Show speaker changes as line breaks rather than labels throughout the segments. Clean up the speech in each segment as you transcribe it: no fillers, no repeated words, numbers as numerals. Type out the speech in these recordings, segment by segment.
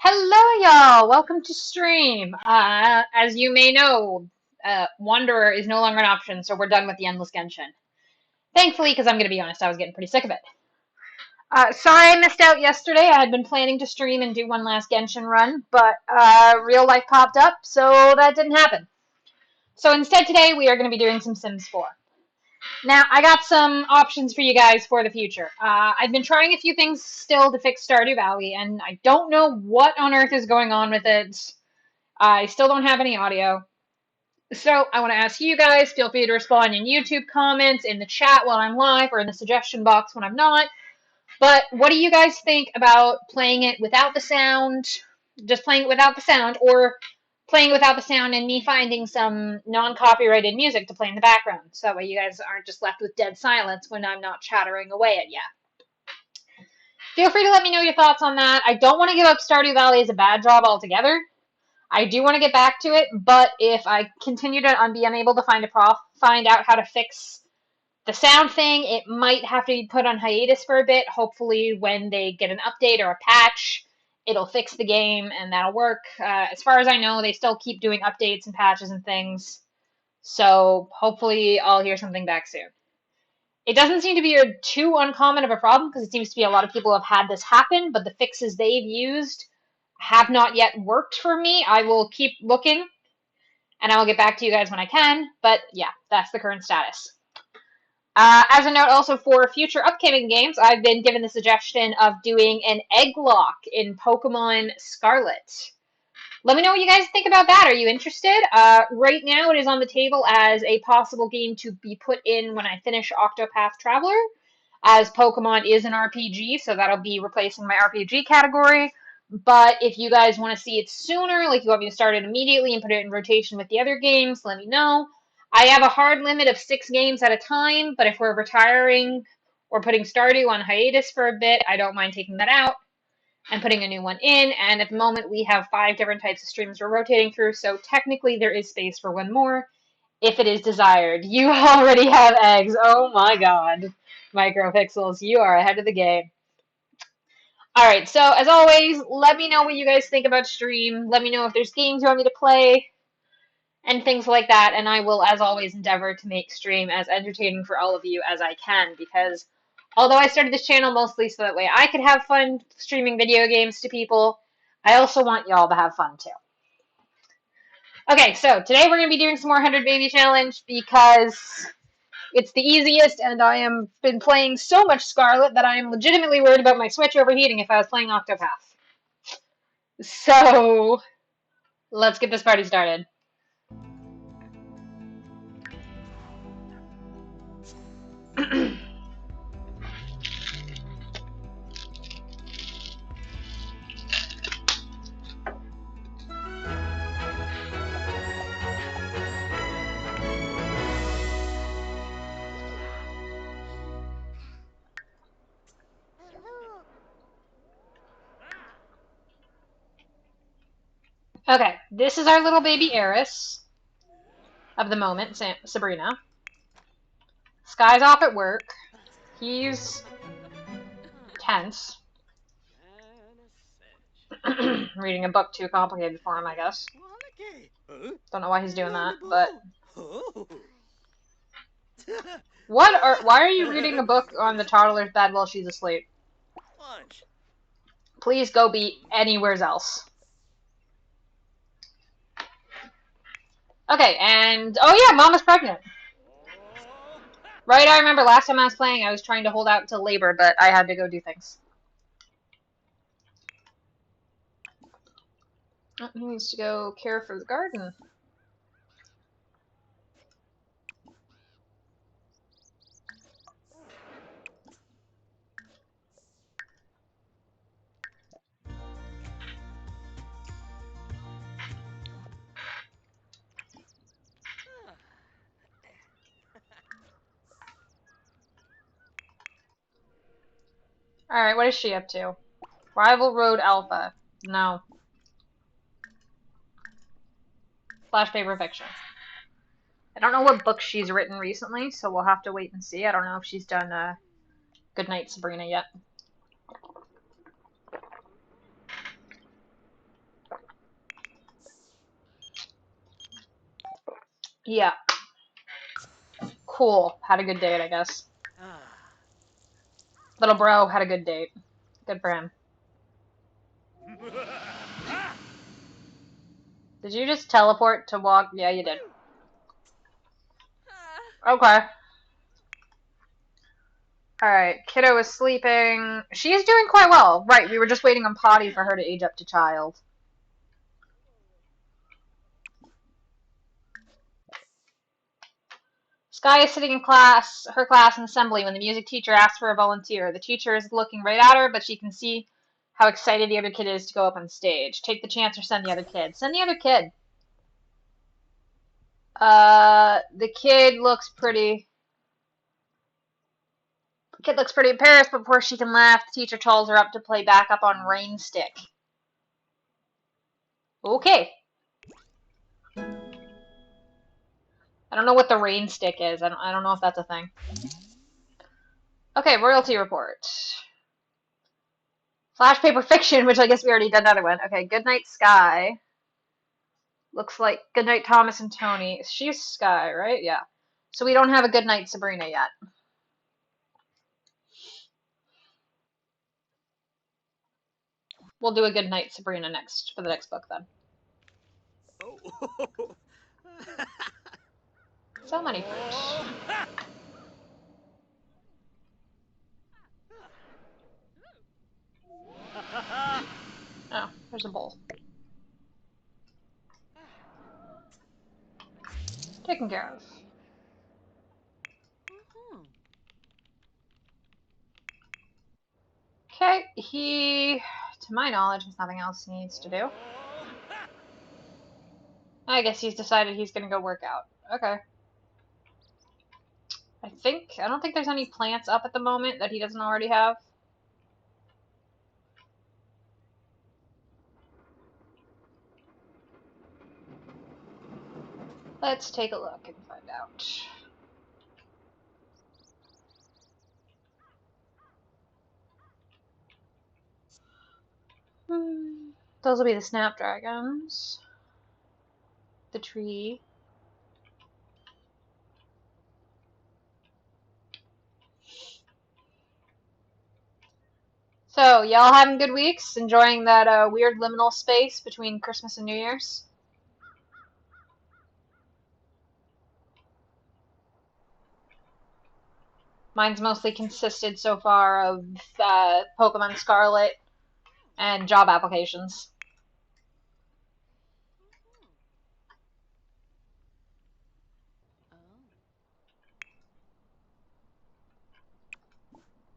Hello, y'all. Welcome to stream. As you may know, Wanderer is no longer an option, so we're done with the Endless Genshin. Thankfully, because I'm going to be honest, I was getting pretty sick of it. Sorry I missed out yesterday. I had been planning to stream and do one last Genshin run, but real life popped up, so that didn't happen. So instead today, we are going to be doing some Sims 4. Now, I got some options for you guys for the future. I've been trying a few things still to fix Stardew Valley, and I don't know what on earth is going on with it. I still don't have any audio. So I want to ask you guys, feel free to respond in YouTube comments, in the chat while I'm live, or in the suggestion box when I'm not. But what do you guys think about playing it without the sound, just playing it without the sound, or playing without the sound and me finding some non-copyrighted music to play in the background? So that way you guys aren't just left with dead silence when I'm not chattering away at you. Feel free to let me know your thoughts on that. I don't want to give up Stardew Valley as a bad job altogether. I do want to get back to it, but if I continue to be unable to find out how to fix the sound thing, it might have to be put on hiatus for a bit. Hopefully, when they get an update or a patch, it'll fix the game and that'll work. As far as I know, they still keep doing updates and patches and things, so hopefully, I'll hear something back soon. It doesn't seem to be too uncommon of a problem because it seems to be a lot of people have had this happen, but the fixes they've used have not yet worked for me. I will keep looking and I will get back to you guys when I can. But yeah, that's the current status. As a note, also for future upcoming games, I've been given the suggestion of doing an egg lock in Pokemon Scarlet. Let me know what you guys think about that. Are you interested? Right now, it is on the table as a possible game to be put in when I finish Octopath Traveler, as Pokemon is an RPG, so that'll be replacing my RPG category. But if you guys want to see it sooner, like you want me to start it immediately and put it in rotation with the other games, let me know. I have a hard limit of 6 games at a time, but if we're retiring or putting Stardew on hiatus for a bit, I don't mind taking that out and putting a new one in. And at the moment, we have 5 different types of streams we're rotating through, so technically there is space for one more if it is desired. You already have eggs. Oh my god. Micropixels, you are ahead of the game. Alright, so as always, let me know what you guys think about stream. Let me know if there's games you want me to play and things like that, and I will, as always, endeavor to make stream as entertaining for all of you as I can, because although I started this channel mostly so that way I could have fun streaming video games to people, I also want y'all to have fun too. Okay, so today we're going to be doing some more 100 Baby Challenge because it's the easiest, and I am been playing so much Scarlet that I am legitimately worried about my Switch overheating if I was playing Octopath. So, let's get this party started. Okay, this is our little baby Eris of the moment, Sabrina. Sky's off at work. He's tense. Reading a book too complicated for him, I guess. Don't know why he's doing that, but... Why are you reading a book on the toddler's bed while she's asleep? Please go be anywhere else. Okay, and... Oh yeah, Mama's pregnant. Right, I remember last time I was playing, I was trying to hold out until labor, but I had to go do things. Oh, he needs to go care for the garden. Alright, what is she up to? Rival Road Alpha. No. Flash Paper Fiction. I don't know what book she's written recently, so we'll have to wait and see. I don't know if she's done Goodnight Sabrina yet. Yeah. Cool. Had a good date, I guess. Little bro had a good date. Good for him. Did you just teleport to walk? Yeah, you did. Okay. Alright, kiddo is sleeping. She is doing quite well. Right, we were just waiting on Potty for her to age up to child. Sky is sitting in her class in assembly when the music teacher asks for a volunteer. The teacher is looking right at her, but she can see how excited the other kid is to go up on stage. Take the chance or send the other kid. Send the other kid. The kid looks pretty. The kid looks pretty embarrassed, but before she can laugh, the teacher calls her up to play backup on Rain Stick. Okay. I don't know what the Rain Stick is. I don't know if that's a thing. Okay, royalty report. Flash paper fiction, which I guess we already did another one. Okay, Goodnight Sky. Looks like Goodnight Thomas and Tony. She's Sky, right? Yeah. So we don't have a Goodnight Sabrina yet. We'll do a Goodnight Sabrina next for the next book then.
Oh.
So many fruits. Oh, there's a bowl. Taken care of. Okay, he, to my knowledge, has nothing else he needs to do. I guess he's decided he's gonna go work out. Okay. I don't think there's any plants up at the moment that he doesn't already have. Let's take a look and find out. Those will be the snapdragons. The tree. So, y'all having good weeks? Enjoying that weird liminal space between Christmas and New Year's? Mine's mostly consisted so far of Pokemon Scarlet and job applications.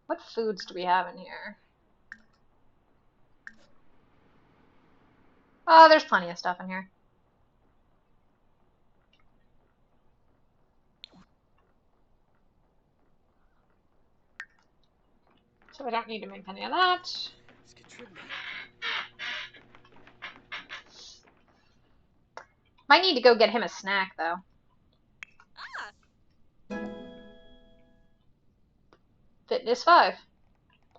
What foods do we have in here? Oh, there's plenty of stuff in here. So I don't need to make any of that. Might need to go get him a snack, though. Fitness 5.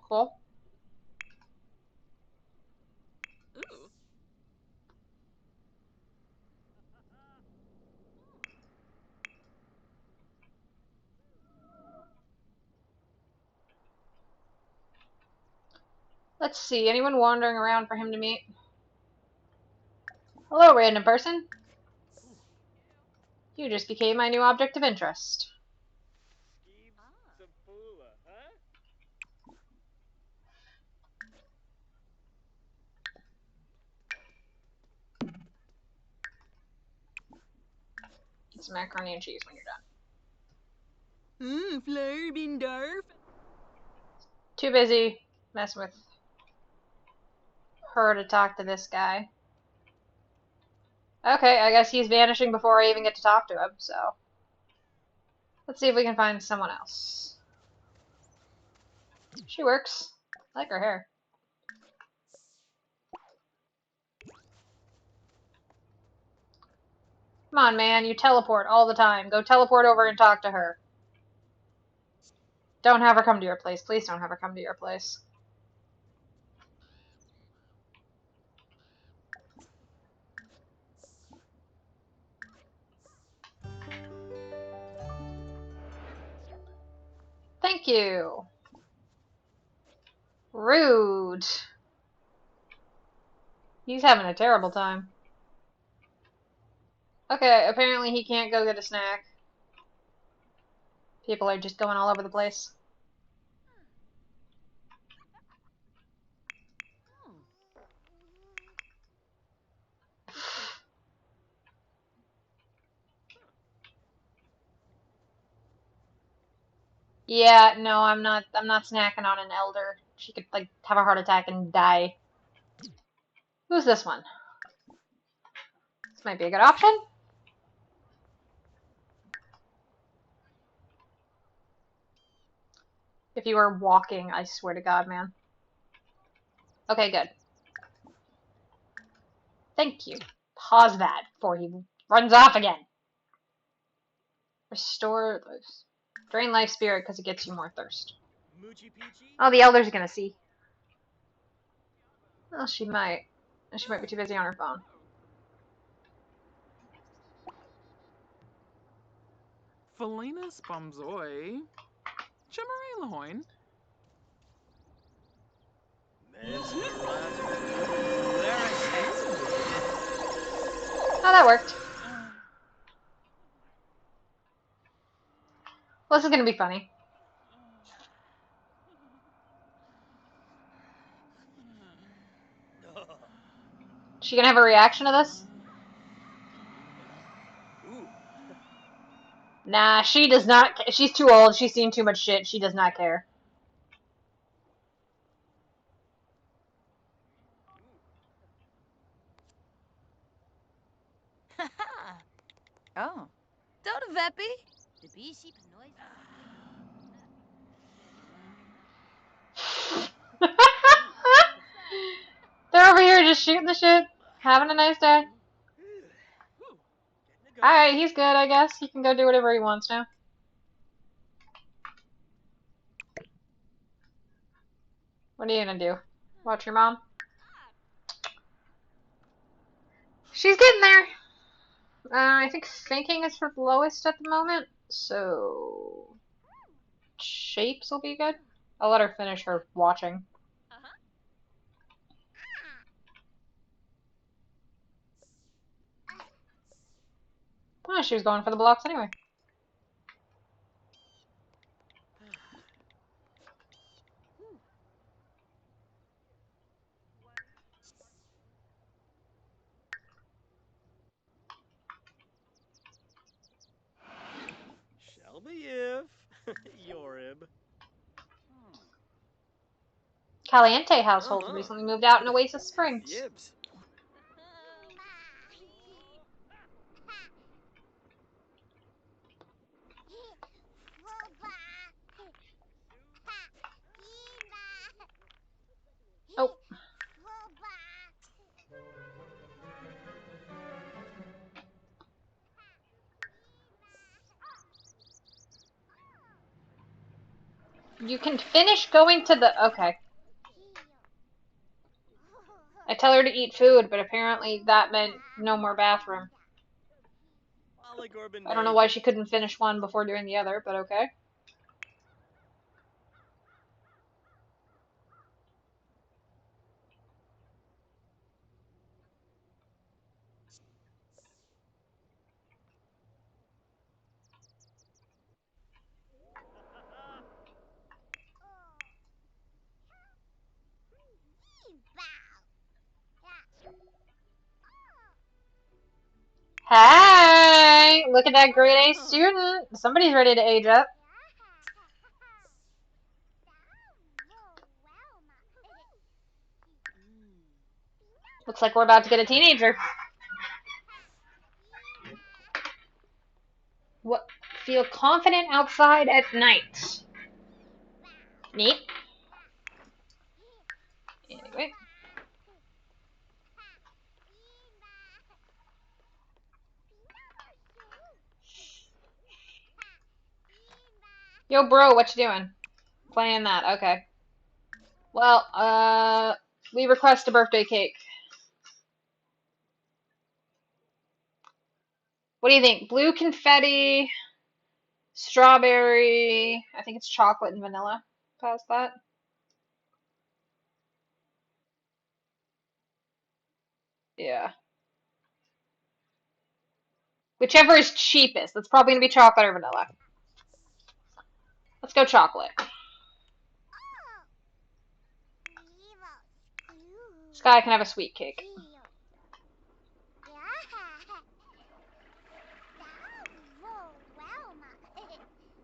Cool. Let's see. Anyone wandering around for him to meet? Hello, random person. You just became my new object of interest. Eat some macaroni and cheese when you're done.
Flurbendarf.
Too busy messing with her to talk to this guy. Okay, I guess he's vanishing before I even get to talk to him, so. Let's see if we can find someone else. She works. I like her hair. Come on, man, you teleport all the time. Go teleport over and talk to her. Don't have her come to your place. Please don't have her come to your place. Thank you. Rude. He's having a terrible time. Okay, apparently he can't go get a snack. People are just going all over the place. Yeah, no, I'm not snacking on an elder. She could like have a heart attack and die. Who's this one? This might be a good option. If you were walking, I swear to God, man. Okay, good. Thank you. Pause that before he runs off again. Restore life. Drain life spirit because it gets you more thirst. Oh, the elder's gonna see. Well, she might. She might be too busy on her phone.
Felina Spamzoi. Chimere Lahoin.
Oh, that worked. Well, this is gonna be funny. She gonna have a reaction to this? Nah, she does not. She's too old. She's seen too much shit. She does not care.
Oh. Doda Veppy. The bee sheep noise.
They're over here just shooting the shit, having a nice day. Alright, he's good, I guess. He can go do whatever he wants now. What are you gonna do? Watch your mom? She's getting there. I think thinking is her lowest at the moment, so shapes will be good. I'll let her finish her watching. Oh, she was going for the blocks anyway.
Shelby Yorib.
Caliente household recently moved out in Oasis Springs.
Yibs.
Oh. You can finish going to the... Okay. I tell her to eat food, but apparently that meant no more bathroom. I don't know why she couldn't finish one before doing the other, but okay. Hey! Look at that grade A student. Somebody's ready to age up. Looks like we're about to get a teenager. What? Feel confident outside at night. Neat. Anyway. Yo, bro, what you doing? Playing that, okay. Well, we request a birthday cake. What do you think? Blue confetti, Strawberry. I think it's chocolate and vanilla. Past that. Yeah. Whichever is cheapest. That's probably gonna be chocolate or vanilla. Let's go chocolate. Sky can have a sweet cake.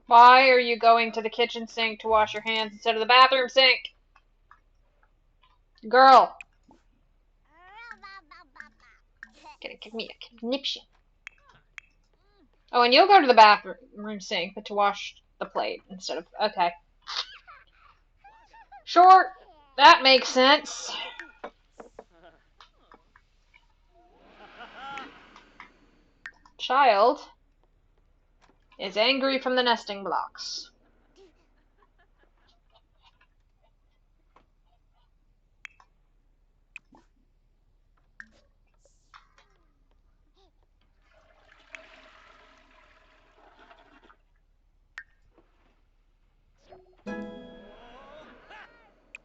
Why are you going to the kitchen sink to wash your hands instead of the bathroom sink? Girl. Gonna give me a conniption. Oh, and you'll go to the bathroom sink, but to wash the plate instead of... Okay. Sure. That makes sense. Child is angry from the nesting blocks.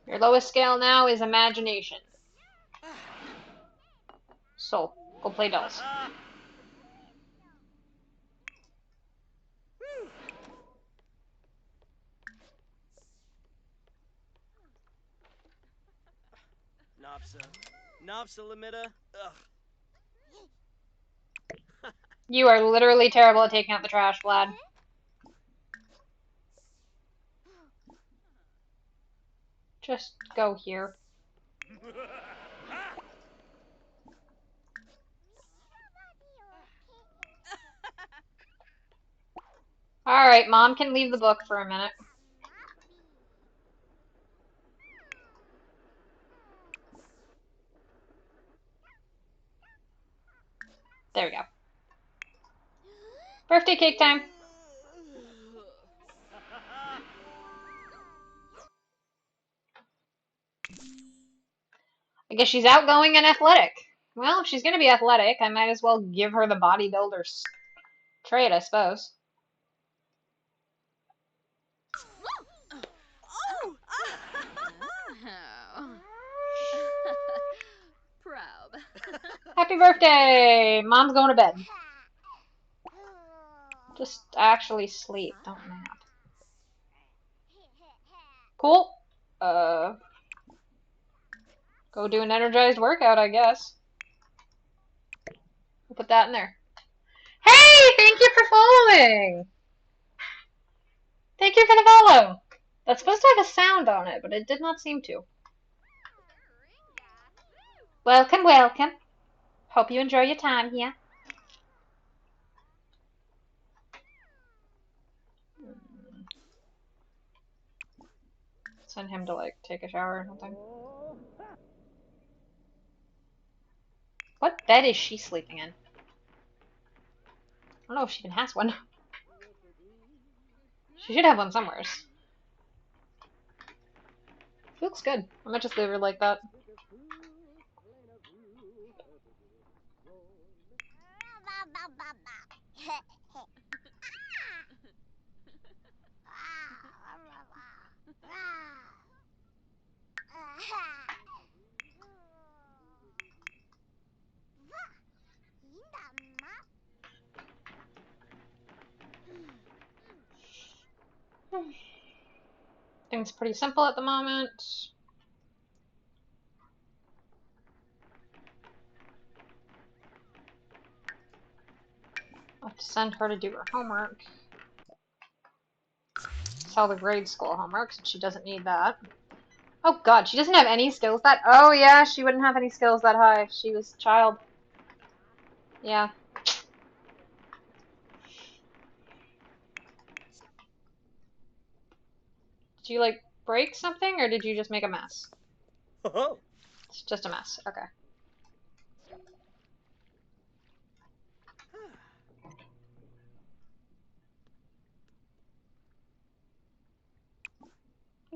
Your lowest scale now is imagination. So, go play dolls.
Nopsa. Nopsa, Lamita. Ugh.
You are literally terrible at taking out the trash, Vlad. Just go here. Alright, Mom can leave the book for a minute. There we go. Birthday cake time. I guess she's outgoing and athletic. Well, if she's gonna be athletic, I might as well give her the bodybuilder's trait, I suppose.
Oh! Proud.
Happy birthday! Mom's going to bed. Just actually sleep, don't nap. Cool. Go do an energized workout, I guess. We'll put that in there. Hey! Thank you for following! Thank you for the follow! That's supposed to have a sound on it, but it did not seem to. Welcome, welcome. Hope you enjoy your time here. Send him to, like, take a shower or something. What bed is she sleeping in? I don't know if she even has one. She should have one somewhere. She looks good. I might just leave her like that. Things pretty simple at the moment. I'll have to send her to do her homework. Tell the grade school homework, since she doesn't need that. Oh god, she doesn't have any skills that... Oh yeah, she wouldn't have any skills that high if she was a child. Yeah. Did you, like, break something, or did you just make a mess?
Oh.
It's just a mess. Okay.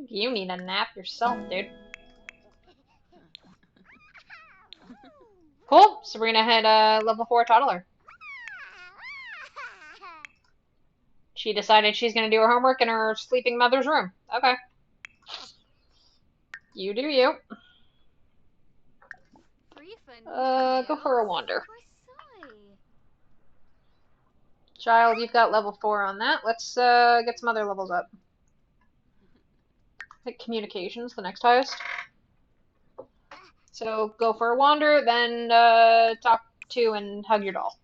You need a nap yourself, dude. Cool. So we're gonna hit level 4 toddler. She decided she's gonna do her homework in her sleeping mother's room. Okay. You do you. Go for a wander. Child, you've got level 4 on that. Let's get some other levels up. I think communication's the next highest. So go for a wander, then talk to and hug your doll.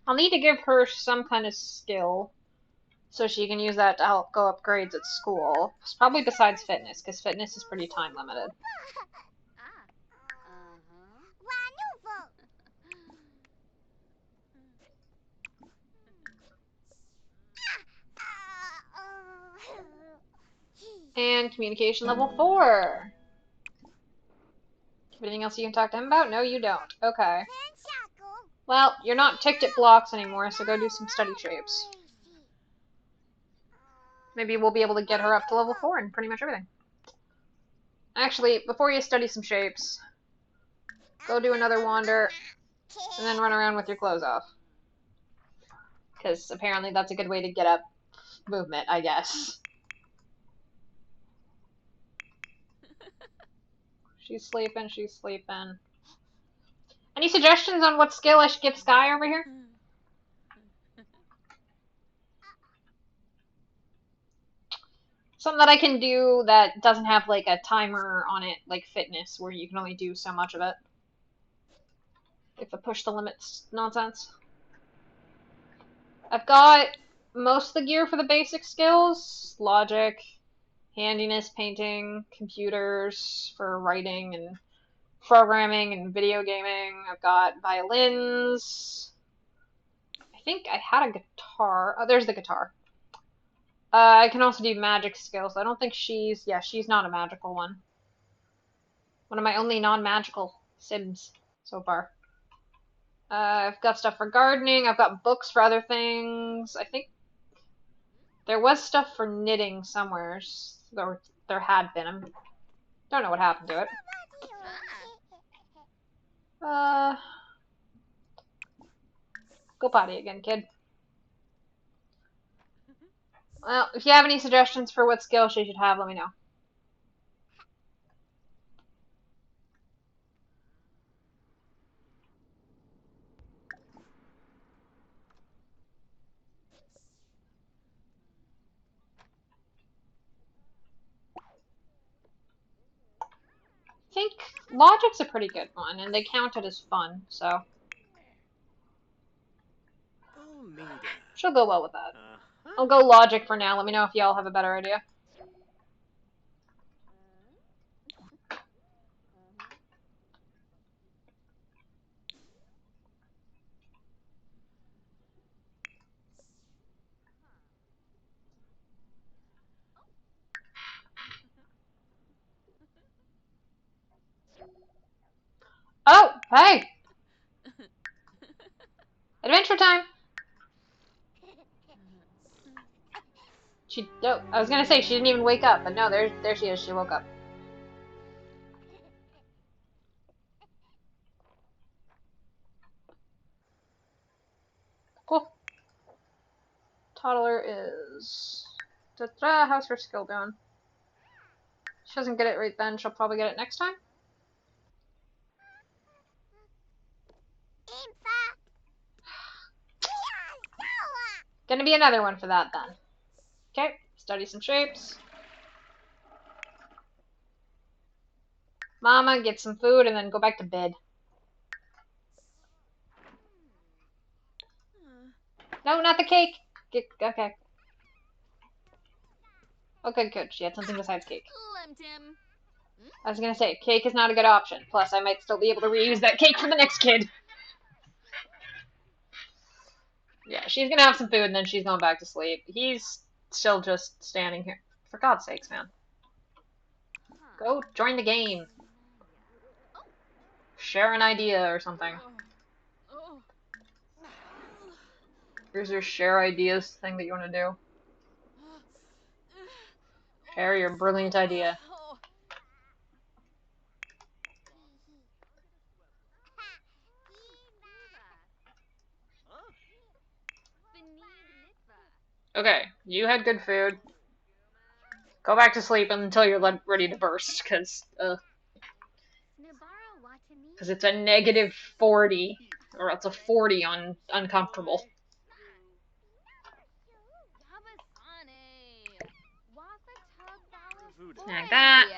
I'll need to give her some kind of skill so she can use that to help go up grades at school. Probably besides fitness, because fitness is pretty time limited. And communication level 4. Anything else you can talk to him about? No, you don't. Okay. Well, you're not ticked at blocks anymore, so go do some study shapes. Maybe we'll be able to get her up to level 4 in pretty much everything. Actually, before you study some shapes, go do another wander, and then run around with your clothes off. Because apparently that's a good way to get up movement, I guess. She's sleeping, she's sleeping. Any suggestions on what skill I should give Sky over here? Something that I can do that doesn't have like a timer on it, like fitness, where you can only do so much of it. If I push the limits nonsense. I've got most of the gear for the basic skills. Logic, handiness, painting, computers for writing and programming and video gaming. I've got violins. I think I had a guitar. Oh, there's the guitar. I can also do magic skills. I don't think she's not a magical one. One of my only non-magical Sims so far. I've got stuff for gardening. I've got books for other things. I think there was stuff for knitting somewhere. There had been. I don't know what happened to it. Go potty again, kid. Well, if you have any suggestions for what skill she should have, let me know. I think logic's a pretty good one, and they count it as fun, so she'll go well with that. I'll go logic for now. Let me know if y'all have a better idea. Oh, hey! Adventure time! Oh, I was gonna say she didn't even wake up, but no, there she is. She woke up. Cool. Toddler is... How's her skill doing? She doesn't get it right then. She'll probably get it next time. Gonna be another one for that then. Okay, study some shapes. Mama, get some food, and then go back to bed. No, not the cake! Okay. Okay, good. She had something besides cake. I was gonna say, cake is not a good option. Plus, I might still be able to reuse that cake for the next kid. Yeah, she's gonna have some food, and then she's going back to sleep. He's still just standing here. For God's sakes, man. Go join the game. Share an idea or something. Here's your share ideas thing that you want to do. Share your brilliant idea.
Huh?
Okay, you had good food. Go back to sleep until you're ready to burst, because it's a negative 40, or it's a 40 on uncomfortable. Like that.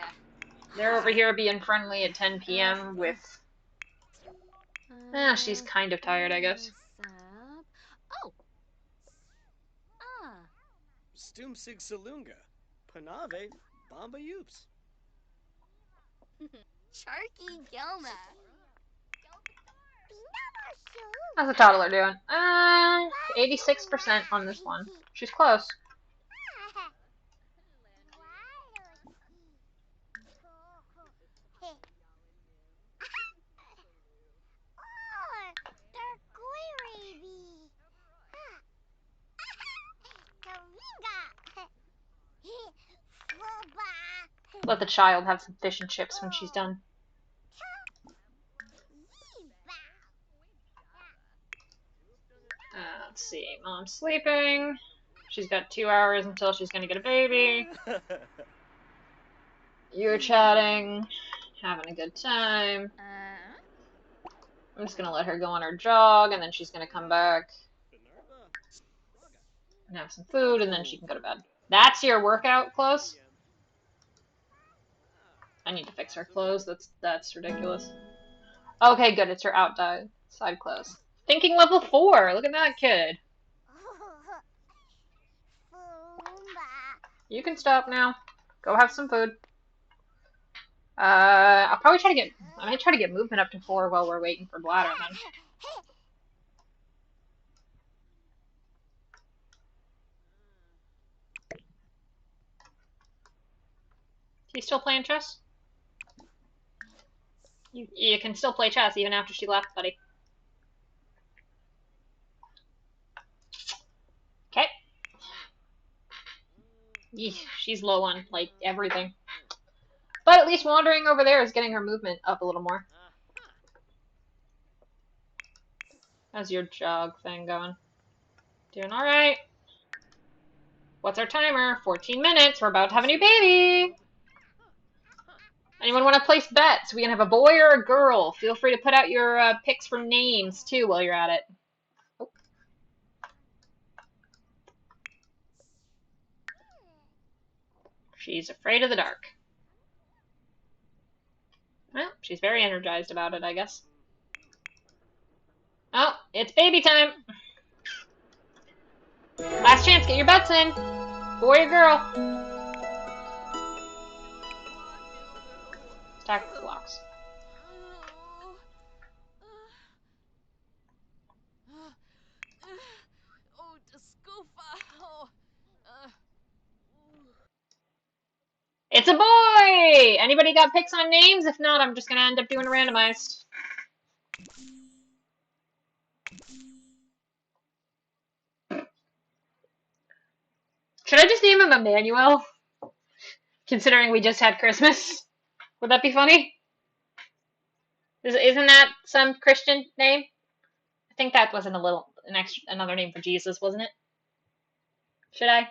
They're over here being friendly at 10 p.m. with... she's kind of tired, I guess.
Stumsig Salunga. Panave Bamba Yoops.
Charky Gelma.
How's the toddler doing? 86% on this one. She's close. Let the child have some fish and chips when she's done. Let's see. Mom's sleeping. She's got 2 hours until she's gonna get a baby. You're chatting, having a good time. I'm just gonna let her go on her jog, and then she's gonna come back and have some food, and then she can go to bed. That's your workout clothes? I need to fix her clothes. That's ridiculous. Okay, good. It's her outside clothes. Thinking level 4. Look at that kid. You can stop now. Go have some food. I might try to get movement up to 4 while we're waiting for Bladder then. He's still playing chess? You can still play chess even after she left, buddy. Okay. She's low on, like, everything. But at least wandering over there is getting her movement up a little more. How's your jog thing going? Doing alright. What's our timer? 14 minutes. We're about to have a new baby. Anyone want to place bets? We can have a boy or a girl. Feel free to put out your picks for names, too, while you're at it. Oh. She's afraid of the dark. Well, she's very energized about it, I guess. Oh, it's baby time. Last chance, get your bets in. Boy or girl. Stack the blocks. It's a boy! Anybody got picks on names? If not, I'm just gonna end up doing a randomized. Should I just name him Emmanuel? Considering we just had Christmas? Would that be funny? Isn't that some Christian name? I think that wasn't another name for Jesus, wasn't it? Should I?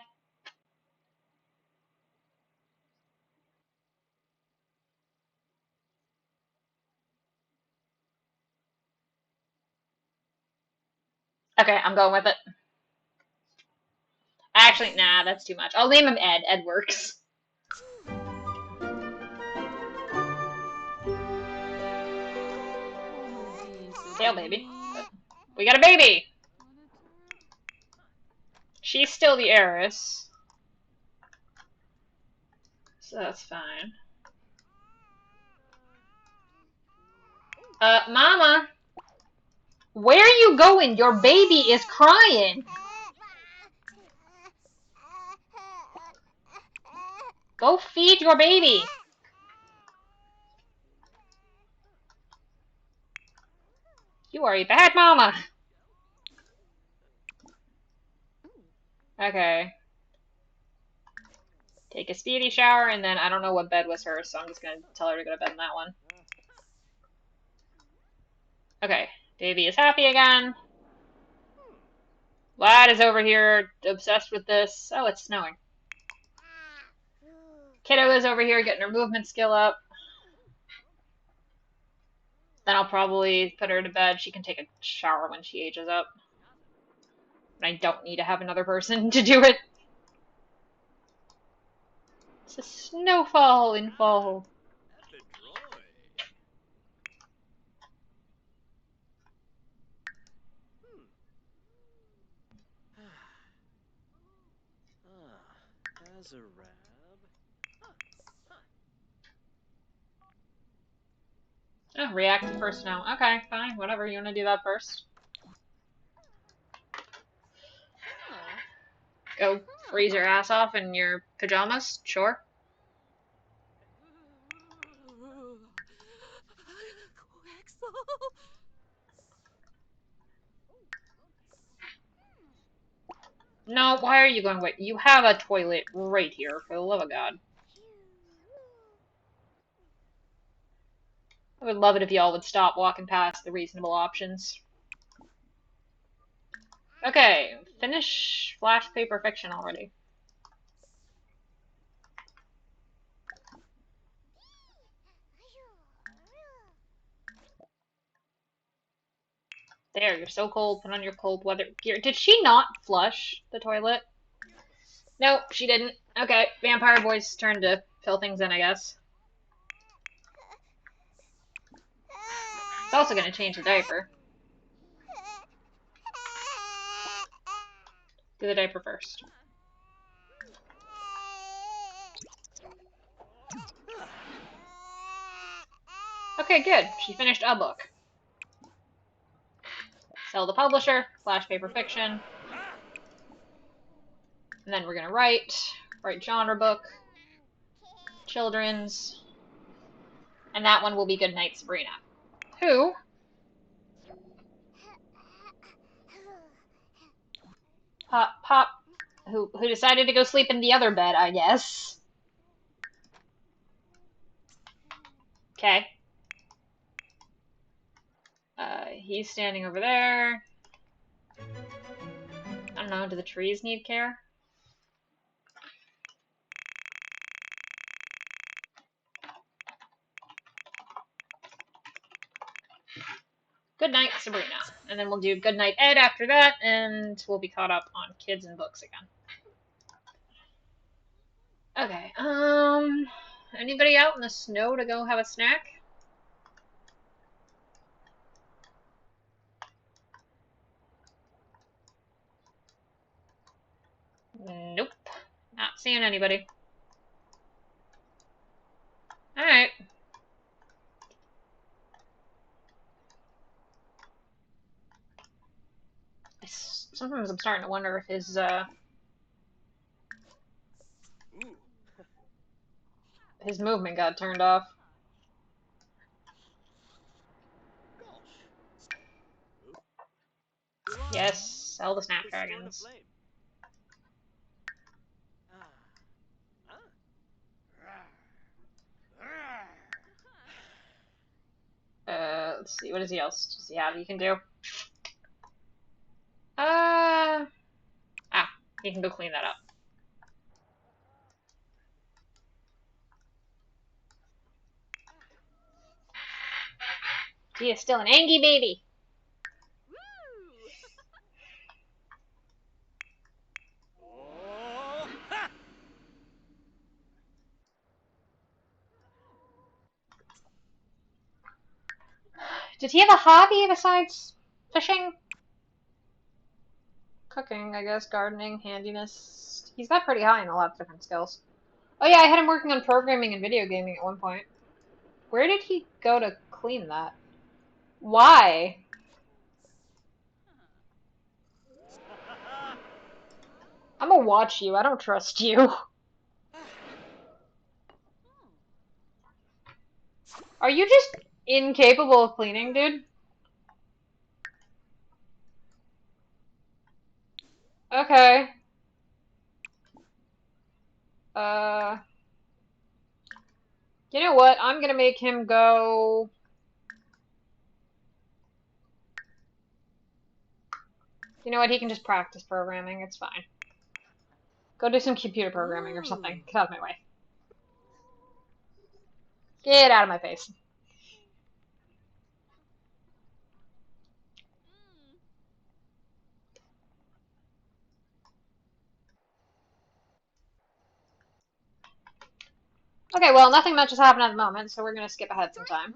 Okay, I'm going with it. Actually, nah, that's too much. I'll name him Ed. Ed works. Tail baby. We got a baby! She's still the heiress. So that's fine. Mama! Where are you going? Your baby is crying! Go feed your baby! You are a bad mama! Okay. Take a speedy shower, and then I don't know what bed was hers, so I'm just gonna tell her to go to bed in that one. Okay. Davy is happy again. Lad is over here, obsessed with this. Oh, it's snowing. Kiddo is over here getting her movement skill up. Then I'll probably put her to bed. She can take a shower when she ages up. And I don't need to have another person to do it. It's a snowfall in fall.
At the droid. Azarab.
Oh, reactive first now. Okay, fine, whatever. You want to do that first? Go freeze your ass off in your pajamas? Sure.
Quexel.
No, why are you going away? You have a toilet right here, for the love of God. I would love it if y'all would stop walking past the reasonable options. Okay, finish Flash Paper Fiction already. There, you're so cold. Put on your cold weather gear. Did she not flush the toilet? Nope, she didn't. Okay, Vampire Boy's turn to fill things in, I guess. It's also gonna change the diaper. Do the diaper first. Okay, good. She finished a book. Sell the publisher, Flash Paper Fiction. And then we're gonna write genre book, children's, and that one will be Goodnight Sabrina. Who Pop who decided to go sleep in the other bed, I guess. Okay. He's standing over there. I don't know, do the trees need care? Good night, Sabrina. And then we'll do Good Night Ed after that, and we'll be caught up on kids and books again. Okay, anybody out in the snow to go have a snack? Nope. Not seeing anybody. Alright. Sometimes I'm starting to wonder if his movement got turned off. Yes, sell the Snapdragons. Let's see, what else does he have you can do? He can go clean that up. He is still an angry baby. Did he have a hobby besides fishing? Cooking, I guess, gardening, handiness. He's got pretty high in a lot of different skills. Oh yeah, I had him working on programming and video gaming at one point. Where did he go to clean that? Why? I'm gonna watch you. I don't trust you. Are you just incapable of cleaning, dude? Okay. You know what? I'm gonna make him go. You know what? He can just practice programming. It's fine. Go do some computer programming or something. Get out of my way. Get out of my face. Okay, well, nothing much is happening at the moment, so we're gonna skip ahead some time.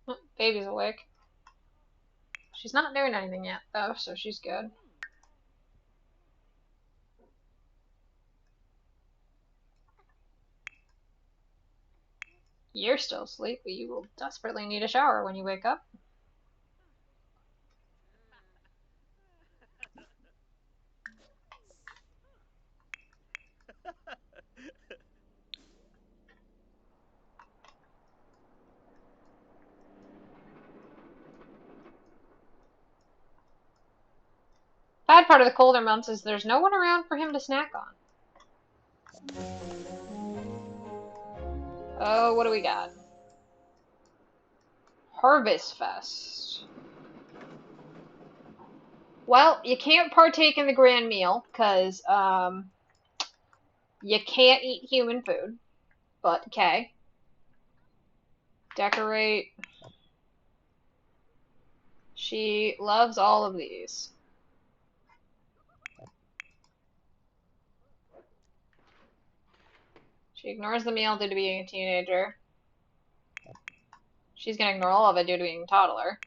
Oh, baby's awake. She's not doing anything yet, though, so she's good. You're still asleep, but you will desperately need a shower when you wake up. Bad part of the colder months is there's no one around for him to snack on. Oh, what do we got? Harvest Fest. Well, you can't partake in the grand meal, because, you can't eat human food. But, okay. Decorate. She loves all of these. She ignores the meal due to being a teenager. She's gonna ignore all of it due to being a toddler.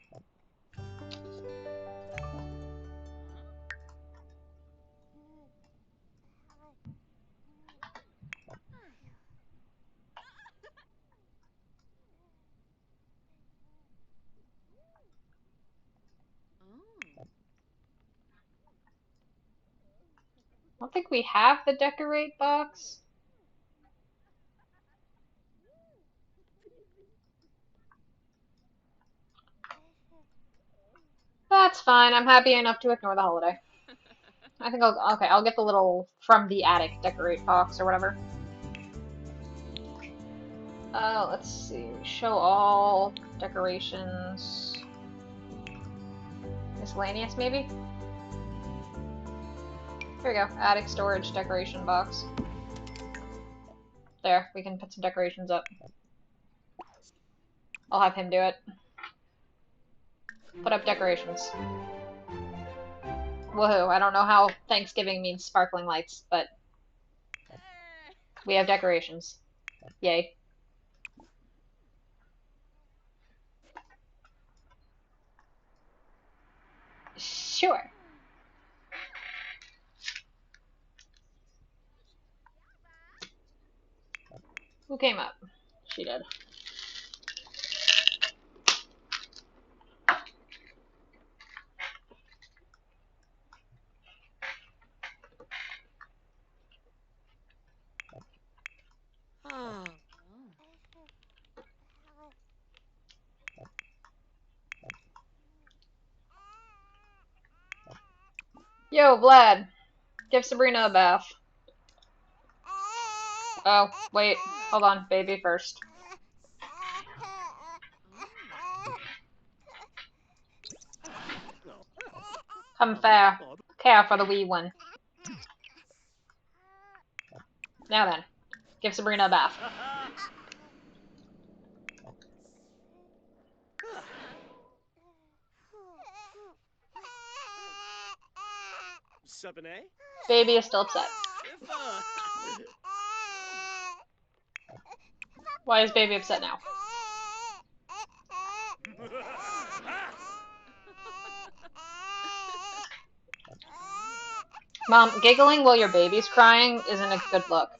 I don't think we have the decorate box. That's fine. I'm happy enough to ignore the holiday. I think I'll get the little from the attic decorate box or whatever. Let's see. Show all decorations. Miscellaneous, maybe? Here we go. Attic storage decoration box. There, we can put some decorations up. I'll have him do it. Put up decorations. Woohoo, I don't know how Thanksgiving means sparkling lights, but we have decorations. Yay. Sure. Who came up? She did. Yo, Vlad. Give Sabrina a bath. Oh, wait. Hold on. Baby first. Come fair. Care for the wee one. Now then. Give Sabrina a bath. Baby is still upset. Why is baby upset now? Mom, giggling while your baby's crying isn't a good look.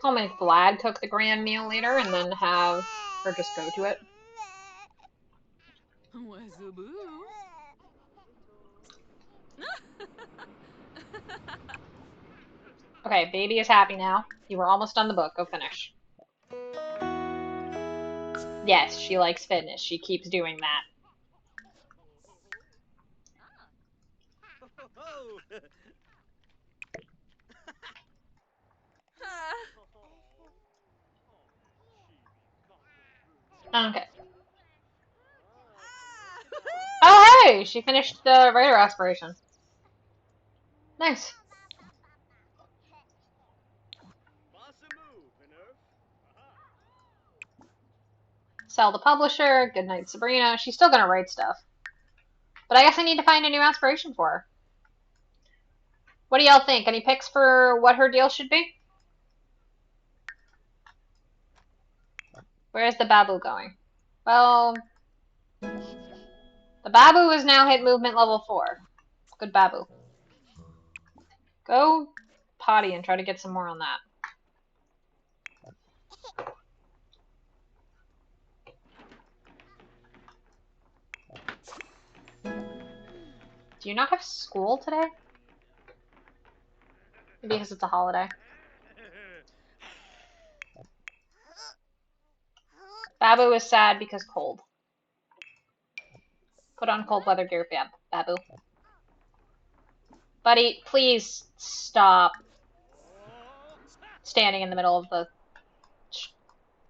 I'll make Vlad cook the grand meal later and then have her just go to it.
Boo.
Okay, baby is happy now. You were almost done the book. Go finish. Yes, she likes fitness. She keeps doing that.
Oh,
Okay. Oh, hey! She finished the Raider aspiration. Nice. Sell the publisher. Good night, Sabrina. She's still gonna write stuff. But I guess I need to find a new aspiration for her. What do y'all think? Any picks for what her deal should be? Where's the Babu going? Well, the Babu has now hit movement level 4. Good Babu. Go potty and try to get some more on that. Do you not have school today? Maybe because it's a holiday. Babu is sad because cold. Put on cold weather gear, Babu. Buddy, please stop standing in the middle of the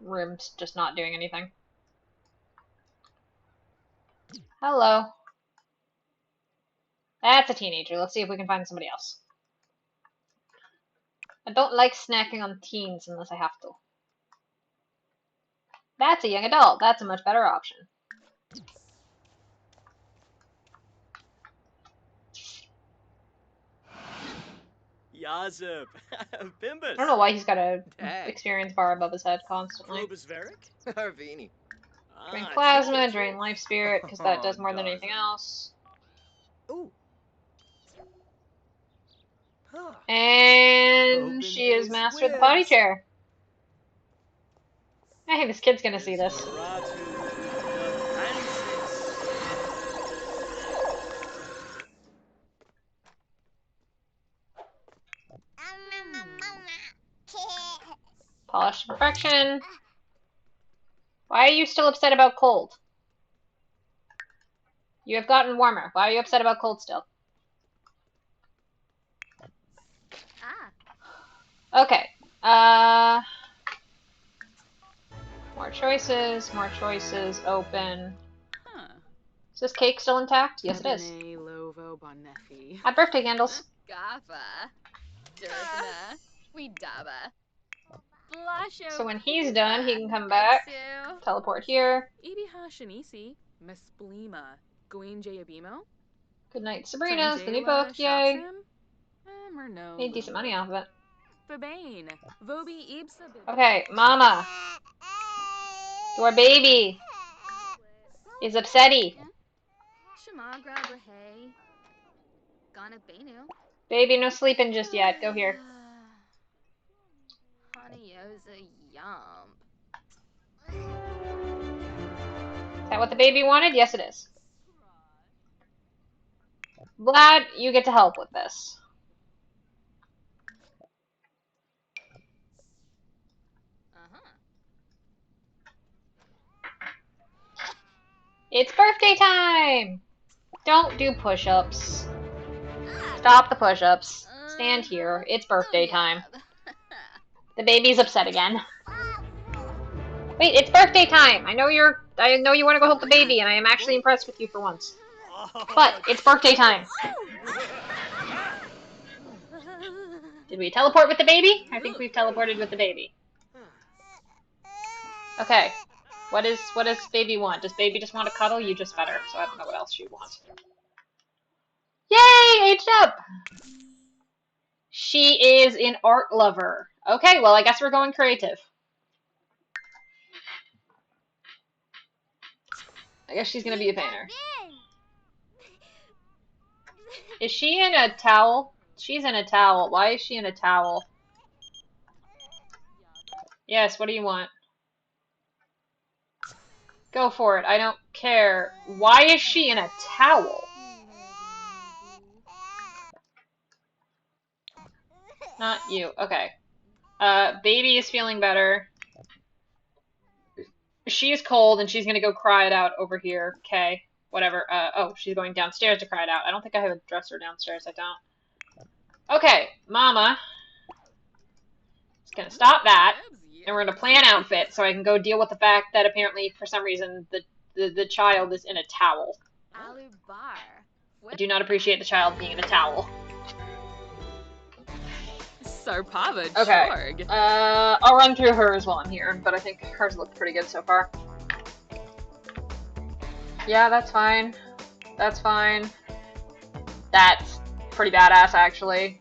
room, just not doing anything. Hello. That's a teenager. Let's see if we can find somebody else. I don't like snacking on teens unless I have to. That's a young adult. That's a much better option.
Yazip. Bimbus.
I don't know why he's got a
Tag.
experience bar above his head constantly.
Krobus Varick? Arvini.
Drain plasma,
Chilly.
drain life spirit, because that does more than
Darling.
anything else.
Ooh. Huh.
And
Open
she is
face
master of the potty
wins.
chair. I think this kid's gonna see this.
Desperatu Francis.
Polished to perfection. Why are you still upset about cold? You have gotten warmer. Why are you upset about cold still? Okay. More choices, open.
Huh.
Is this cake still intact? Yes, it is.
Bene Lovo Bonefi.
Happy birthday candles.
Gafa. Durfna. Weedaba. Blasho.
So when he's done, he can come back. Teleport here.
Idi Hashanisi. Mesplima. Gween Jayabimo.
Good night, Sabrina's the new book. Yay.
Murno.
Made decent money off of it.
Fabane. Vobi Ibsa.
Okay, Mama. Your baby is upsetty.
Shamagra Brahe. Gana Benu.
Baby, no sleeping just yet. Go here.
Hanayosa Yum.
Is that what the baby wanted? Yes, it is. Vlad, you get to help with this. It's birthday time! Don't do push-ups. Stop the push-ups. Stand here. It's birthday time. The baby's upset again. Wait, it's birthday time! I know you want to go help the baby, and I am actually impressed with you for once. But it's birthday time. Did we teleport with the baby? I think we've teleported with the baby. Okay. What does baby want? Does baby just want to cuddle? You just fed her, so I don't know what else she wants. Yay! Aged up! She is an art lover. Okay, well, I guess we're going creative. I guess she's gonna be a painter. Is she in a towel? She's in a towel. Why is she in a towel? Yes, what do you want? Go for it. I don't care. Why is she in a towel? Not you. Okay. Baby is feeling better. She is cold and she's gonna go cry it out over here. Okay. Whatever. Oh, she's going downstairs to cry it out. I don't think I have a dresser downstairs. I don't. Okay, Mama. It's gonna stop that. And we're gonna plan an outfit so I can go deal with the fact that apparently, for some reason, the child is in a towel.
Alu bar.
I do not appreciate the child being in a towel.
Sarpava
Okay.
Chorg.
I'll run through hers while I'm here, but I think hers looked pretty good so far. Yeah, that's fine. That's fine. That's pretty badass, actually.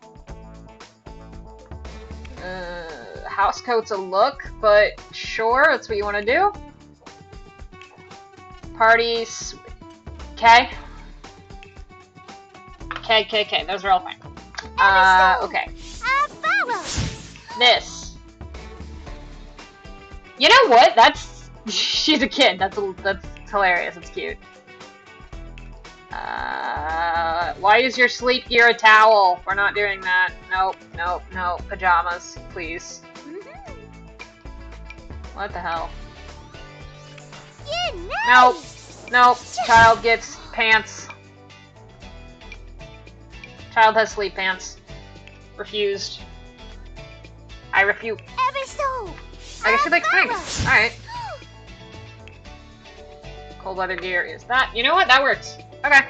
Housecoat's a look, but sure, that's what you want to do. Parties. Okay. Okay. Those are all fine. Okay. This. You know what? That's she's a kid. That's hilarious. It's cute. Why is your sleep gear a towel? We're not doing that. Nope. Pajamas, please. What the hell? Nope. Child gets pants. Child has sleep pants. Refused. I refuse. I guess she likes pink. Alright. Cold weather gear is that. You know what? That works. Okay.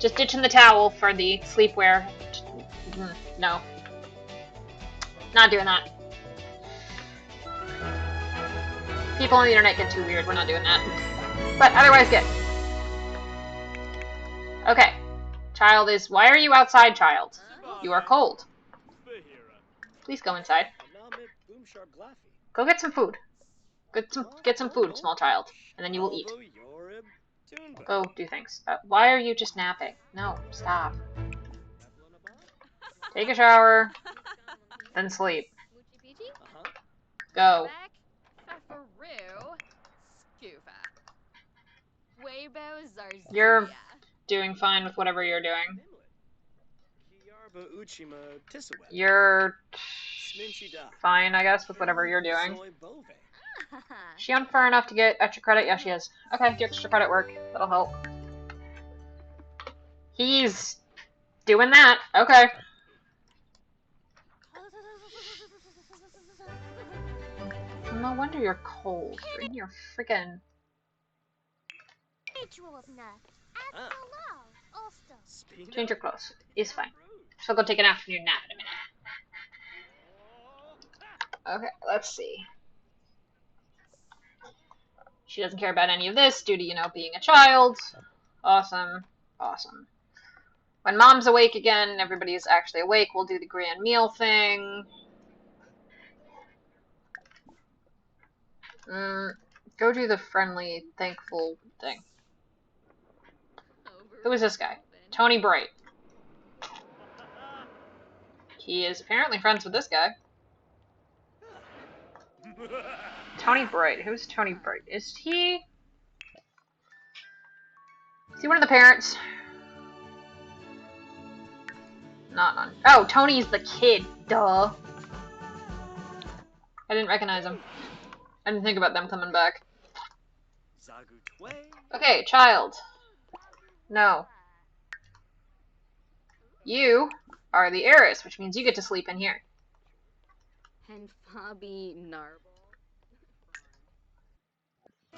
Just ditching the towel for the sleepwear. No. Not doing that. People on the internet get too weird. We're not doing that. But otherwise good. Okay. Child is... Why are you outside, child? You are cold. Please go inside. Go get some food. Get some food, small child. And then you will eat. Go do things. Why are you just napping? No, stop. Take a shower. Then sleep. Go. You're doing fine with whatever you're doing. You're fine, I guess, with whatever you're doing. Is she on far enough to get extra credit? Yeah, she is. Okay, do extra credit work. That'll help. He's doing that. Okay. No wonder you're cold. You're in your freaking... Change your clothes. It's fine. So go take an afternoon nap in a minute. Okay, let's see. She doesn't care about any of this due to, you know, being a child. Awesome. When mom's awake again, everybody's actually awake, we'll do the grand meal thing. Go do the friendly, thankful thing. Who is this guy? Tony Bright. He is apparently friends with this guy. Tony Bright. Who's Tony Bright? Is he one of the parents? Not none. Oh, Tony's the kid. Duh. I didn't recognize him. I didn't think about them coming back. Okay, child. No. You are the heiress, which means you get to sleep in here.
And Fabi Narble.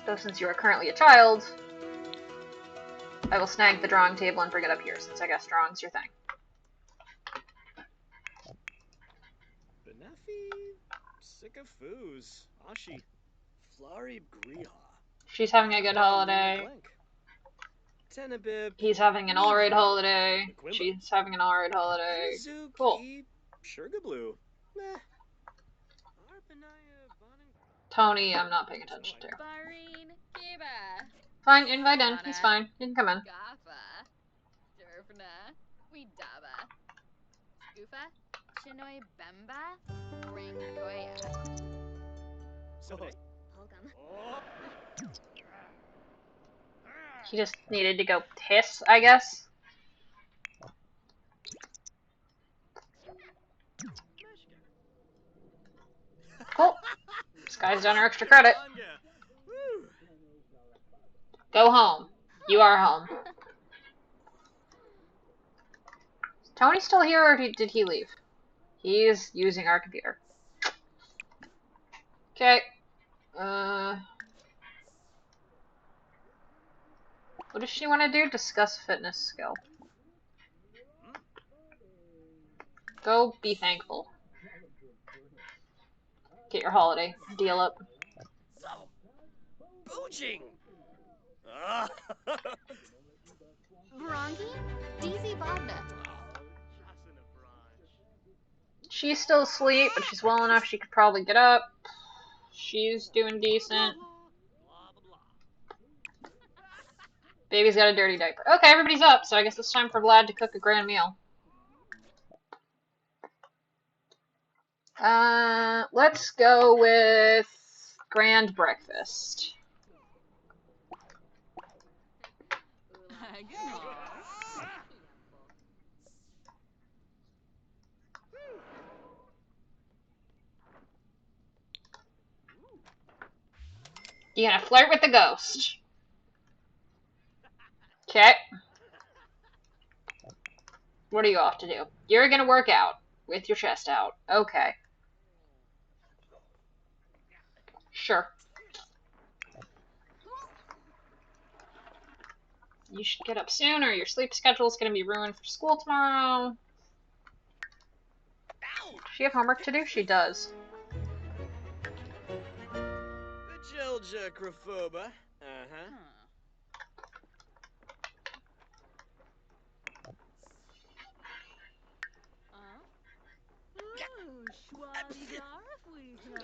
Though since you are currently a child, I will snag the drawing table and bring it up here, since I guess drawing's your thing. She's having a good holiday. He's having an alright holiday. She's having an alright holiday. Cool. Tony, I'm not paying attention to. Fine, invite in. He's fine. You can come in. He just needed to go piss, I guess. Cool. This guy's done her extra credit. Go home. You are home. Is Tony still here, or did he leave? He is using our computer. Okay. What does she want to do? Discuss fitness skill. Go be thankful. Get your holiday deal up.
So, boojing.
Bronchi? DZ Vodna.
She's still asleep, but she's well enough she could probably get up. She's doing decent. Baby's got a dirty diaper. Okay, everybody's up, so I guess it's time for Vlad to cook a grand meal. Let's go with grand breakfast. You gonna flirt with the ghost? Okay. What are you off to do? You're gonna work out with your chest out. Okay. Sure. You should get up soon or your sleep schedule's gonna be ruined for school tomorrow. Does she have homework to do? She does.
Bajilja Craphoba. Uh-huh.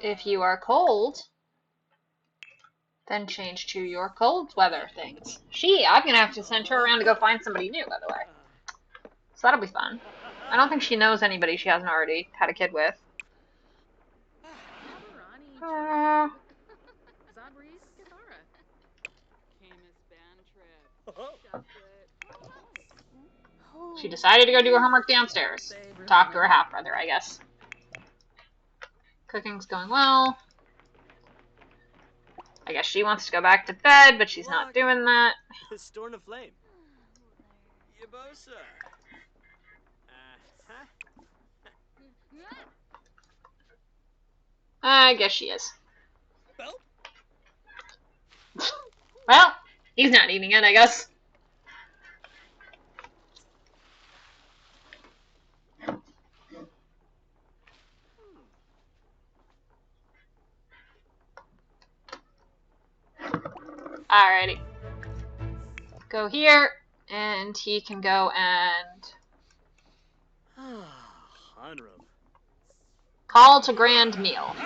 If you are cold, then change to your cold weather things. I'm gonna have to send her around to go find somebody new, by the way. So that'll be fun. I don't think she knows anybody she hasn't already had a kid with. She decided to go do her homework downstairs. Talk to her half-brother, I guess. Cooking's going well. I guess she wants to go back to bed, but she's not doing that.
Storm of Flame. Yabosa.
I guess she is. Well, he's not eating it, I guess. Alrighty. Go here, and he can go and call to grand meal.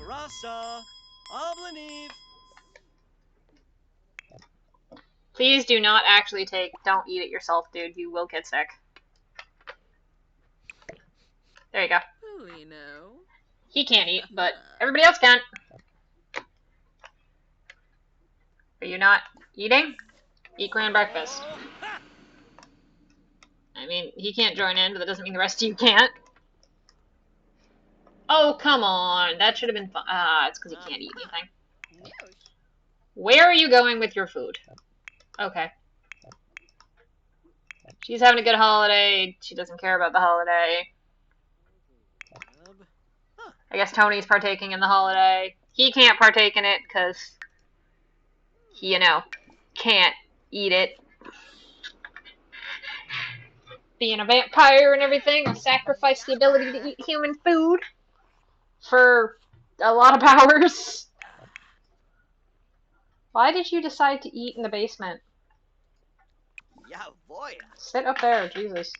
Rasa. Oblaniv.
Please do not actually don't eat it yourself, dude. You will get sick. There you go. He can't eat, but everybody else can. Are you not eating? Eat grand breakfast. I mean, he can't join in, but that doesn't mean the rest of you can't. Oh, come on. That should have been fun. It's because he can't eat anything. Where are you going with your food? Okay. She's having a good holiday. She doesn't care about the holiday. I guess Tony's partaking in the holiday. He can't partake in it because he, can't eat it. Being a vampire and everything, I sacrificed the ability to eat human food for a lot of hours. Why did you decide to eat in the basement?
Yeah, boy.
Sit up there, Jesus.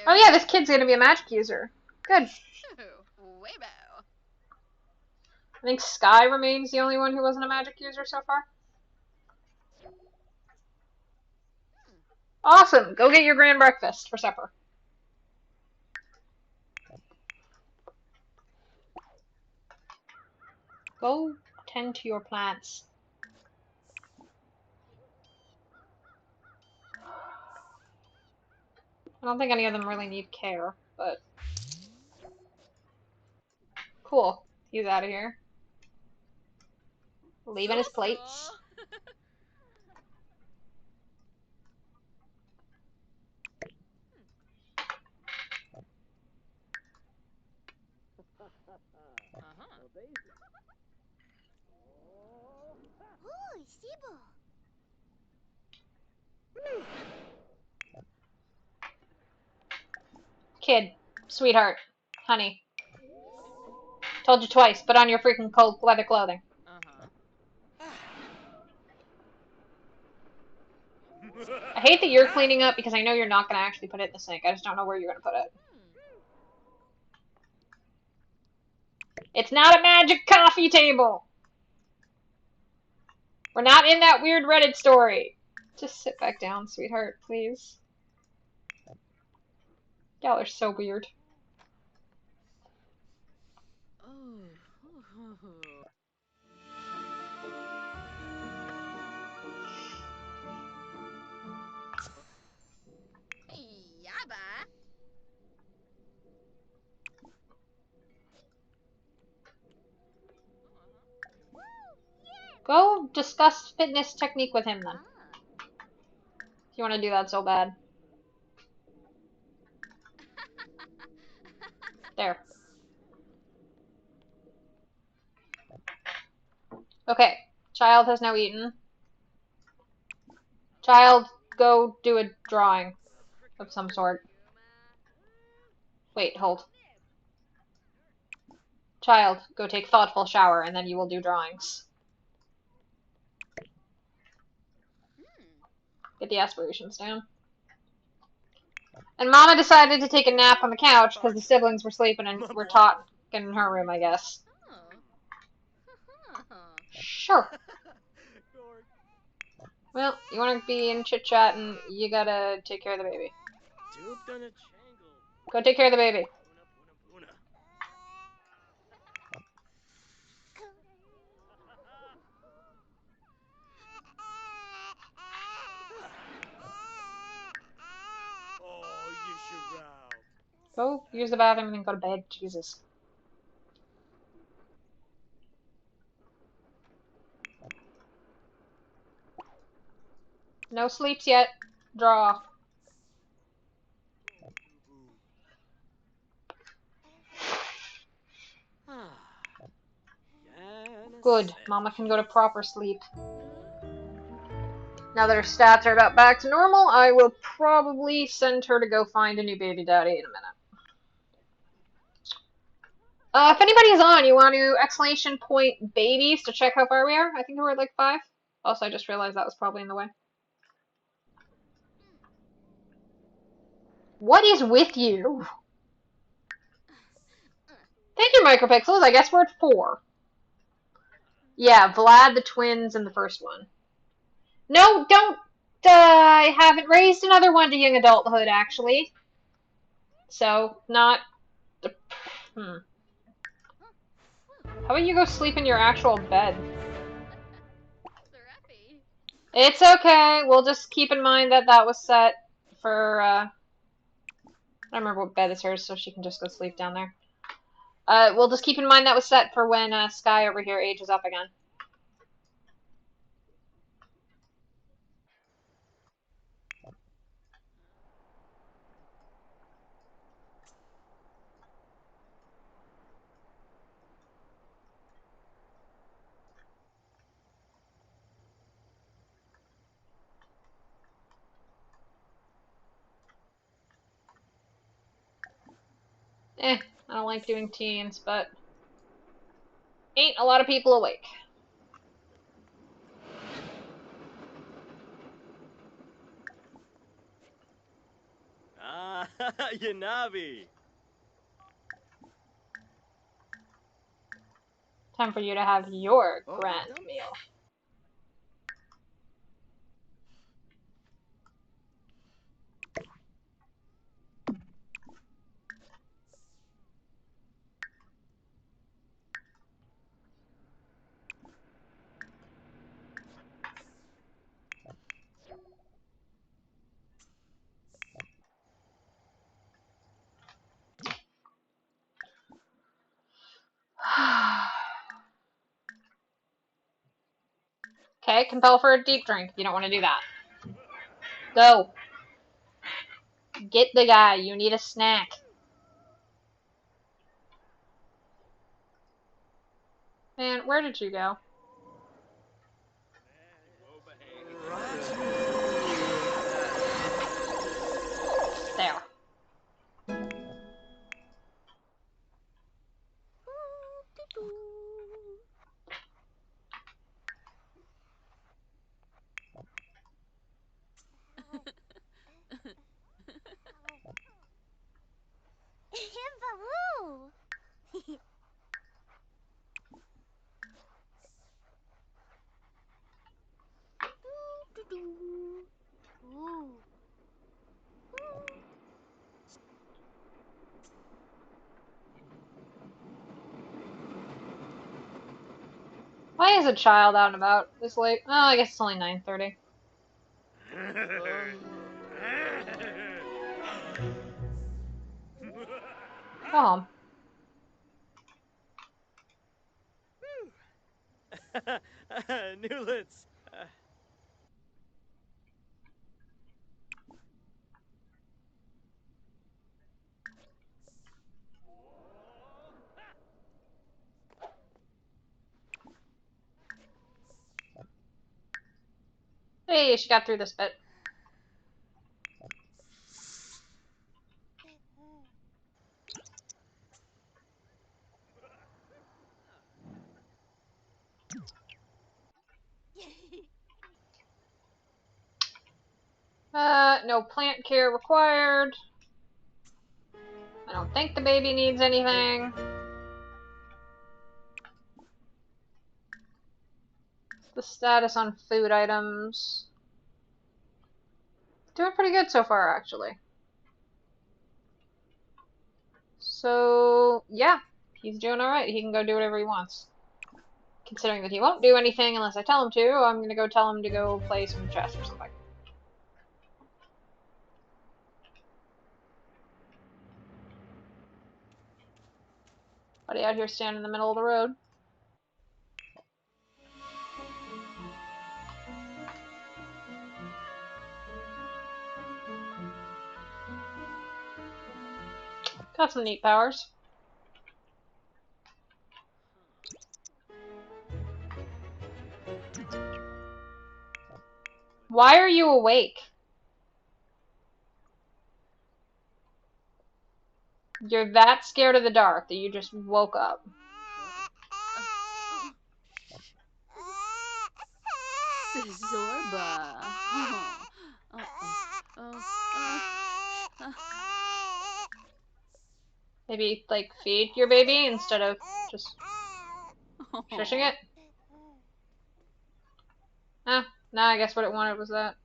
Oh yeah, this kid's gonna be a magic user. Good. I think Sky remains the only one who wasn't a magic user so far. Awesome! Go get your grand breakfast for supper. Go tend to your plants. I don't think any of them really need care, but... Cool. He's out of here. Leaving his plates.
Ooh, Sibo.
Kid. Sweetheart. Honey. Told you twice, put on your freaking cold leather clothing. I hate that you're cleaning up because I know you're not going to actually put it in the sink. I just don't know where you're going to put it. It's not a magic coffee table! We're not in that weird Reddit story. Just sit back down, sweetheart, please. Y'all are so weird.
Yabba.
Go discuss fitness technique with him then. If you want to do that so bad. There. Okay. Child has now eaten. Child, go do a drawing of some sort. Wait, hold. Child, go take thoughtful shower, and then you will do drawings. Get the aspirations down. And Mama decided to take a nap on the couch because the siblings were sleeping and were talking in her room, I guess. Sure. Well, you want to be in chit-chat and you gotta take care of the baby. Go take care of the baby. Go use the bathroom and then go to bed. Jesus. No sleeps yet. Draw. Good. Mama can go to proper sleep. Now that her stats are about back to normal, I will probably send her to go find a new baby daddy in a minute. If anybody's on, you want to exclamation point babies to check how far we are? I think we're at like 5. Also, I just realized that was probably in the way. What is with you? Thank you, Micropixels. I guess we're at 4. Yeah, Vlad, the twins, and the first one. No, don't. I haven't raised another one to young adulthood, actually. So, not. How about you go sleep in your actual bed? It's okay. We'll just keep in mind that that was set for, I don't remember what bed is hers, so she can just go sleep down there. We'll just keep in mind that was set for when, Sky over here ages up again. I don't like doing teens, but ain't a lot of people awake.
Ah, Yanabi.
Time for you to have your
Oh,
grand
dump.
meal. Okay, compel for a deep drink. You don't want to do that. Go. Get the guy. You need a snack. Man, where did you go? There.
Himba-woo! Ooh.
Why is a child out and about this late? Oh, I guess it's only 9:30. Go home.
Newlets.
Hey, she got through this bit. No plant care required. I don't think the baby needs anything. The status on food items. Doing pretty good so far, actually. So, yeah. He's doing alright. He can go do whatever he wants. Considering that he won't do anything unless I tell him to, I'm gonna go tell him to go play some chess or something. Buddy out here standing in the middle of the road. Got some neat powers. Why are you awake? You're that scared of the dark that you just woke up.
Zorba.
Maybe, like, feed your baby instead of just shushing it? Nah, I guess what it wanted was that.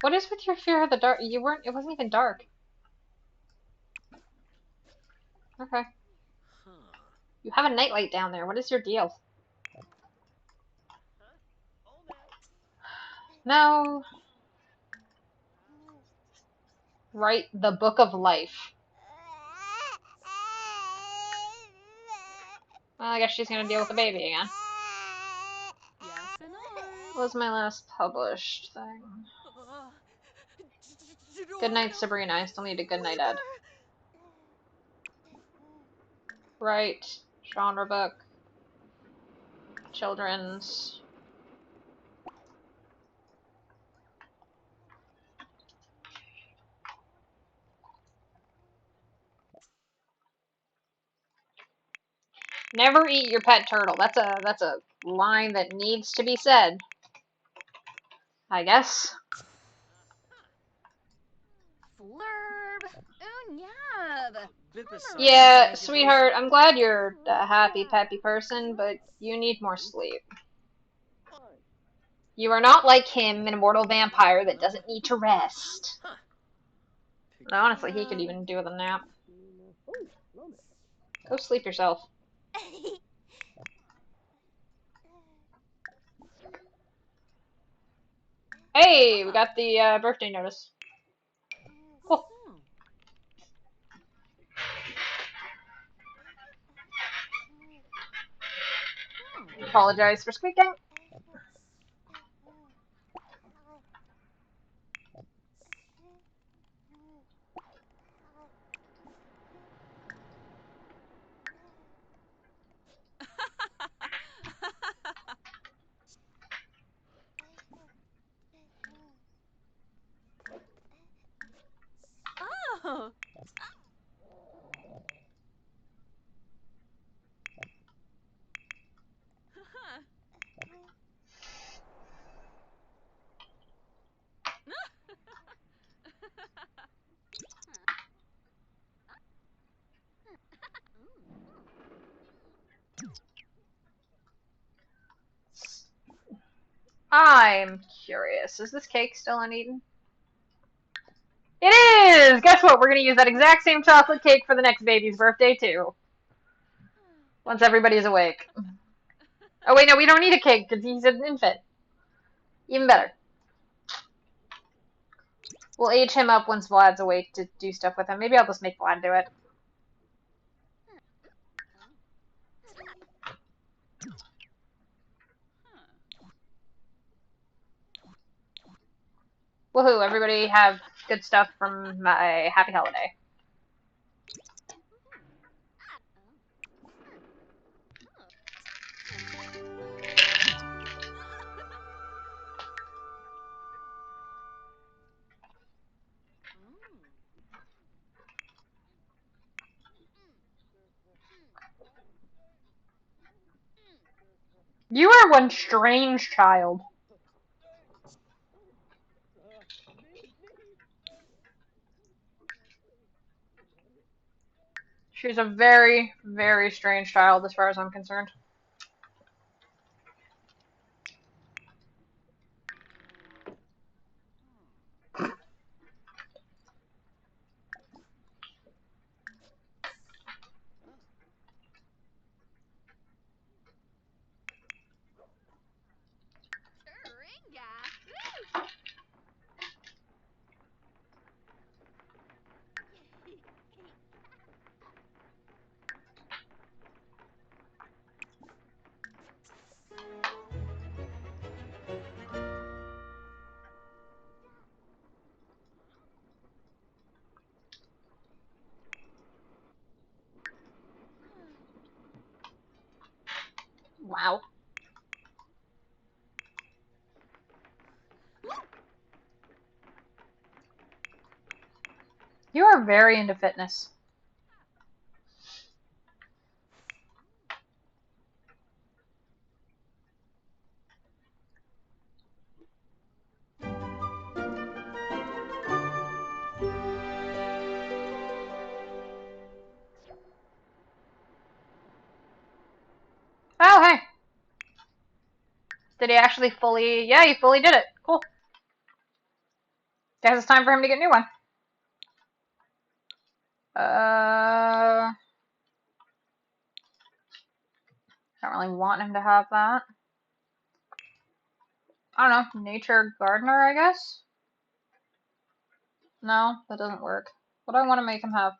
What is with your fear of the dark? It wasn't even dark. Okay. You have a nightlight down there. What is your deal? No. Write the book of life. Well, I guess she's gonna deal with the baby again. What was my last published thing? Goodnight, Sabrina. I still need a Goodnight Ed. Right. Genre book. Children's. Never eat your pet turtle. That's a line that needs to be said. I guess.
Flurb. Oh, yeah.
Bipasa.
Yeah, sweetheart, I'm glad you're a happy, peppy person, but you need more sleep. You are not like him, an immortal vampire that doesn't need to rest. Honestly, he could even do with a nap. Go sleep yourself. Hey, we got the birthday notice. Cool. Apologize for squeaking.
Oh.
I'm curious. Is this cake still uneaten? It is! Guess what? We're gonna use that exact same chocolate cake for the next baby's birthday, too. Once everybody's awake. Oh, wait, no, we don't need a cake because he's an infant. Even better. We'll age him up once Vlad's awake to do stuff with him. Maybe I'll just make Vlad do it. Woohoo, everybody have good stuff from my happy holiday. You are one strange child. She's a very, very strange child as far as I'm concerned. Wow. You are very into fitness. Oh, hey. Did he actually fully... Yeah, he fully did it. Cool. Guess it's time for him to get a new one. Don't really want him to have that. I don't know. Nature gardener, I guess? No, that doesn't work. What do I want to make him have?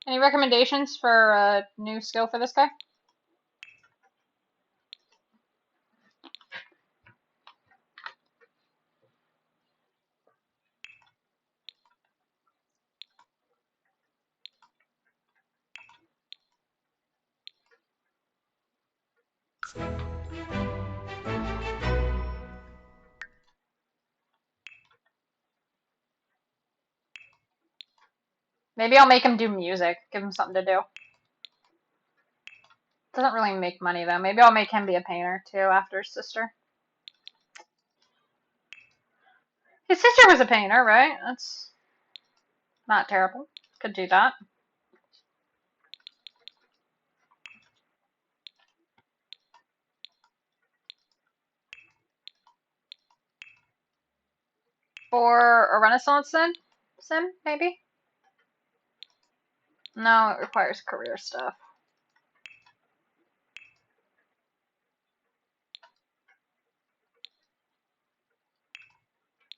Any recommendations for a new skill for this guy? Maybe I'll make him do music. Give him something to do. Doesn't really make money though. Maybe I'll make him be a painter too after his sister. His sister was a painter, right? That's not terrible. Could do that. For a Renaissance sim, maybe? No, it requires career stuff.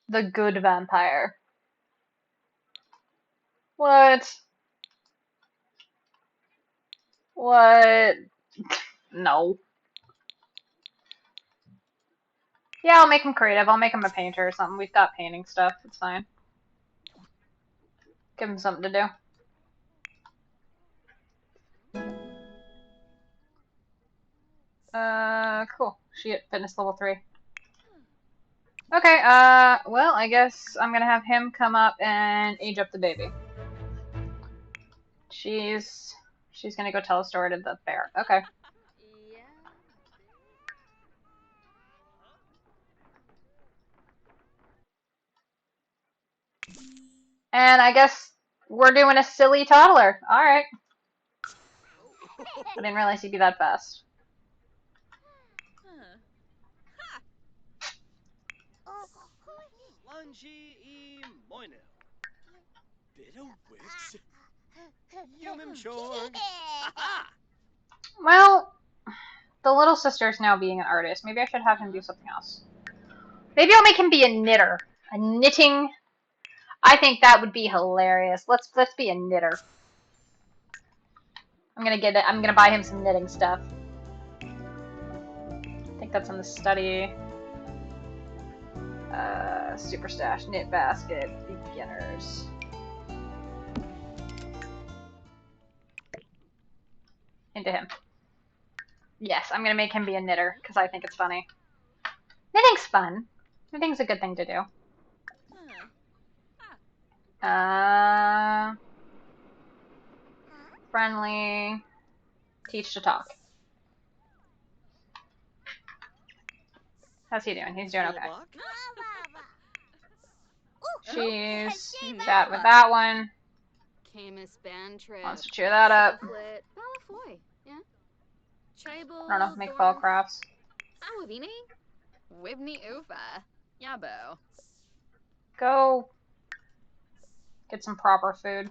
The Good Vampire. What? What? No. Yeah, I'll make him creative. I'll make him a painter or something. We've got painting stuff. It's fine. Give him something to do. Cool. She at fitness level 3. Okay, well, I guess I'm gonna have him come up and age up the baby. She's gonna go tell a story to the bear. Okay. And I guess we're doing a silly toddler. Alright. I didn't realize he'd be that fast.
Lungy e moino. Bit of wicks. Human chorg.
Well, the little sister's now being an artist. Maybe I should have him do something else. Maybe I'll make him be a knitter. A knitting. I think that would be hilarious. Let's be a knitter. I'm gonna buy him some knitting stuff. I think that's in the study. Super stash, knit basket, beginners. Into him. Yes, I'm gonna make him be a knitter because I think it's funny. Knitting's fun. Knitting's a good thing to do. Friendly. Teach to talk. How's he doing? He's doing okay. She's chat with that one. Wants to cheer that up. I don't know, make fall crafts. Go get some proper food.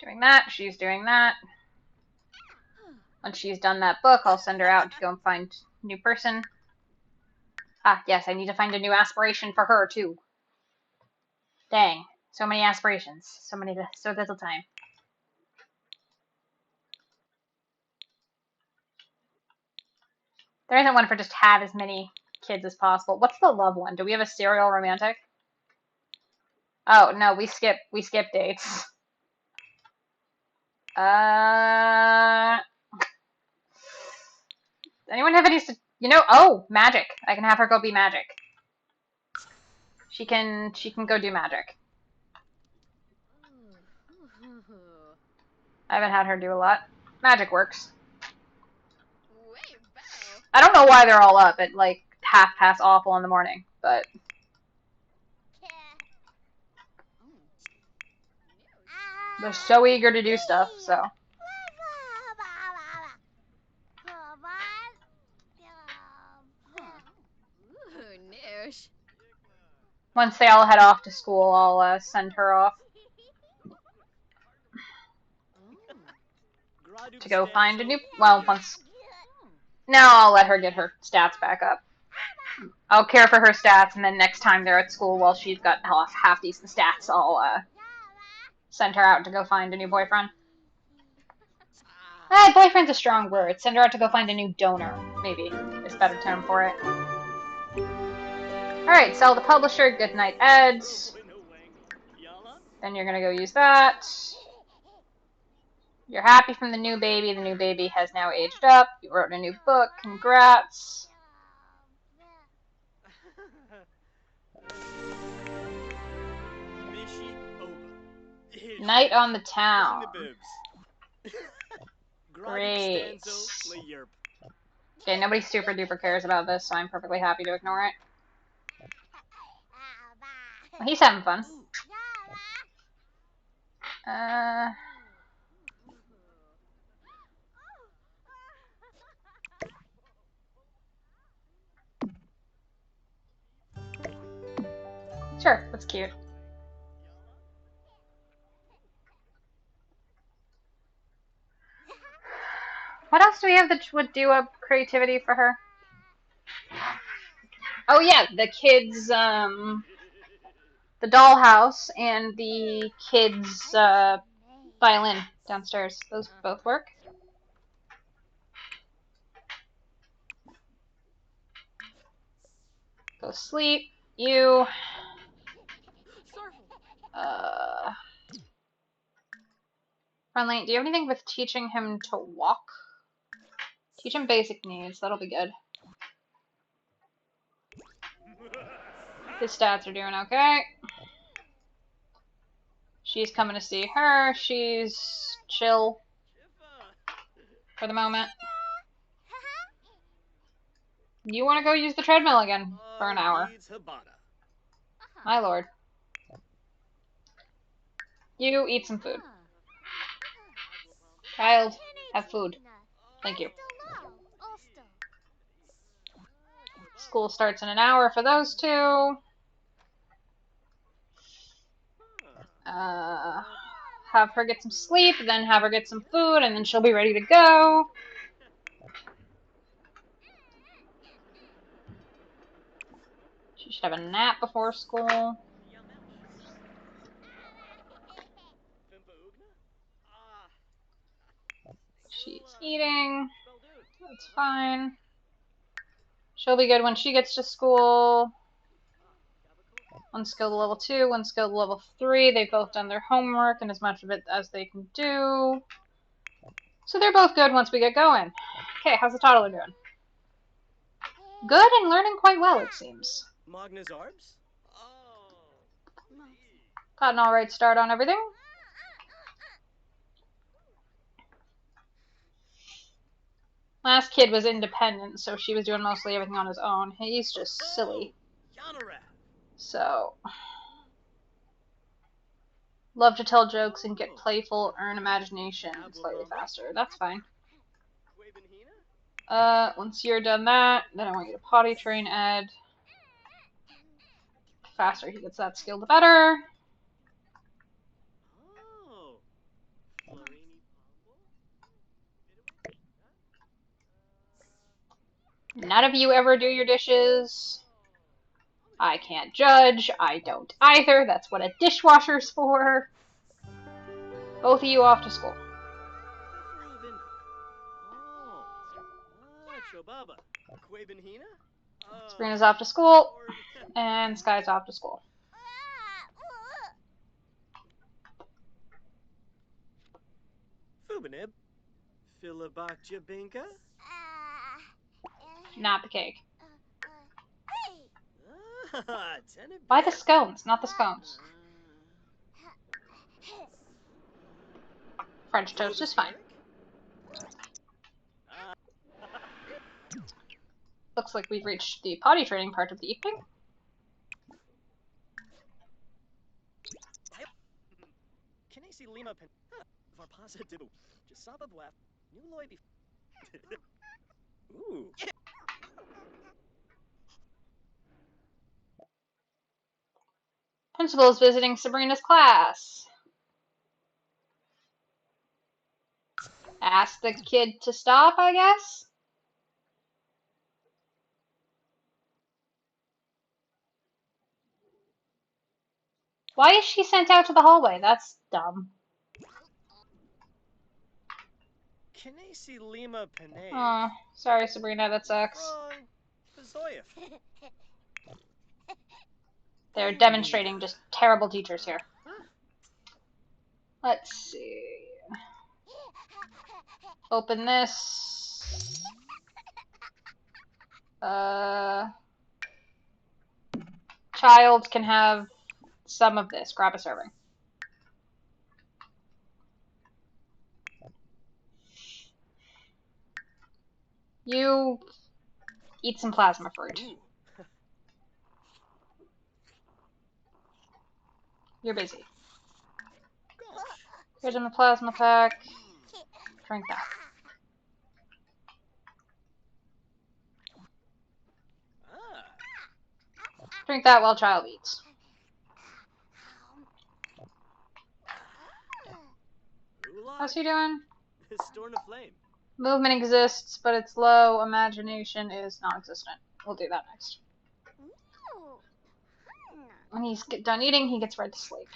Doing that, she's doing that. Once she's done that book, I'll send her out to go and find a new person. Ah, yes, I need to find a new aspiration for her, too. Dang, so many aspirations. So little time. There isn't one for just have as many kids as possible. What's the love one? Do we have a serial romantic? Oh, no, we skip dates. Anyone have any, oh, magic. I can have her go be magic. She can go do magic. I haven't had her do a lot. Magic works. I don't know why they're all up at, like, awful in the morning, but... They're so eager to do stuff, so... Once they all head off to school, I'll send her off. To go find a new... Well, once... Now I'll let her get her stats back up. I'll care for her stats, and then next time they're at school while she's got half-decent stats, I'll send her out to go find a new boyfriend. Boyfriend's a strong word. Send her out to go find a new donor, maybe. Is a better term for it. Alright, sell the publisher, good night Eds. Then you're gonna go use that. You're happy from the new baby. The new baby has now aged up. You wrote a new book. Congrats. Night on the town.
Bibs.
Great.
Stanzo le yerp.
Okay, nobody super duper cares about this, so I'm perfectly happy to ignore it. Well, he's having fun. Uh, sure, that's cute. What else do we have that would do up creativity for her? Oh yeah, the kids, the dollhouse and the kids' violin downstairs. Those both work. Go sleep. You. Friendly, do you have anything with teaching him to walk? Teach him basic needs. That'll be good. His stats are doing okay. She's coming to see her. She's chill for the moment. You want to go use the treadmill again for an hour. My lord. You eat some food. Child, have food. Thank you. School starts in an hour for those two. Have her get some sleep, then have her get some food, and then she'll be ready to go. She should have a nap before school. She's eating. That's fine. She'll be good when she gets to school. One skill to level 2, one skill to level 3. They've both done their homework and as much of it as they can do. So they're both good once we get going. Okay, how's the toddler doing? Good and learning quite well, it seems.
Magnus Arbs?
Got an alright start on everything. Last kid was independent, so she was doing mostly everything on his own. He's just silly. So, love to tell jokes and get playful, earn imagination slightly faster. That's fine. Once you're done that, then I want you to potty train Ed. The faster he gets that skill, the better. None of you ever do your dishes. I can't judge. I don't either. That's what a dishwasher's for. Both of you off to school. Sabrina's off to school, and Sky's off to school.
Fubanib. Filibakja Binka?
Not the cake. Buy the scones, not the scones. French toast is fine. Looks like we've reached the potty training part of the evening.
Ooh.
Principal is visiting Sabrina's class. Ask the kid to stop, I guess? Why is she sent out to the hallway? That's dumb. Oh, sorry, Sabrina, that sucks. They're demonstrating just terrible teachers here. Let's see. Open this. Child can have some of this. Grab a serving. You eat some plasma fruit.
Ooh.
You're busy.
Gosh.
Here's in the plasma pack. Drink that.
Ah.
Drink that while child eats.
Ooh,
How's he doing?
Storm of flame.
Movement exists, but it's low. Imagination is non-existent. We'll do that next.
Ooh.
When he's done eating, he gets right to sleep.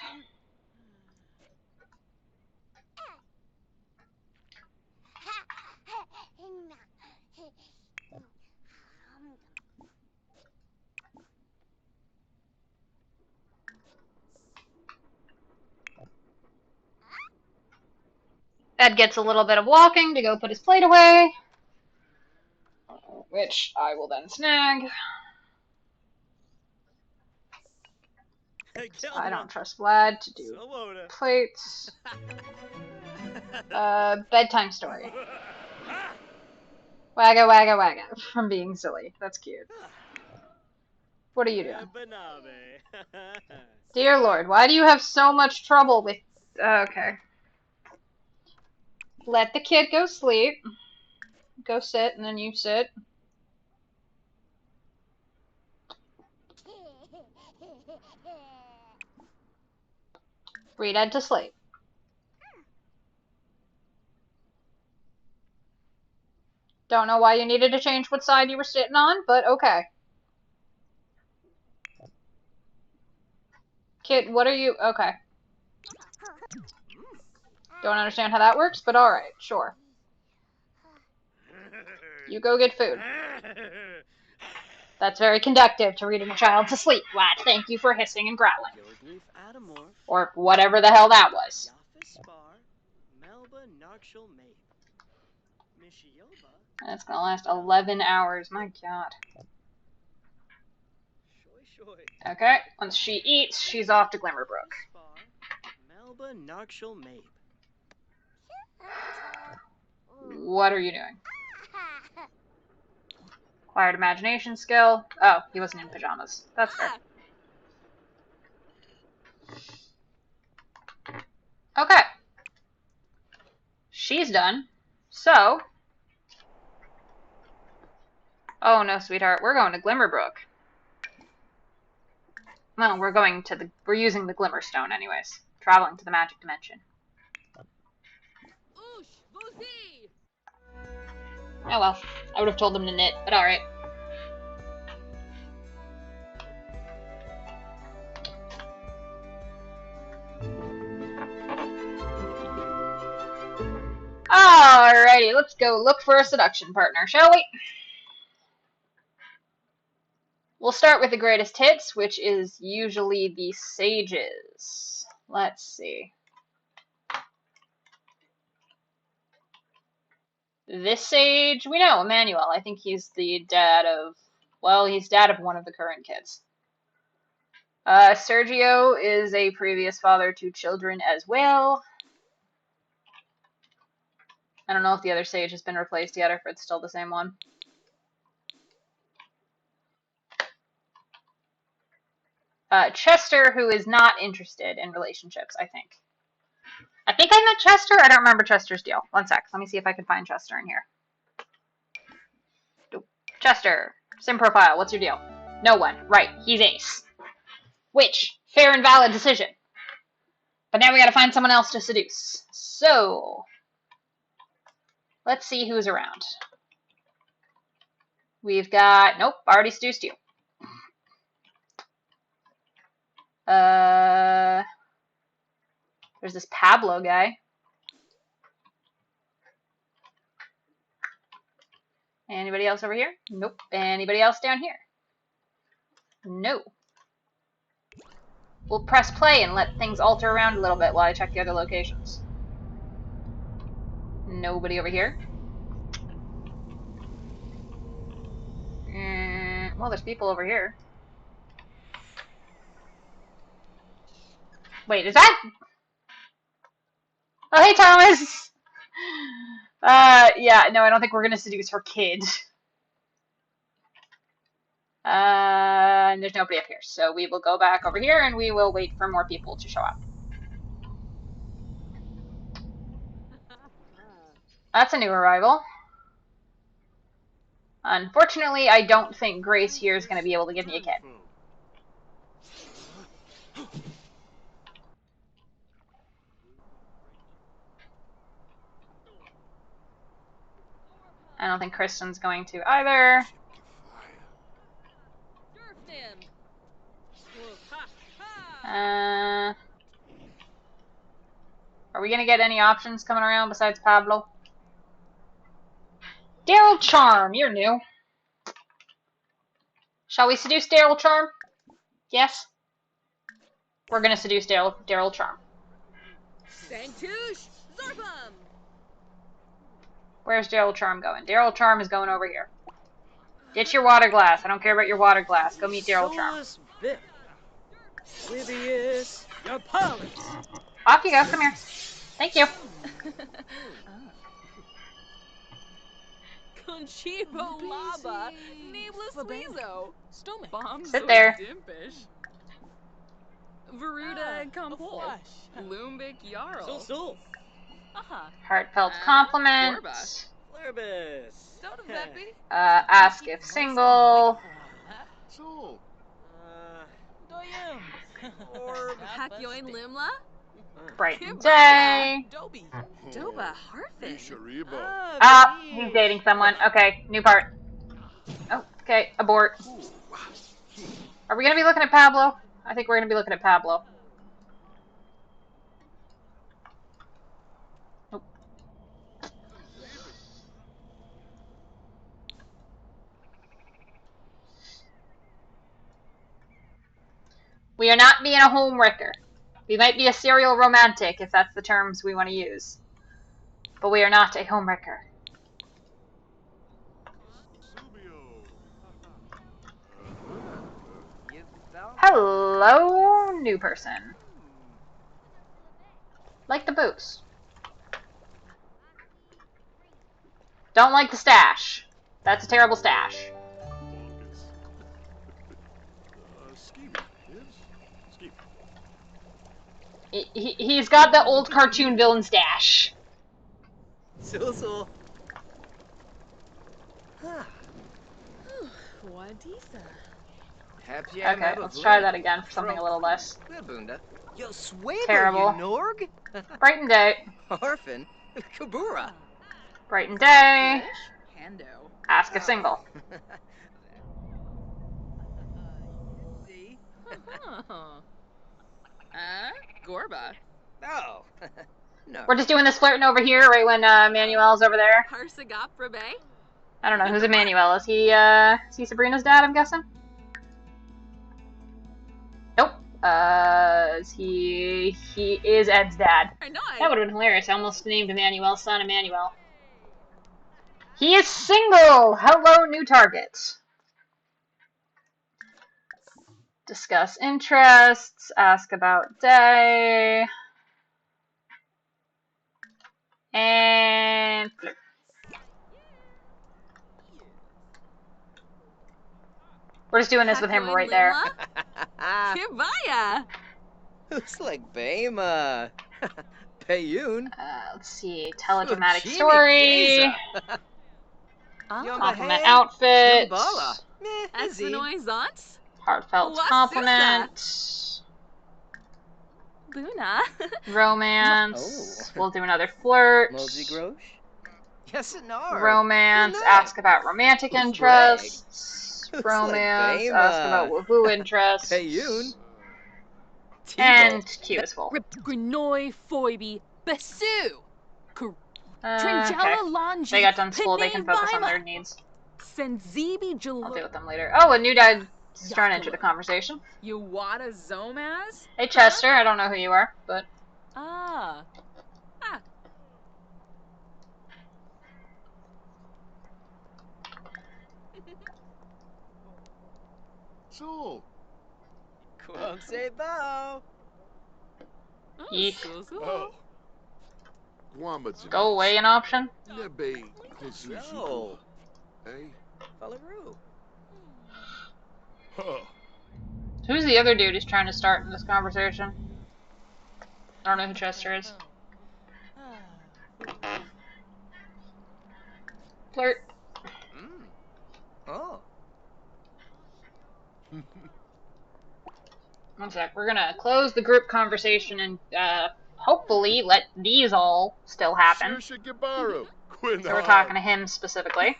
Ed gets a little bit of walking to go put his plate away, which I will then snag. I don't trust Vlad to do plates. Bedtime story. Wagga wagga wagga from being silly. That's cute. What are you doing? Dear Lord, why do you have so much trouble with... okay. Let the kid go sleep. Go sit, and then you sit. Read Ed to sleep. Don't know why you needed to change what side you were sitting on, but okay. Kid, what are you... okay. Don't understand how that works, but alright, sure. You go get food. That's very conductive to reading a child to sleep. Vlad, thank you for hissing and growling. Or whatever the hell that was. And it's gonna last 11 hours, my god. Okay, once she eats, she's off to Glimmerbrook. What are you doing? Acquired imagination skill. Oh, he wasn't in pajamas. That's fair. Okay. She's done. So. Oh no, sweetheart. We're going to Glimmerbrook. Well, we're using the Glimmerstone anyways. Traveling to the magic dimension. Oh well. I would have told him to knit, but alright. Alrighty, let's go look for a seduction partner, shall we? We'll start with the greatest hits, which is usually the sages. Let's see. This sage, we know, Emmanuel. I think he's the dad of, well, he's dad of one of the current kids. Sergio is a previous father to children as well. I don't know if the other sage has been replaced yet or if it's still the same one. Chester, who is not interested in relationships, I think. I think I met Chester. I don't remember Chester's deal. One sec. Let me see if I can find Chester in here. Chester, sim profile. What's your deal? No one. Right. He's ace. Which, fair and valid decision. But now we gotta find someone else to seduce. So, let's see who's around. We've got, nope, already seduced you. There's this Pablo guy. Anybody else over here? Nope. Anybody else down here? No. We'll press play and let things alter around a little bit while I check the other locations. Nobody over here. Well, there's people over here. Wait, is that... Oh, hey, Thomas! Yeah, no, I don't think we're gonna seduce her kid. And there's nobody up here, so we will go back over here and we will wait for more people to show up. That's a new arrival. Unfortunately, I don't think Grace here is going to be able to give me a kid. I don't think Kristen's going to either. Are we going to get any options coming around besides Pablo? Daryl Charm, you're new. Shall we seduce Daryl Charm? Yes? We're going to seduce Daryl Charm.
Sanctush Zorpum!
Where's Daryl Charm going? Daryl Charm is going over here. Get your water glass. I don't care about your water glass. Go meet Daryl Charm.
Bip. Livius, your polis.
Off you go. Come here. Thank you.
Conchibo Laba, Nameless Weezo, Bombs
Sit there.
Dimpish, Veruda Compol, Lumbik Jarl,
Sul.
Heartfelt compliment.
Flirbus.
Soda Peppy,
Ask if single.
Sul.
Orb.
Hakyoin Limla,
Brighten day.
Doba Harfin,
Ah, he's dating someone. Okay, new part. Oh, okay, abort. Are we gonna be looking at Pablo? I think we're gonna be looking at Pablo. Nope. We are not being a homewrecker. We might be a serial romantic, if that's the terms we want to use. But we are not a homewrecker. Hello, new person. Like the boots. Don't like the stash. That's a terrible stash. He's got the old cartoon villain stash.
Sul.
Wadisa,
Okay, let's try that again for something a little less terrible. Brighten day.
Orphan, Kabura.
Brighten day.
Hando,
Ask a single.
Gorba,
Oh, no.
We're just doing this flirting over here, right when Manuel's over there.
Parsagap Rabe,
I don't know, who's Emmanuel? Is he Sabrina's dad, I'm guessing? Nope. He is Ed's dad.
I know.
That would have been hilarious. I almost named Emmanuel's son Emmanuel. He is single! Hello, new target. Discuss interests, ask about day, and flirt. We're just doing this with him right there.
Kibaya,
Who's like Bama? Payun.
Let's see, teledramatic
Jimmy
story, compliment outfit,
Yumbala. Easy.
Esvenoizant,
heartfelt
Wasusa.
compliment,
Buna,
romance, we'll do another flirt,
Mosey Grosh. Yes, no.
romance,
Who
ask about romantic
Who's
interests,
Looks
romance,
like
ask
Bama.
about woohoo interests,
Payun.
and Q is full.
Grinoi Foibi, Besu,
Okay.
Lanji,
They got done school, they can focus on their needs.
Senzibi
I'll deal
Jalo,
with them later. Oh, a new dad is trying to enter the conversation.
Yuwada Zomaz?
Hey, Chester, I don't know who you are, but...
Sul.
Quam se bo.
Yeet.
Oh.
Go away an option?
No. Falaroo.
Who's the other dude who's trying to start in this conversation? I don't know who Chester is. Flirt.
Oh.
One sec. We're gonna close the group conversation and hopefully let these all still happen. So we're talking to him specifically.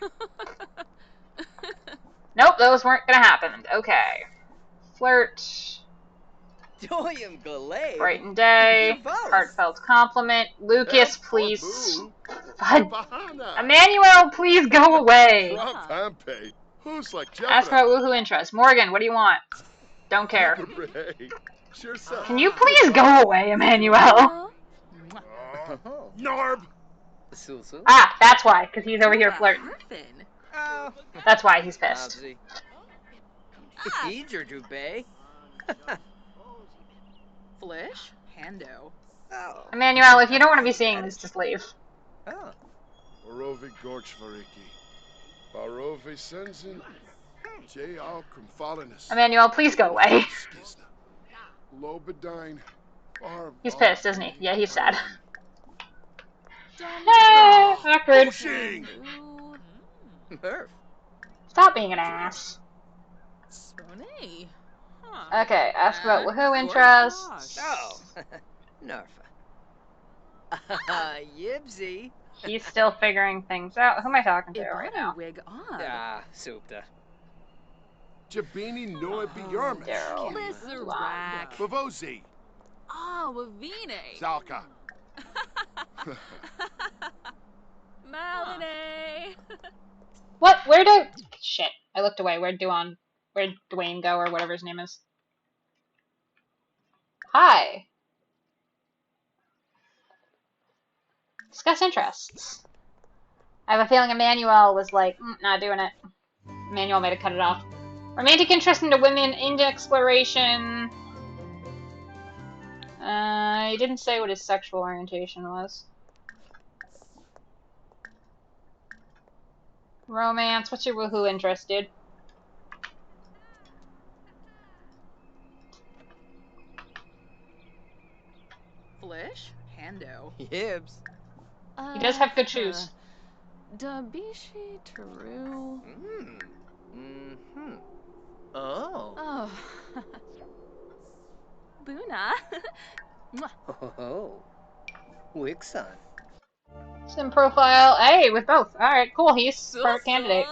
Nope, those weren't gonna happen. Okay. Flirt.
Doyum Galay.
Brighten day. Heartfelt compliment. Lucas, please. Emmanuel, please go away. Ask about woohoo interest. Morgan, what do you want? Don't care. Can you please go away, Emmanuel?
Narb.
Ah, that's why, because he's over here flirting.
Oh.
That's why he's pissed.
Eager to bay.
Flish? Hando.
Oh.
Emmanuel, if you don't want to be seeing this, just leave.
Oh.
Barovi Gorchvariki. Barovi Sensin. J. Alcrum Fallinus.
Emmanuel, please go away.
Lobadine.
He's pissed, isn't he? Yeah, he's sad. Hey, awkward.
Murph.
Stop being an ass.
Spone. Huh.
Okay, ask about woohoo interests.
Oh. Narfa. Yibsy.
He's still figuring things out. Who am I talking to right now?
Wig on.
Ah, Supta.
Jabini Noibi Yarmish.
Daryl.
Blizzarack.
Bavozi.
Ah, Wavine.
Zalka.
Malinee.
What? Shit. I looked away. Where'd Dwayne go, or whatever his name is? Hi. Discuss interests. I have a feeling Emmanuel was like, not doing it. Emmanuel made to cut it off. Romantic interest into women, into exploration. He didn't say what his sexual orientation was. Romance. What's your woohoo interest, dude?
Flish? Hando.
Yibs.
He does have good shoes.
Dabishi Taru.
Oh.
Oh. Luna.
Oh. Wixon.
Sim profile. Hey, with both. Alright, cool. He's our candidate.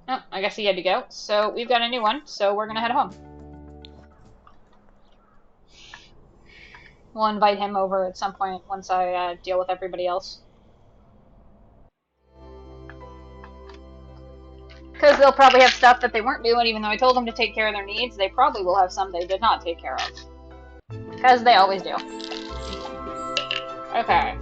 Oh, I guess he had to go. So we've got a new one. So we're gonna head home. We'll invite him over at some point once I deal with everybody else. Because they'll probably have stuff that they weren't doing, even though I told them to take care of their needs. They probably will have some they did not take care of. Because they always do. Okay.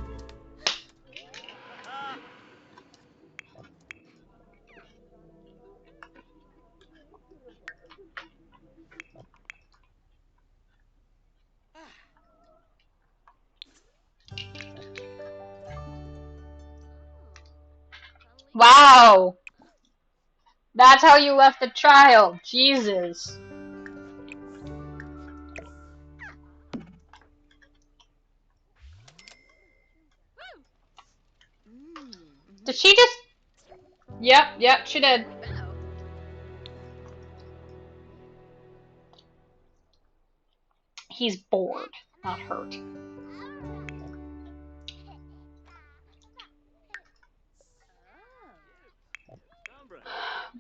Wow! That's how you left the child. Jesus. Did she just... Yep, she did. He's bored, not hurt.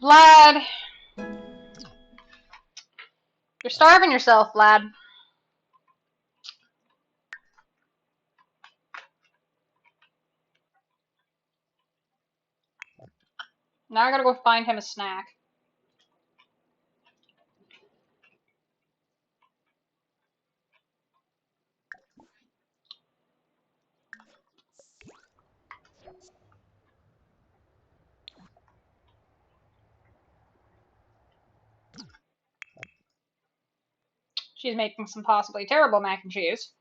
Vlad! You're starving yourself, Vlad. Now I gotta go find him a snack. She's making some possibly terrible mac and cheese.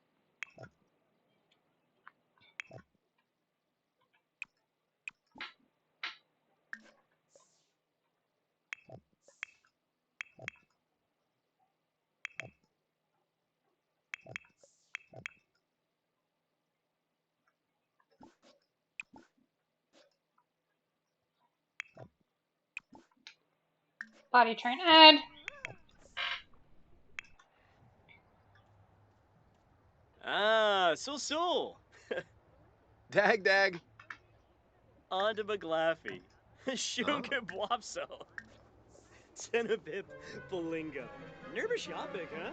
Potty train Ed.
Ah, so.
Dag dag.
On to McLaffy. Shunka Blopso. Tenabib Balinga. Nervous shopping, huh?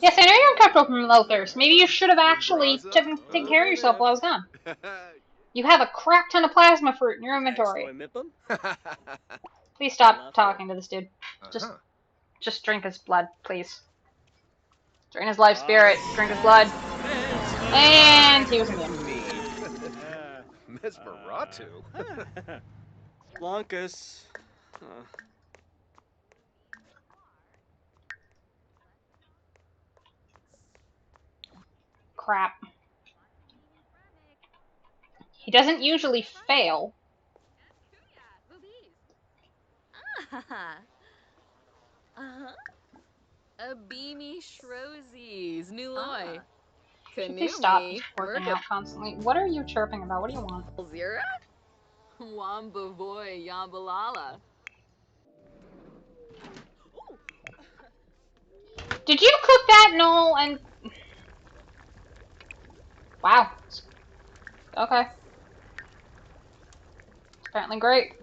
Yes, I know you're uncomfortable from Lothers. Maybe you should have actually taken care of yourself while I was gone. You have a crap ton of plasma fruit in your inventory. Please stop talking to this dude. Just drink his blood, please. Drain his life spirit. Drink his blood. And he was immune.
Mesmeratu.
Blancus.
Crap. He doesn't usually fail.
A beamy Shrosies, Nuloy.
Should you stop working out constantly? What are you chirping about? What do you want?
Zira? Wamba boy, Yambalala.
Did you cook that, Noel? And wow. Okay. Apparently great.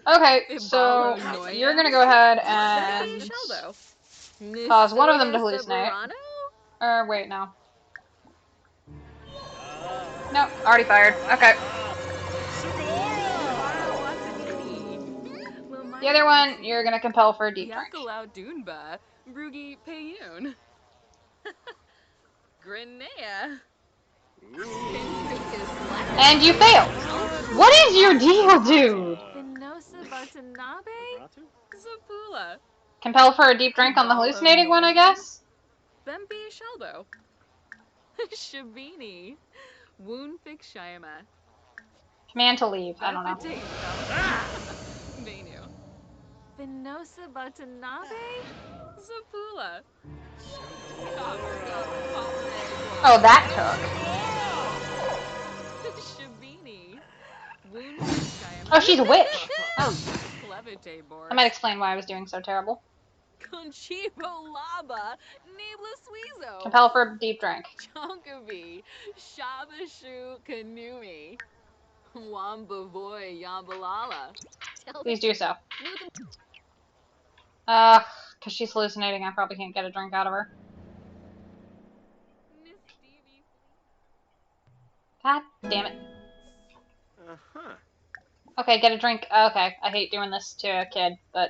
Okay, so you're gonna go ahead and cause one of them to hallucinate. Or wait, no. Nope, already fired. Okay. The other one, you're gonna compel for a deep drink.
Dunba, Brugi Payun. Grenea.
And you failed. What is your deal, dude?
Venosa Bartanabe? Zapula.
Compel for a deep drink on the hallucinating one, I guess?
Bempi Shelbo. Shabini. Woundfik Shayama.
Command to leave. I don't know.
Venu. Venosa Bartanabe? Zapula.
Oh, that took.
Shabini. Woundfik Shayama.
Oh, she's a witch. Oh. That might explain why I was doing so terrible.
Conchivo Laba, Nibla Suizo.
Compel for a deep drink.
Chonkavi, Shabashu Kanumi. Wamba Voy Yambalala.
Please do so. Because she's hallucinating, I probably can't get a drink out of her. God damn it. Okay, get a drink. Okay, I hate doing this to a kid, but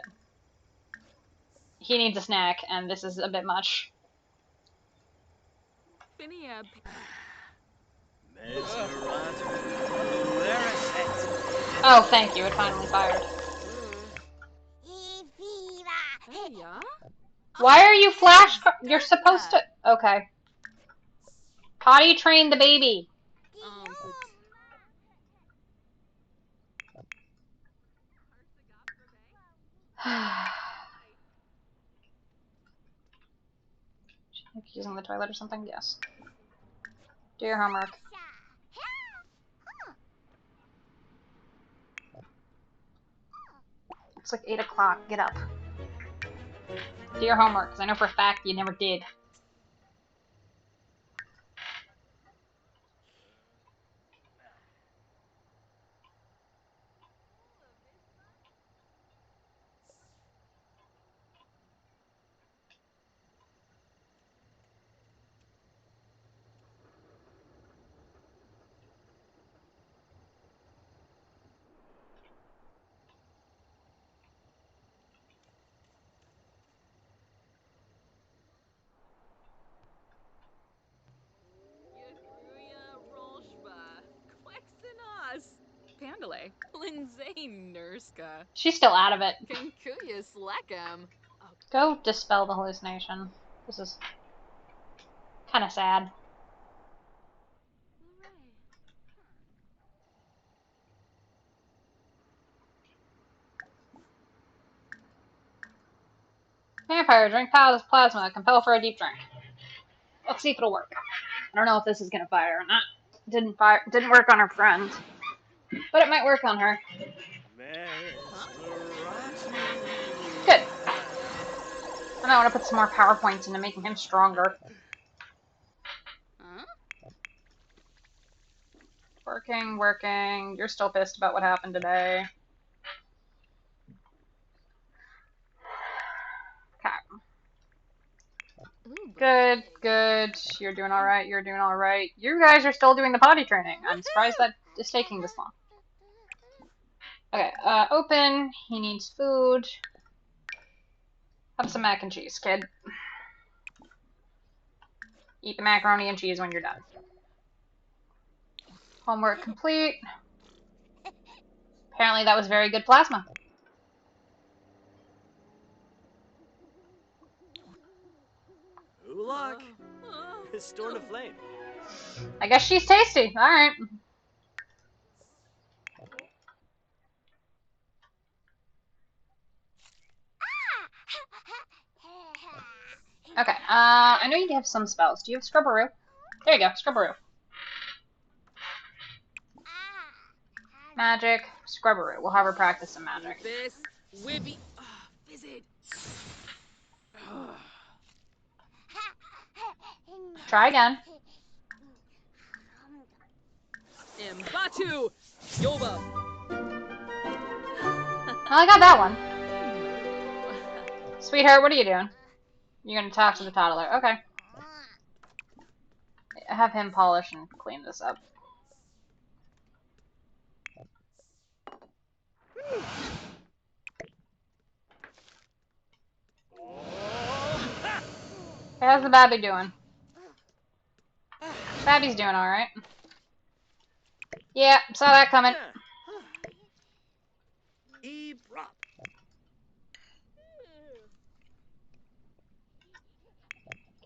he needs a snack, and this is a bit much. Oh, thank you. It finally fired. Why are you flash? You're supposed to. Okay. Potty train the baby. Using the toilet or something? Yes. Do your homework. It's like 8 o'clock. Get up. Do your homework, because I know for a fact you never did.
Pandale. Lindsay Nurska.
She's still out of it.
Kinkuyas Lekam.
Go dispel the hallucination. This is kind of sad. Vampire, drink plasma, compel for a deep drink. Let's see if it'll work. I don't know if this is gonna fire or not. Didn't work on her friend, but it might work on her. Good. And I want to put some more PowerPoints into making him stronger.
Huh?
Working, working. You're still pissed about what happened today. Okay.
Ooh,
Good, good. You're doing alright, you're doing alright. You guys are still doing the potty training. I'm surprised that is taking this long. Okay, open. He needs food. Have some mac and cheese, kid. Eat the macaroni and cheese when you're done. Homework complete. Apparently that was very good plasma.
Ulak. Storm of flame.
I guess she's tasty. Alright. Okay, I know you have some spells. Do you have Scrubberoo? There you go, Scrubberoo. Magic, Scrubberoo. We'll have her practice some magic.
This whippy visit.
Try again.
Mbatu Yoba.
Oh, I got that one. Sweetheart, what are you doing? You're gonna talk to the toddler. Okay. Have him polish and clean this up. How's the Babby doing? Babby's doing alright. Yeah, saw that coming.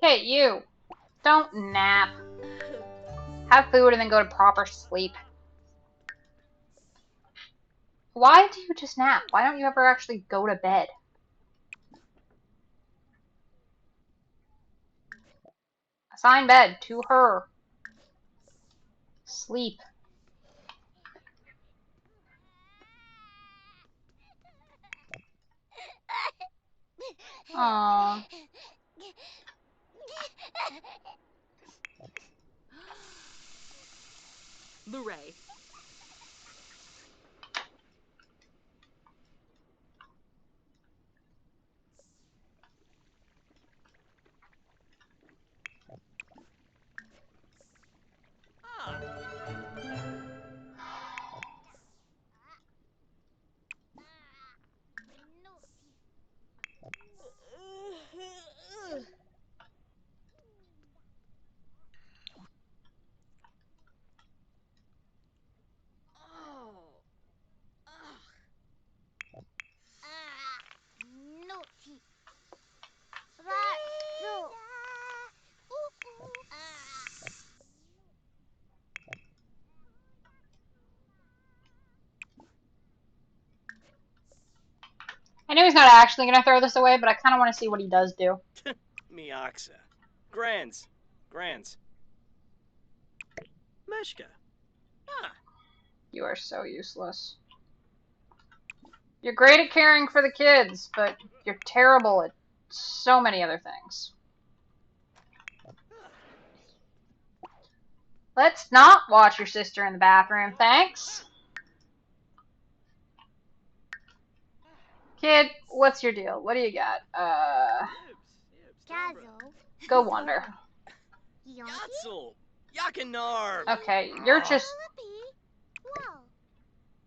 Okay, you. Don't nap. Have food and then go to proper sleep. Why do you just nap? Why don't you ever actually go to bed? Assign bed to her. Sleep. Aww.
Beret.
I know he's not actually gonna throw this away, but I kind of want to see what he does do.
Miaxa. Grands. Meshka.
You are so useless. You're great at caring for the kids, but you're terrible at so many other things. Let's not watch your sister in the bathroom, thanks. Kid, what's your deal? What do you got? Go wander.
Yatzel. Yakanar.
Okay, you're just...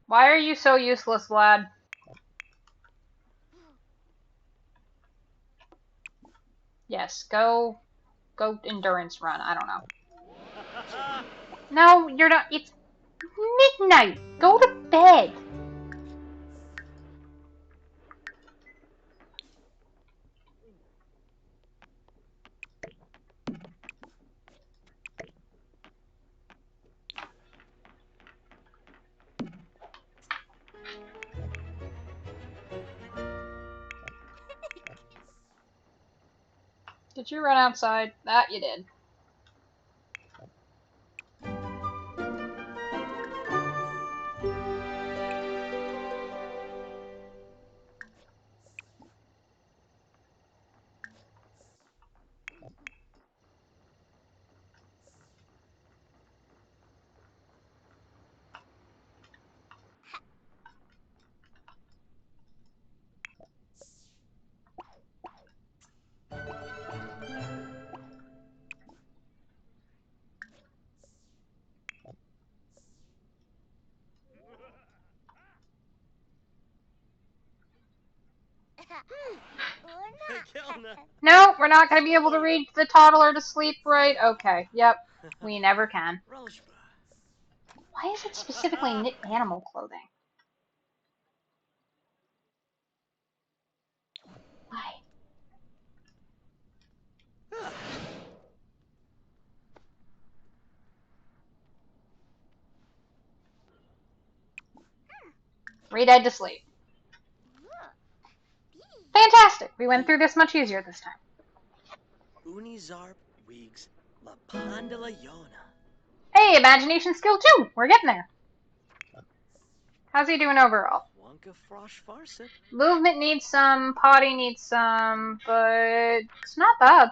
Why are you so useless, Vlad? Yes, go endurance run. I don't know. No, you're not. It's midnight. Go to bed. Did you run outside? That you did.
Kelna.
No, we're not going to be able to read the toddler to sleep right. Okay, yep. We never can.
Roshba.
Why is it specifically knit animal clothing? Why? Read Ed to sleep. Fantastic! We went through this much easier this time.
Unizarp Wigs La Pandala Yona.
Hey, imagination skill 2! We're getting there. How's he doing overall?
Wonka Frosh Farsit.
Movement needs some, potty needs some, but it's not bad.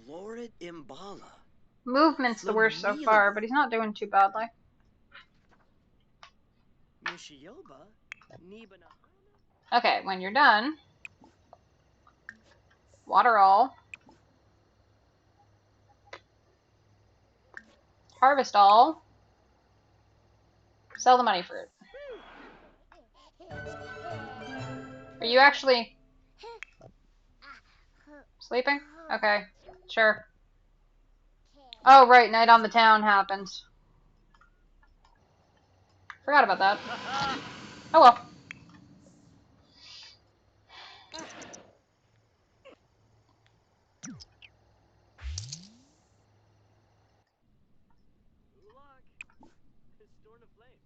Blorid Imbala.
Movement's the worst so far, but he's not doing too badly.
Mishioba. Nibana.
Okay, when you're done, water all, harvest all, sell the money fruit. Are you actually sleeping? Okay, sure. Oh, right, night on the town happens. Forgot about that. Oh well.
Ulak. Storn of Flame.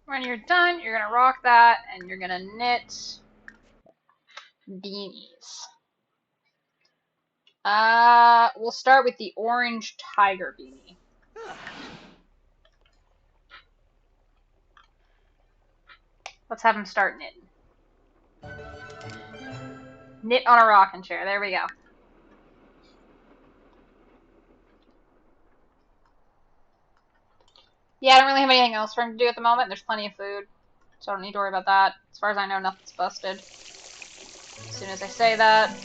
When you're done, you're gonna rock that, and you're gonna knit beanies. We'll start with the orange tiger beanie. Let's have him start knitting. Knit on a rocking chair. There we go. Yeah, I don't really have anything else for him to do at the moment. There's plenty of food, so I don't need to worry about that. As far as I know, nothing's busted. As soon as I say that.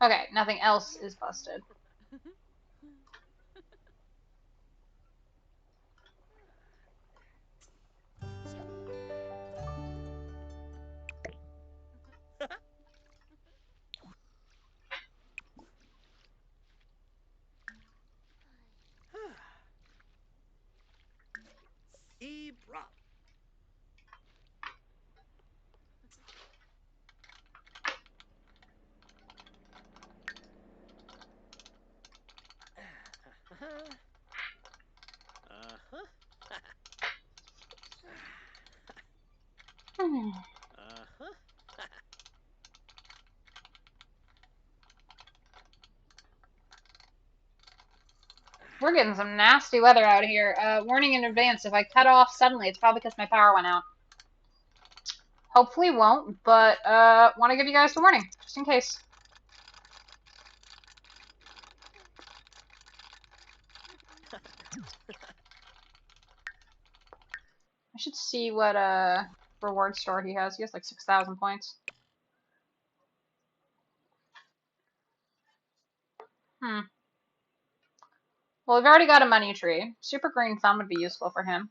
Okay, nothing else is busted.
Ebra. Uh-huh. Uh-huh.
We're getting some nasty weather out here. Warning in advance, if I cut off suddenly, it's probably because my power went out. Hopefully won't, but want to give you guys the warning, just in case. I should see what reward store he has. He has like 6,000 points. Well, we've already got a money tree. Super Green Thumb would be useful for him.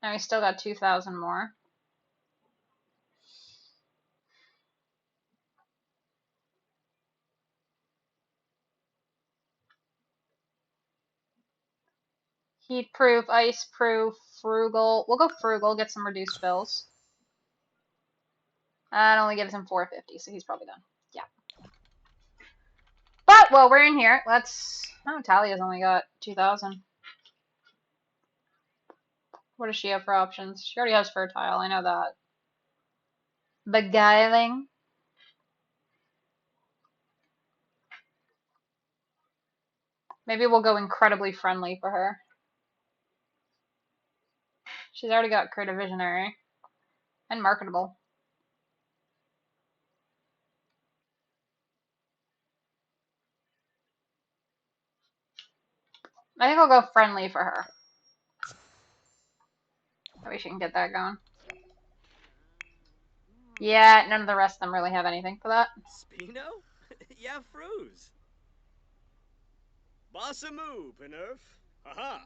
Now he's still got 2,000 more. Heat proof, ice proof, frugal. We'll go frugal, get some reduced fills. That only gives him 450, so he's probably done. Yeah. But while we're in here, let's. Oh, Talia's only got 2,000. What does she have for options? She already has fertile, I know that. Beguiling. Maybe we'll go incredibly friendly for her. She's already got creative visionary. And marketable. I think I'll go friendly for her. Maybe she can get that going. Yeah, none of the rest of them really have anything for that.
Spino? Yeah, Fruz. Bossamoo, Penerf. Haha.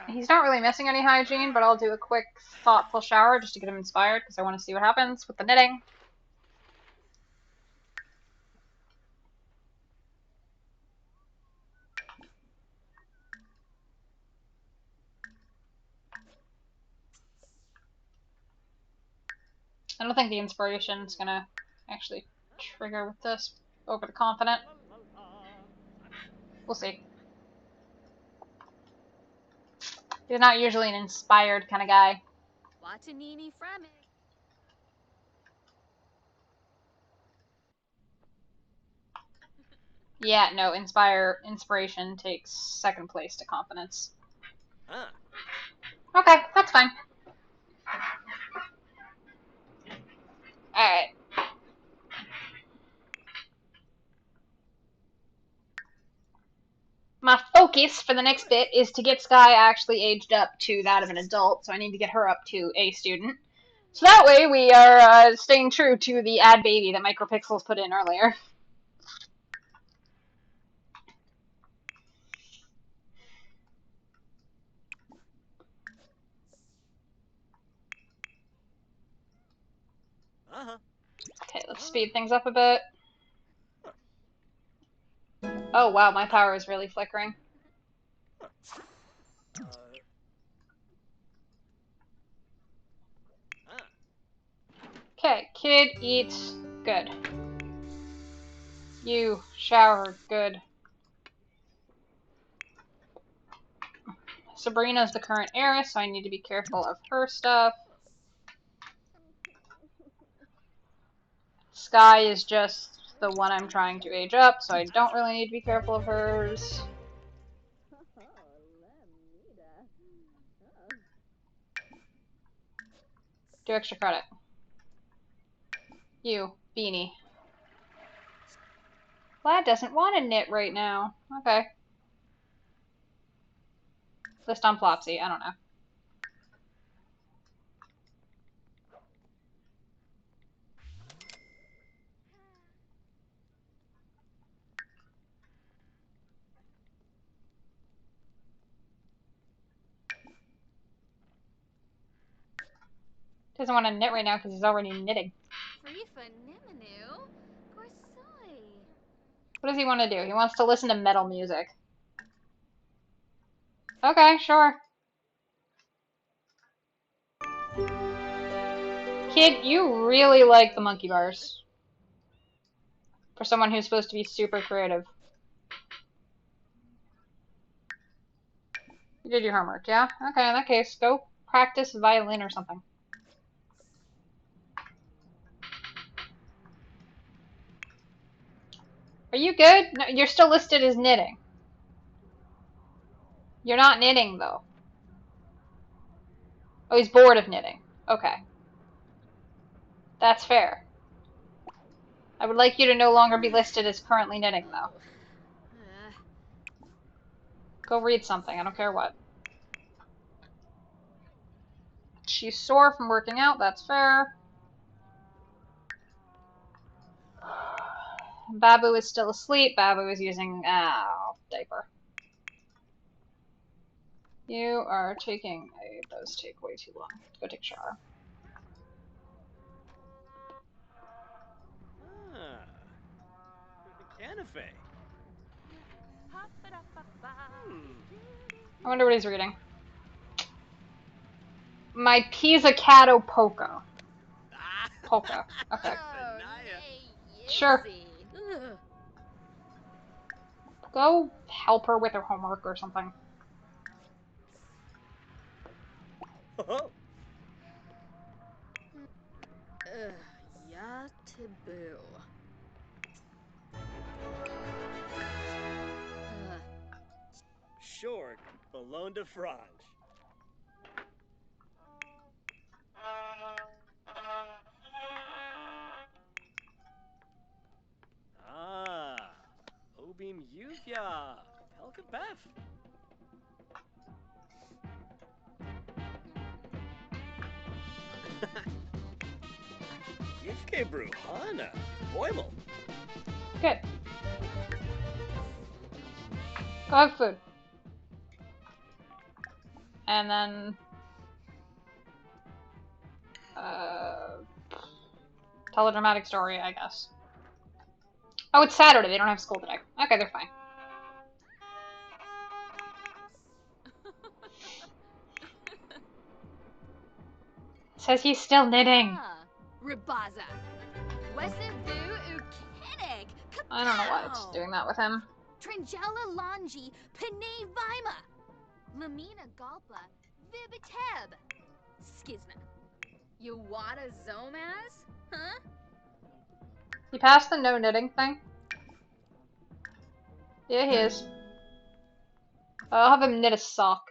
He's not really missing any hygiene, but I'll do a quick, thoughtful shower just to get him inspired, because I want to see what happens with the knitting. I don't think the inspiration is going to actually trigger with this over the confident. We'll see. He's not usually an inspired kind of guy.
Watanini from it.
Yeah, no, inspiration takes second place to confidence.
Ah.
Okay, that's fine. Alright. My focus for the next bit is to get Sky actually aged up to that of an adult, so I need to get her up to a student. So that way we are staying true to the ad baby that Micropixels put in earlier.
Uh-huh.
Okay, let's speed things up a bit. Oh wow, my power is really flickering. Okay, kid eats good. You shower good. Sabrina's the current heiress, so I need to be careful of her stuff. Sky is just the one I'm trying to age up, so I don't really need to be careful of hers. Do extra credit. You, Beanie. Lad doesn't want to knit right now. Okay. List on Flopsy, I don't know. Doesn't want to knit right now because he's already knitting.
Frifa Nimanu. Gorsoi.
What does he want to do? He wants to listen to metal music. Okay, sure. Kid, you really like the monkey bars. For someone who's supposed to be super creative. You did your homework, yeah? Okay, in that case, go practice violin or something. Are you good? No, you're still listed as knitting. You're not knitting, though. Oh, he's bored of knitting. Okay. That's fair. I would like you to no longer be listed as currently knitting, though. Go read something, I don't care what. She's sore from working out, that's fair. Babu is still asleep. Babu is using diaper. You are taking those take way too long. Go take a shower.
Ah. Canafe.
I wonder what he's reading. My Pizzicato Poco.
Ah.
Polka. Okay.
Oh,
Naya.
nay,
Sure.
yipsy. Ugh.
Go help her with her homework or something.
Oh.
Taboo.
Short, Ballon de Frange. Ah, Obim Yuvia, Helga Beth. Yivke Bruhana, Boimel.
Good. Go have food. And then tell a dramatic story, I guess. Oh, it's Saturday. They don't have school today. Okay, they're fine. Says he's still knitting.
Rabaza. Wesevu Ukinik.
I don't know why it's doing that with him.
Tringella Longi. Pene Vima. Lamina Galpa. Vibiteb. Skizna. Yawada Zomaz? Huh?
He passed the no knitting thing? Yeah, he is. I'll have him knit a sock.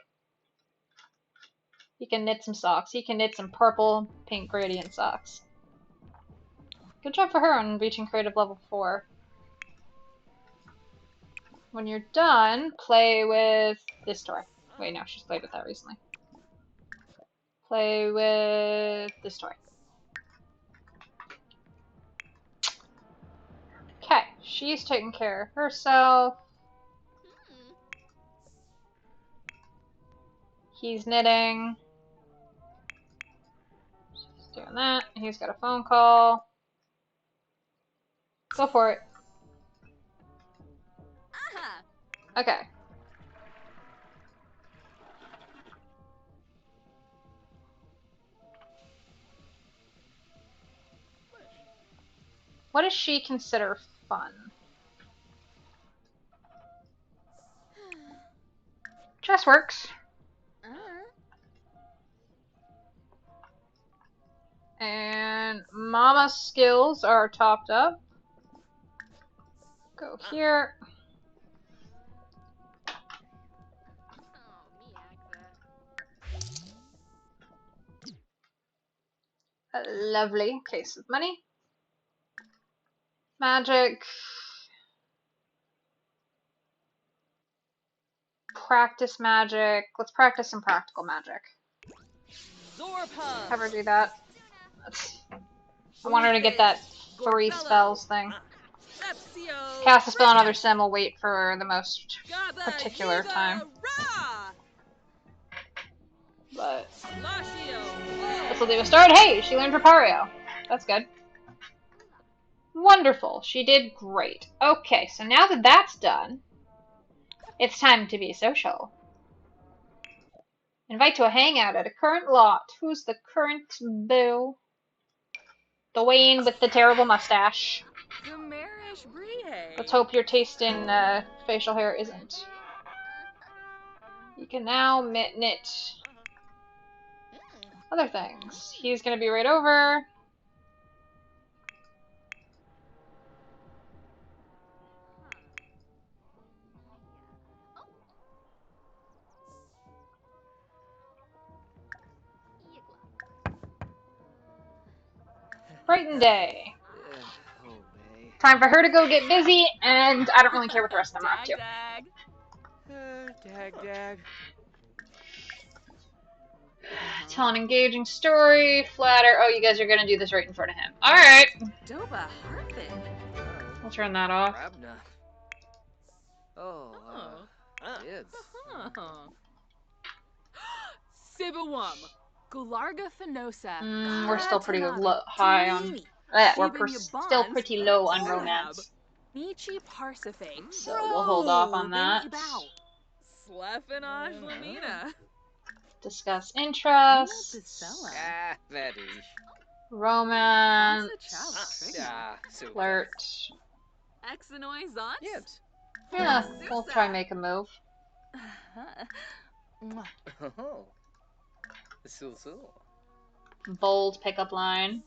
He can knit some socks. He can knit some purple, pink gradient socks. Good job for her on reaching creative level 4. When you're done, play with this toy. Wait, no, she's played with that recently. Play with this toy. Okay, she's taking care of herself. He's knitting. She's doing that. He's got a phone call. Go for it. Okay. What does she consider fun? Chess works. And Mama's skills are topped up. Go here. A lovely case of money. Magic. Practice magic. Let's practice some practical magic.
Zorpon.
Have her do that. I want her to get that 3 spells thing. Cast a spell on other sim, will wait for the most particular time. But this will do a start. Hey, she learned Repario. That's good. Wonderful. She did great. Okay, so now that that's done, it's time to be social. Invite to a hangout at a current lot. Who's the current boo? Dwayne with the terrible mustache. Let's hope your taste in facial hair isn't. You can now knit other things. He's gonna be right over. Brighton day. Time for her to go get busy, and I don't really care what the rest of them are up to.
Dag.
Tell an engaging story, flatter. Oh, you guys are gonna do this right in front of him. Alright.
Doba Harpin.
I'll turn that off.
Rabna. Kids.
Sibawum. Gularga Fenosa.
We're still pretty high on... we're still pretty low on romance.
Michi Parsafe.
So we'll hold off on that.
Slefenage Lamina.
Discuss interests. Romance. Flirt.
Exanoi Zons?
Yeah, we'll try and make a move. Bold pickup line.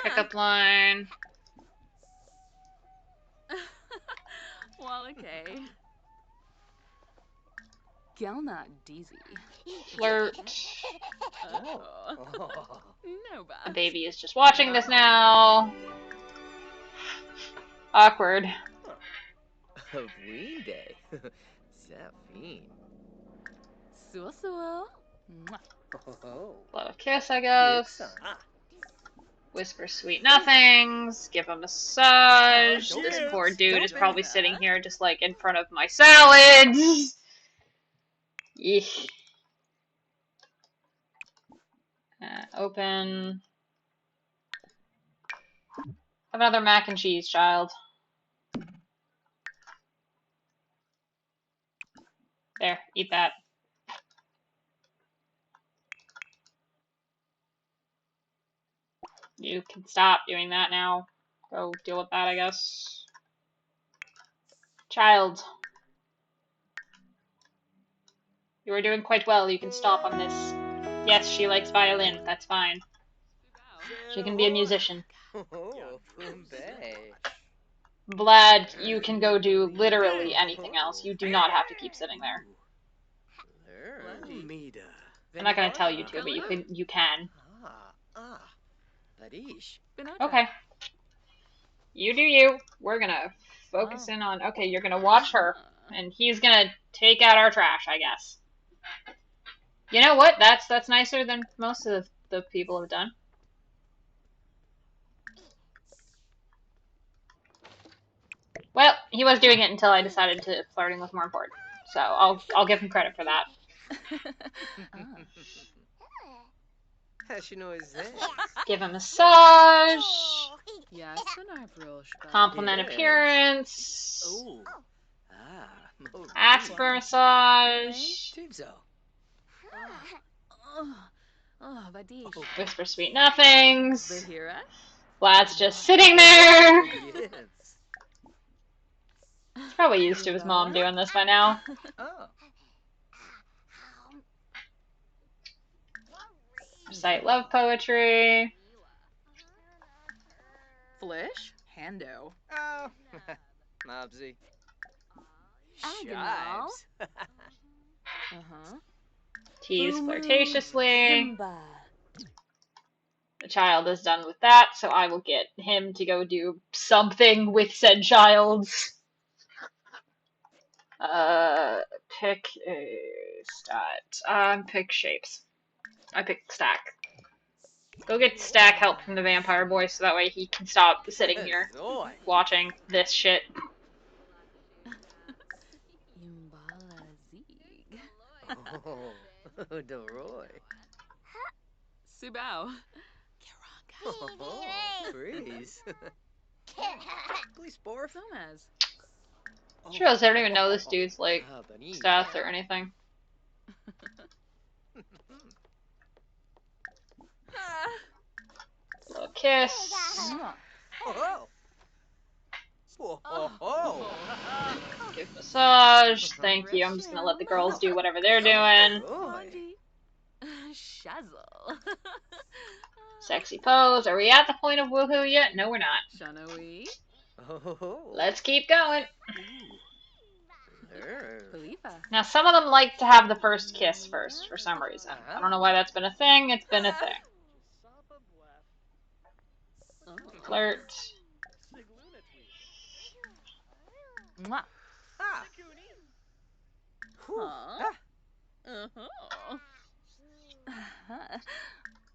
Pickup line.
Well, okay. Gelna Deezy.
Flirt.
Oh.
Oh.
No
The
bad.
baby is just watching this now. Awkward.
Of Ween Day. Zafine.
Suo. Mwah.
Oh.
Blow a kiss, I guess.
Wixon.
Ah,
Whisper sweet nothings. Give a massage.
Oh,
This
cheers.
poor dude is
Don't
probably
be
sitting
that.
here just like in front of my salads. Yeesh. Open. Have another mac and cheese, child. There, eat that. You can stop doing that now. Go deal with that, I guess. Child. You are doing quite well. You can stop on this. Yes, she likes violin. That's fine. She can be a musician.
Oh, Bombay.
Vlad, you can go do literally anything else. You do not have to keep sitting there.
Mida.
I'm not going to tell you to, but you can.
Ah. Parish.
Okay. You do you. We're going to focus in on... Okay, you're going to watch her. And he's going to take out our trash, I guess. You know what? That's nicer than most of the people have done. Well, he was doing it until I decided to flirting was more important. So I'll give him credit for that.
How she know is that?
Give him a massage.
Yes, an eyebrosh.
Compliment
Yes.
appearance.
Oh. Ah.
Ask for a massage.
Tibzo.
Oh, Vadish.
Whisper sweet nothings.
Bahira?
Vlad's just sitting there.
Yes.
He's probably used to his mom doing this by now.
Oh.
Recite love poetry.
Flish? Hando.
Oh. Mobsy.
Agonal.
Shives.
Uh-huh.
Tease flirtatiously.
Himba.
The child is done with that, so I will get him to go do something with said child. Pick a stat. Pick shapes. I pick stack. Go get stack help from the vampire boy so that way he can stop sitting here
Zoy.
watching this shit.
Yumbala Zig.
Oh. Doroy.
Subao.
Oh. Breeze. Please, Borf.
Gomez.
She realized I don't even know this dude's like
Ah, Bani.
stats or anything. Little kiss.
Oh. Oh.
Give massage. Thank you. I'm just gonna let the girls do whatever they're doing.
Boy.
Shazzle.
Sexy pose. Are we at the point of woohoo yet? No, we're not.
Shanawi.
Oh.
Let's keep going.
Khalifa.
Now, some of them like to have the first kiss first for some reason. I don't know why that's been a thing. It's been a thing. Flirt.
Mwah.
Ah.
Huh. Uh-huh.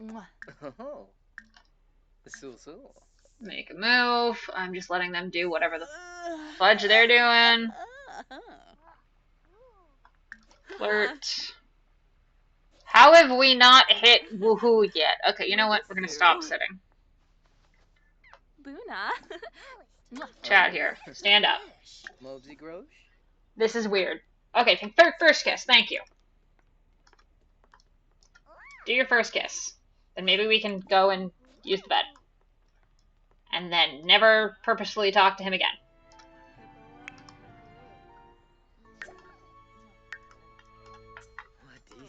Mwah.
Oh. So.
Make a move. I'm just letting them do whatever the fudge they're doing. Flirt. How have we not hit woohoo yet? Okay, you know what? We're gonna stop sitting.
Buna.
Chat here. Stand up.
Mobsy Grosh.
This is weird. Okay, first kiss. Thank you. Do your first kiss. Then maybe we can go and use the bed. And then never purposefully talk to him again.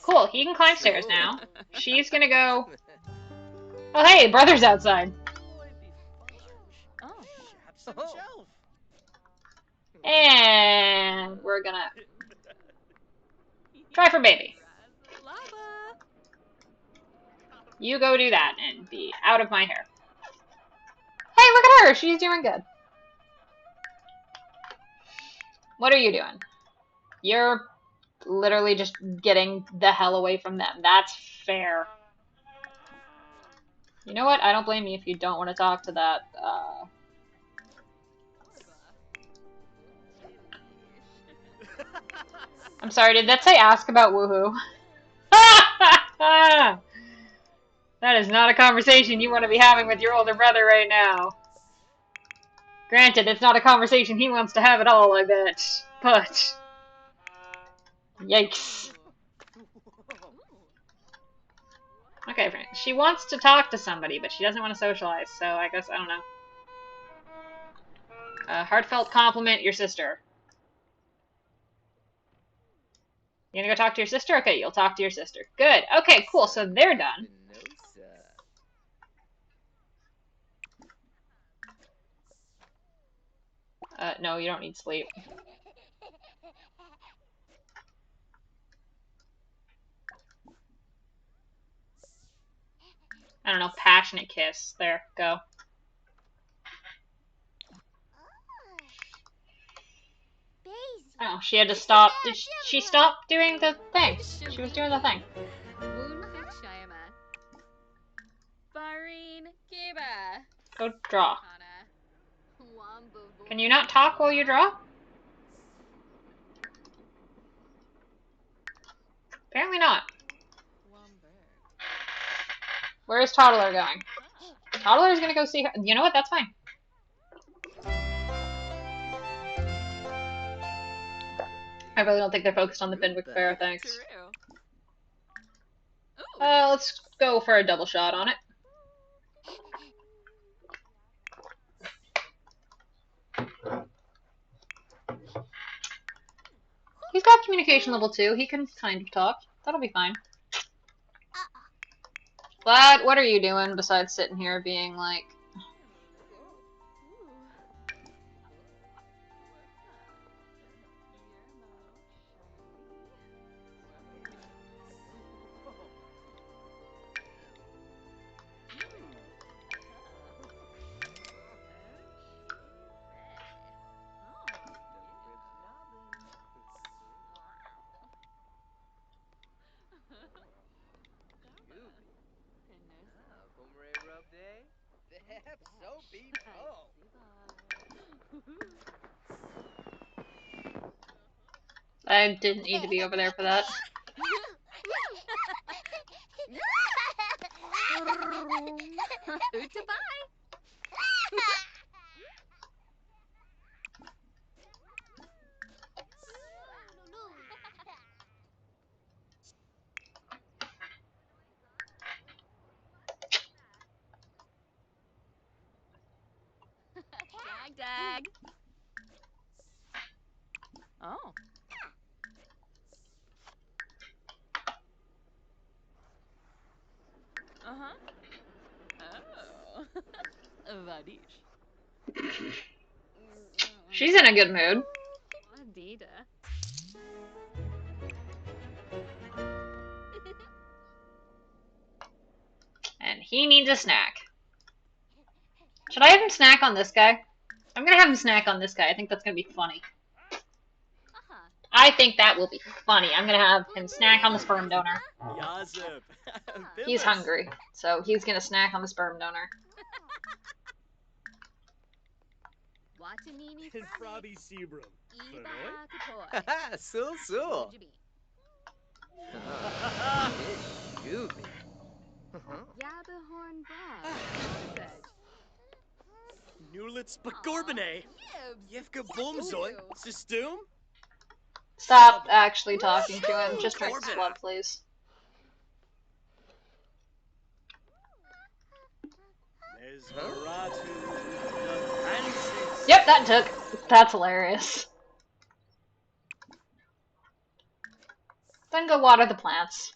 Cool, he can climb stairs now. She's gonna go... Oh hey, brother's outside.
Some
Oh.
shelf.
And we're gonna try for baby.
Lava.
You go do that and be out of my hair. Hey, look at her! She's doing good. What are you doing? You're literally just getting the hell away from them. That's fair. You know what? I don't blame you if you don't want to talk to that, I'm sorry, did that say ask about woohoo? That is not a conversation you want to be having with your older brother right now. Granted, it's not a conversation he wants to have at all, I bet. But... yikes. Okay, friend. She wants to talk to somebody, but she doesn't want to socialize, so I guess, I don't know. Heartfelt compliment, your sister. You gonna go talk to your sister? Okay, you'll talk to your sister. Good. Okay, cool, so they're done. No, you don't need sleep. I don't know, passionate kiss. There, go. Oh, she had to stop. Did she stop doing the thing? She was doing the thing. Go draw. Can you not talk while you draw? Apparently not. Where is Toddler going? Toddler's gonna go see her. You know what? That's fine. I really don't think they're focused on the Fenwick Fair, thanks. Let's go for a double shot on it. He's got communication level 2. He can kind of talk. That'll be fine. Glad, what are you doing besides sitting here being like... I didn't need to be over there for that.
Dag. Oh. Uh-huh. Oh. Vadish.
She's in a good mood.
Adida.
And he needs a snack. Should I have him snack on this guy? I'm gonna have him snack on this guy. I think that's gonna be funny. I think that will be funny. I'm gonna have him snack on the sperm donor.
Yazip.
He's hungry, so he's gonna snack on the sperm donor.
And Frobby Sebrum.
Haha, so. Shoot me.
Nulitz Pagorbine. Yevka Bomzoy. Sistum.
Stop actually talking to him. Just drink his blood, please. Yep, that took. That's hilarious. Then go water the plants.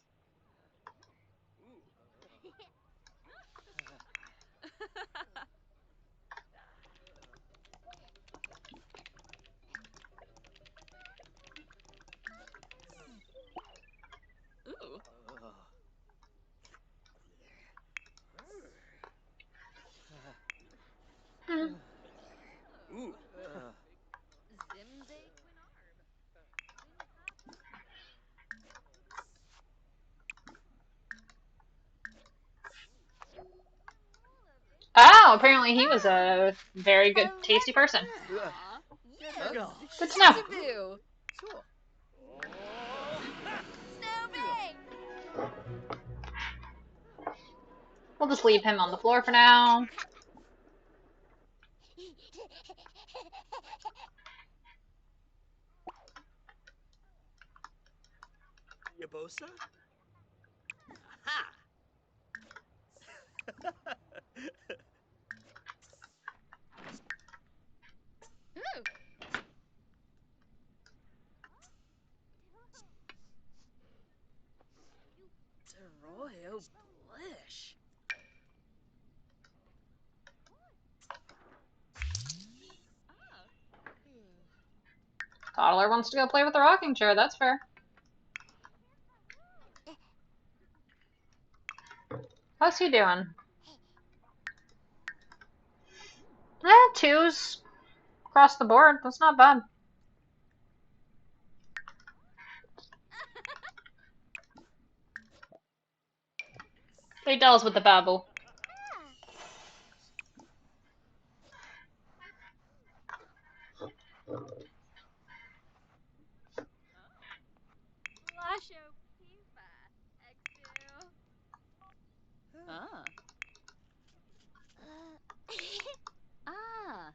apparently he was a very good, tasty person.
Aw.
Go.
Good to know.
Taboo. Snoopy!
We'll just leave him on the floor for now.
Yabosa? Ha!
Ooh.
Deroyo Blish.
Toddler wants to go play with the rocking chair, that's fair. How's he doing? Twos across the board. That's not bad. They dolls with the babble.
Lasho Pifa. X2.
Ah. Ah.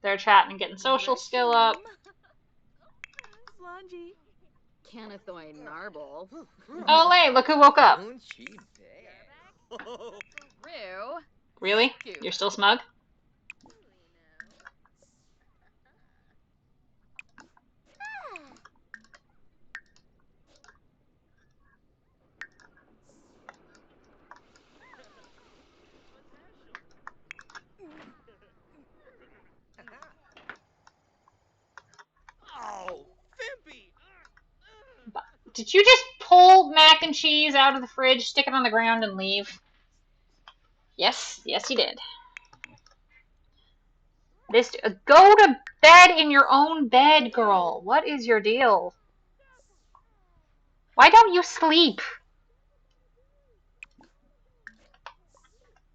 They're chatting and getting social skill up.
Slangy. Canathoy Narble.
Oh, hey, look who woke up.
Don't she dare.
Oh,
Rue.
Really? You're still smug?
oh, Fimpy!
Did you just pull mac and cheese out of the fridge, stick it on the ground, and leave? Yes, yes, you did. Go to bed in your own bed, girl. What is your deal? Why don't you sleep?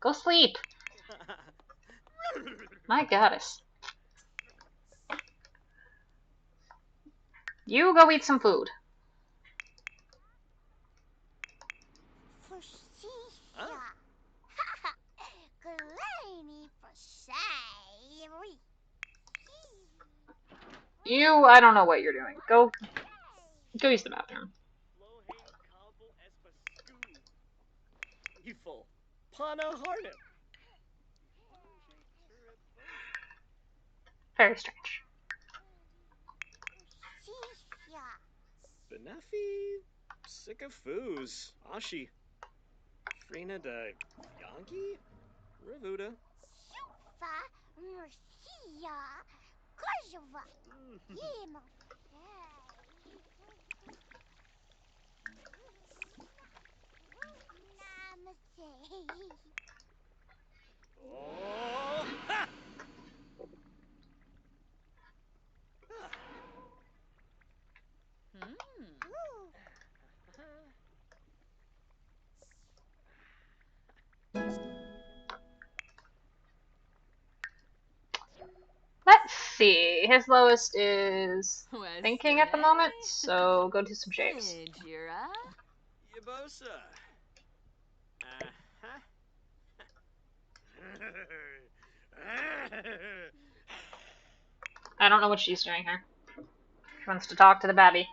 Go sleep. My goddess. You go eat some food. I don't know what you're doing. Go use the bathroom.
Evil. Pana Harnip.
Very strange.
Benefi. Sycophus. Ashi. Frina de Yankee? Ravuda. Oh, ha!
Let's see. His lowest is thinking at the moment, so go do some shapes.
Jira.
Yabosa.
I don't know what she's doing here. She wants to talk to the babby.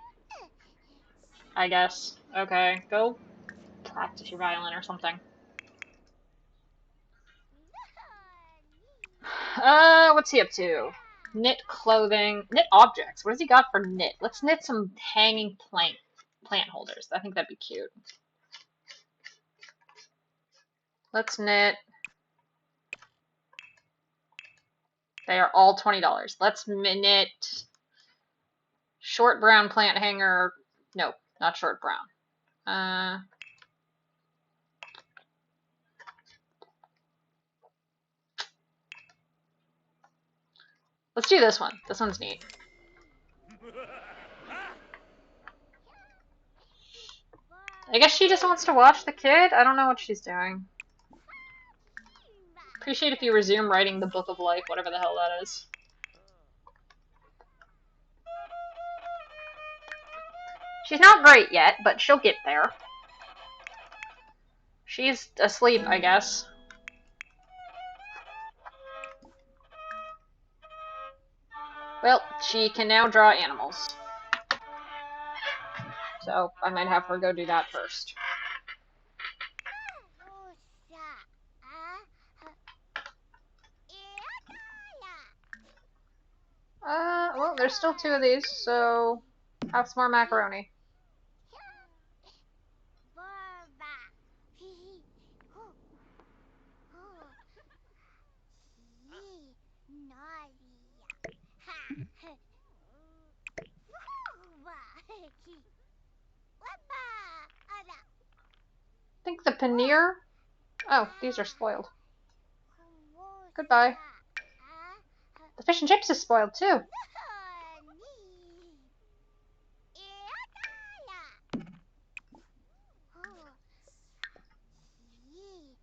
I guess. Okay, go practice your violin or something. What's he up to? Knit clothing. Knit objects. What has he got for knit? Let's knit some hanging plant holders. I think that'd be cute. Let's knit. They are all $20. Let's knit short brown plant hanger. No, not short brown. Let's do this one. This one's neat. I guess she just wants to watch the kid. I don't know what she's doing. Appreciate if you resume writing the Book of Life, whatever the hell that is. She's not great yet, but she'll get there. She's asleep, I guess. Well, she can now draw animals. So, I might have her go do that first. Well, there's still 2 of these, so have some more macaroni. I think the paneer... Oh, these are spoiled. Goodbye. The fish and chips is spoiled, too.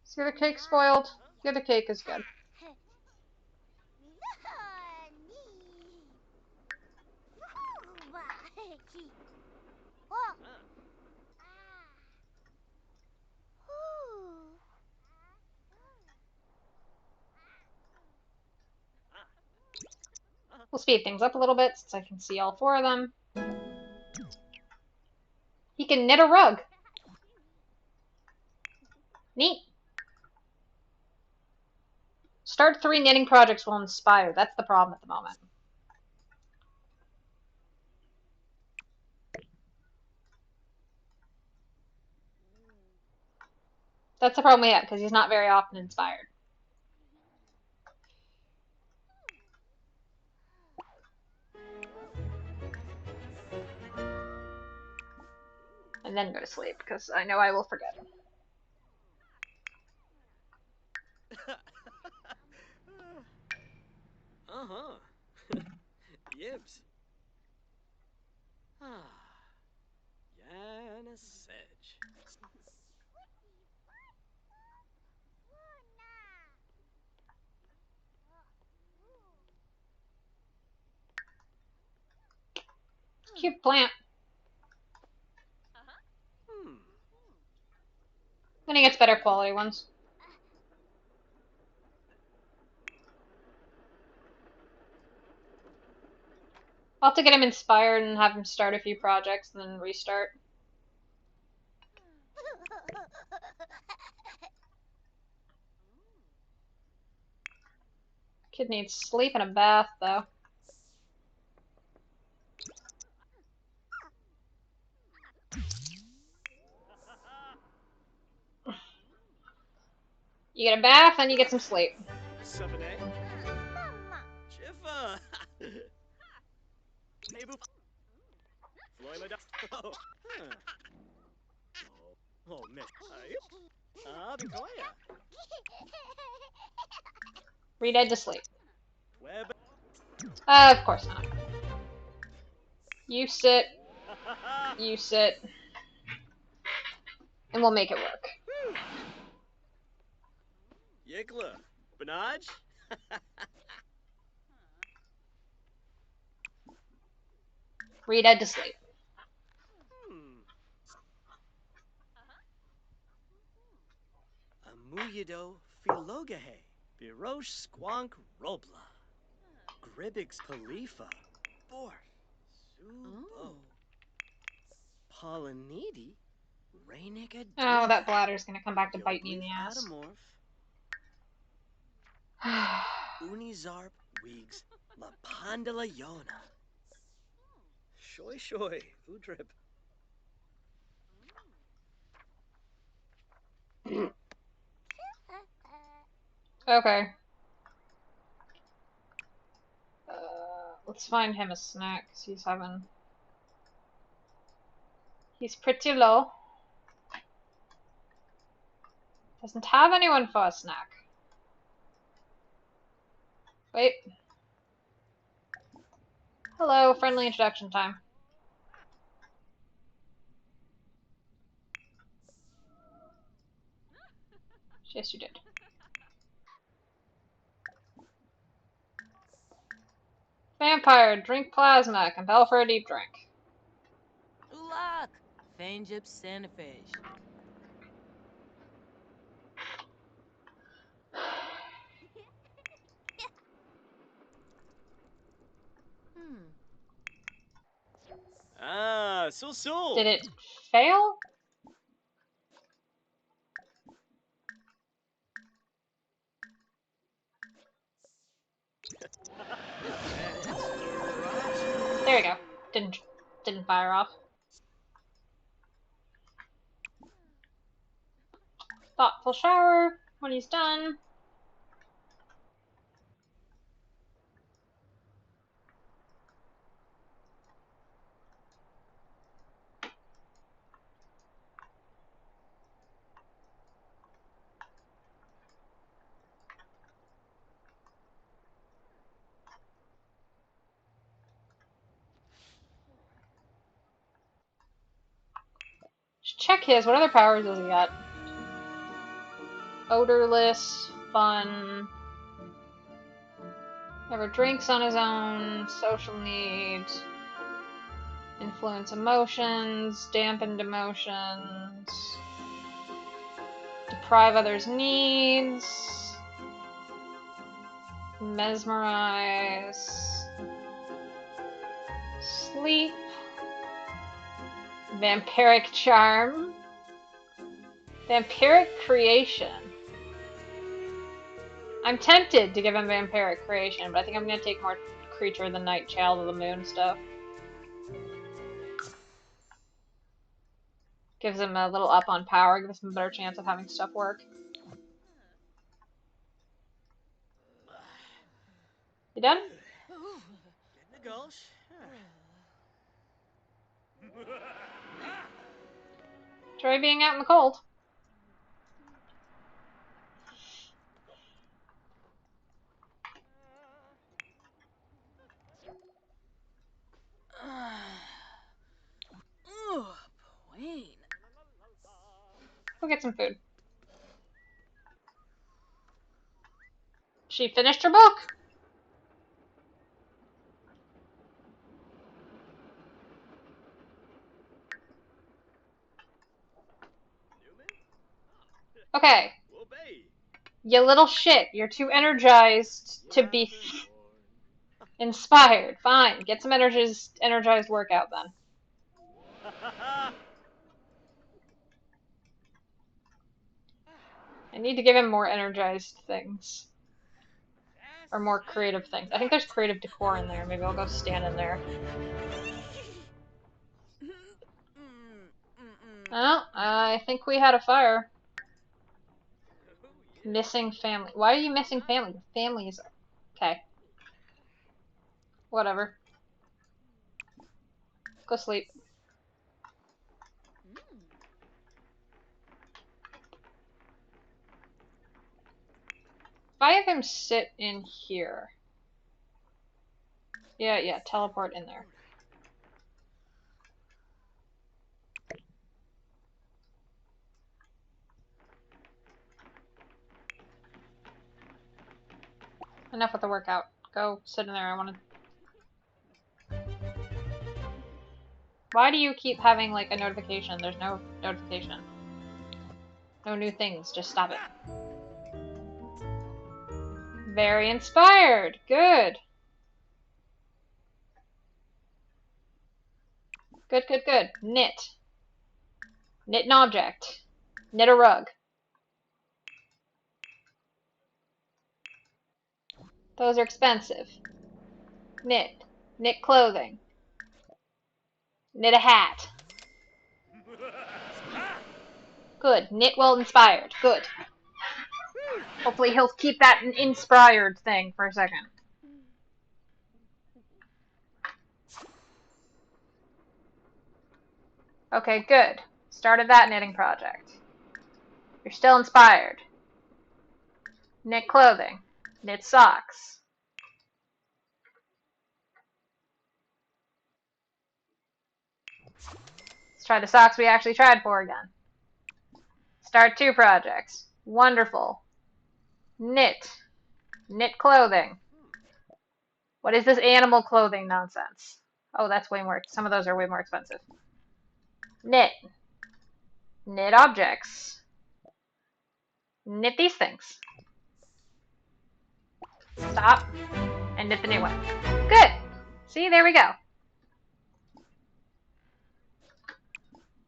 Is the other cake spoiled? The other cake is good. We'll speed things up a little bit since I can see all 4 of them. He can knit a rug. Neat. Start 3 knitting projects will inspire. That's the problem at the moment. That's the problem we have, because he's not very often inspired. And then go to sleep, because I know I will forget.
Uh-huh. Yibs. Yana Sedge.
Cute plant. Then he gets better quality ones. I'll have to get him inspired and have him start a few projects and then restart. Kid needs sleep and a bath, though. You get a bath, and you get some sleep.
Sabane. Chiffa. Nebu. Floymada. Oh. Oh, miss. Bikoya.
Read Ed to sleep.
Web.
Of course not. You sit. You sit. And we'll make it work.
Yikla. Banaj?
Read Ed to sleep.
Amuyido Philogahe. Birosh Squonk Robla. Gribix Palifa. Borf. Subo. Polynidi. Rainica.
Oh, that bladder's gonna come back to bite me in the ass.
Unizarp Weeks La Pandala Yona. Shoy shoy, Udrip.
Okay. Let's find him a snack, because he's pretty low. Doesn't have anyone for a snack. Wait. Hello, friendly introduction time. Yes, you did. Vampire, drink plasma, compel for a deep drink.
Ulak! Fangip Sanaphage.
Ah, so.
Did it fail? There we go. Didn't fire off. Thoughtful shower when he's done. Check his. What other powers does he got? Odorless, fun. Never drinks on his own. Social needs. Influence emotions. Dampened emotions. Deprive others' needs. Mesmerize. Sleep. Vampiric charm. Vampiric creation. I'm tempted to give him vampiric creation, but I think I'm gonna take more creature of the night, child of the moon stuff. Gives him a little up on power, gives him a better chance of having stuff work. You done?
Getting a gulch.
Try being out in the cold.
Wayne.
Go get some food. She finished her book. Okay. You little shit. You're too energized to be inspired. Fine. Get some energized workout then. I need to give him more energized things. Or more creative things. I think there's creative decor in there. Maybe I'll go stand in there. Oh, I think we had a fire. Missing family. Why are you missing family? Families. Okay. Whatever. Go sleep. If I have him sit in here. Yeah, teleport in there. Enough with the workout. Go sit in there. I want to... Why do you keep having, like, a notification? There's no notification. No new things. Just stop it. Very inspired. Good. Good. Knit. Knit an object. Knit a rug. Those are expensive. Knit. Knit clothing. Knit a hat. Good. Knit well inspired. Good. Hopefully he'll keep that inspired thing for a second. Okay, good. Started that knitting project. You're still inspired. Knit clothing. Knit socks. Let's try the socks we actually tried for again. Start 2 projects. Wonderful. Knit. Knit clothing. What is this animal clothing nonsense? Oh, that's way more. Some of those are way more expensive. Knit. Knit objects. Knit these things. Stop. And knit the new one. Good. See, there we go.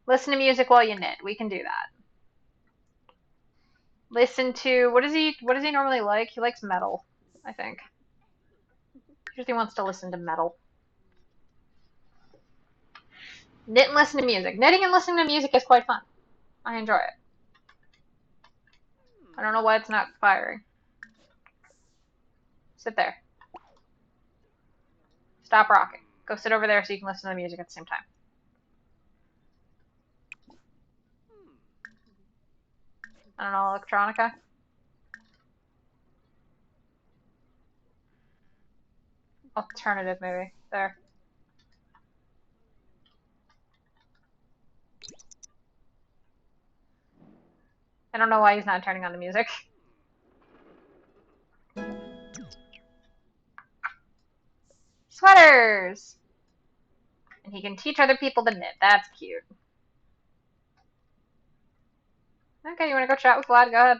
Listen to music while you knit. We can do that. Listen to what does he normally like? He likes metal, I think. Usually wants to listen to metal. Knit and listen to music. Knitting and listening to music is quite fun. I enjoy it. I don't know why it's not firing. Sit there. Stop rocking. Go sit over there so you can listen to the music at the same time. I don't know, electronica? Alternative, maybe. There. I don't know why he's not turning on the music. Sweaters! And he can teach other people to knit. That's cute. Okay, you want to go chat with Vlad? Go ahead.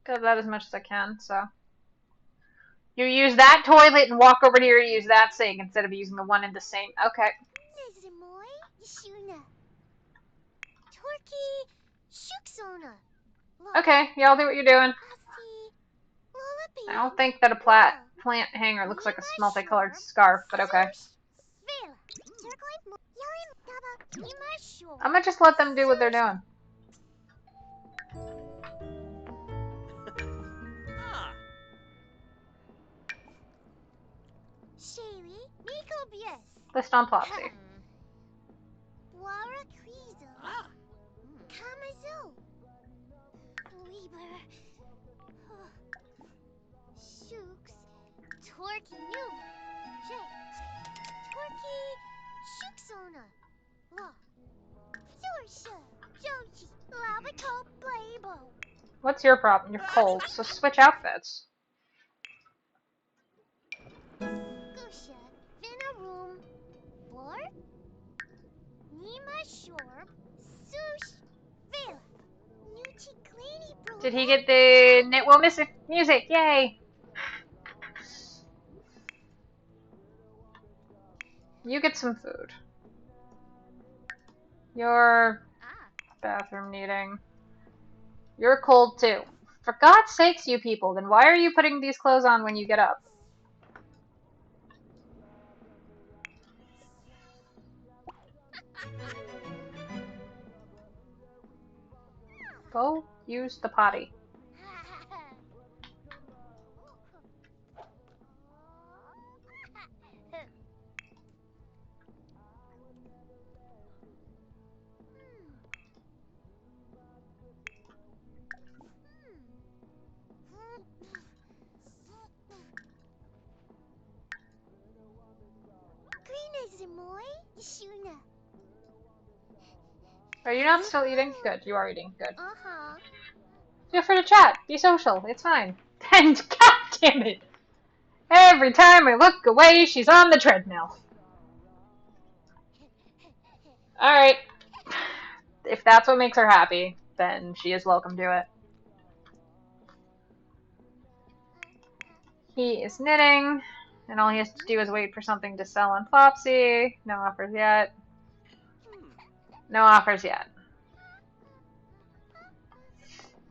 Go that as much as I can, so. You use that toilet and walk over here and use that sink instead of using the one in the same. Okay. Okay, y'all do what you're doing. I don't think that a plant hanger looks like a multicolored scarf, but okay. I'm gonna just let them do what they're doing. List on Plopsy. What's your problem? You're cold, so switch outfits. Did he get the knit wool music? Yay! You get some food. You're bathroom needing. You're cold too. For God's sakes, you people, then why are you putting these clothes on when you get up? Go use the potty. Are you not still eating? Good, you are eating. Good. Feel free to chat. Be social. It's fine. And God damn it! Every time I look away, she's on the treadmill. Alright. If that's what makes her happy, then she is welcome to it. He is knitting, and all he has to do is wait for something to sell on Plopsy. No offers yet. No offers yet.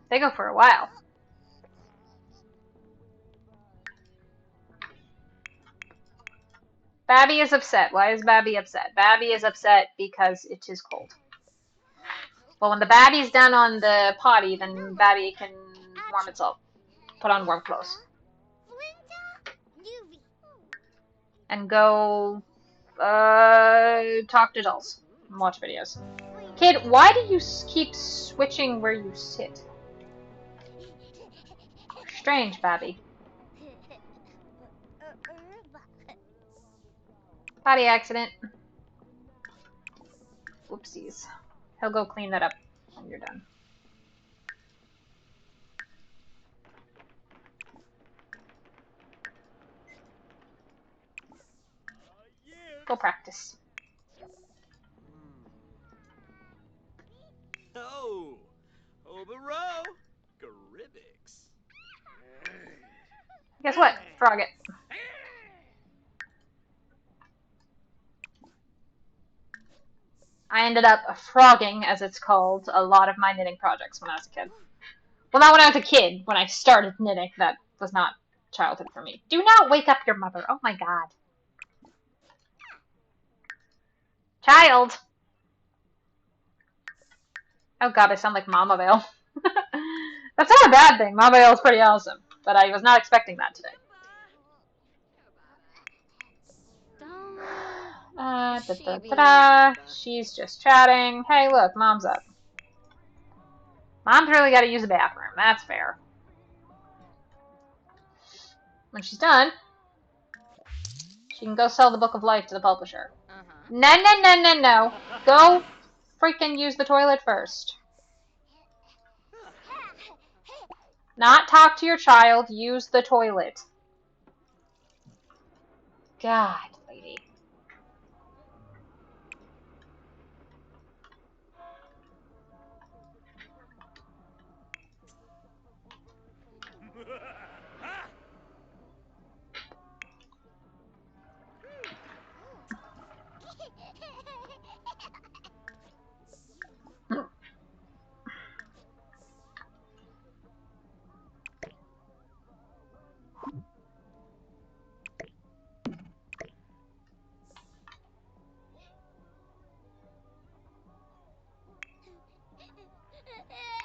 They go for a while. Babby is upset. Why is Babby upset? Babby is upset because it is cold. Well, when the Babby's done on the potty, then Babby can warm itself. Put on warm clothes. And go talk to dolls and watch videos. Kid, why do you keep switching where you sit? Strange, Babby. Potty accident. Whoopsies. He'll go clean that up when you're done. Go practice.
Oh, Obero, Garibix.
Guess what? Frog it. I ended up frogging, as it's called, a lot of my knitting projects when I was a kid. Well, not when I was a kid. When I started knitting, that was not childhood for me. Do not wake up your mother. Oh my god. Child! Oh god, I sound like Mama Vale. That's not a bad thing. Mama Vale is pretty awesome. But I was not expecting that today. She's just chatting. Hey, look, Mom's up. Mom's really got to use the bathroom. That's fair. When she's done, she can go sell the Book of Life to the publisher. No, no, no, no, no. Go freaking use the toilet first. Not talk to your child. Use the toilet. God, lady.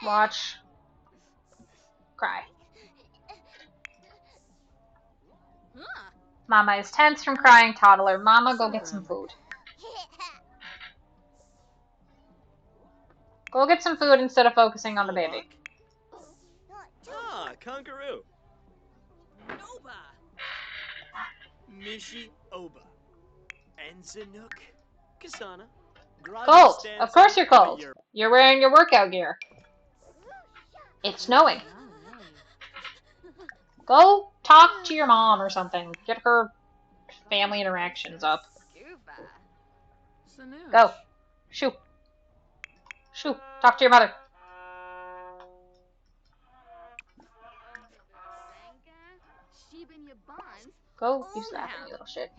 Watch. Cry. Mama is tense from crying toddler. Mama, go get some food. Go get some food instead of focusing on the baby.
Ah, Kangaroo.
Noba.
Mishi Oba. Enzanuk. Kasana.
Cold. Of course you're cold. You're wearing your workout gear. It's snowing. Go talk to your mom or something. Get her family interactions up. Go. Shoo. Shoo. Talk to your mother. Go use the bathroom, you little shit.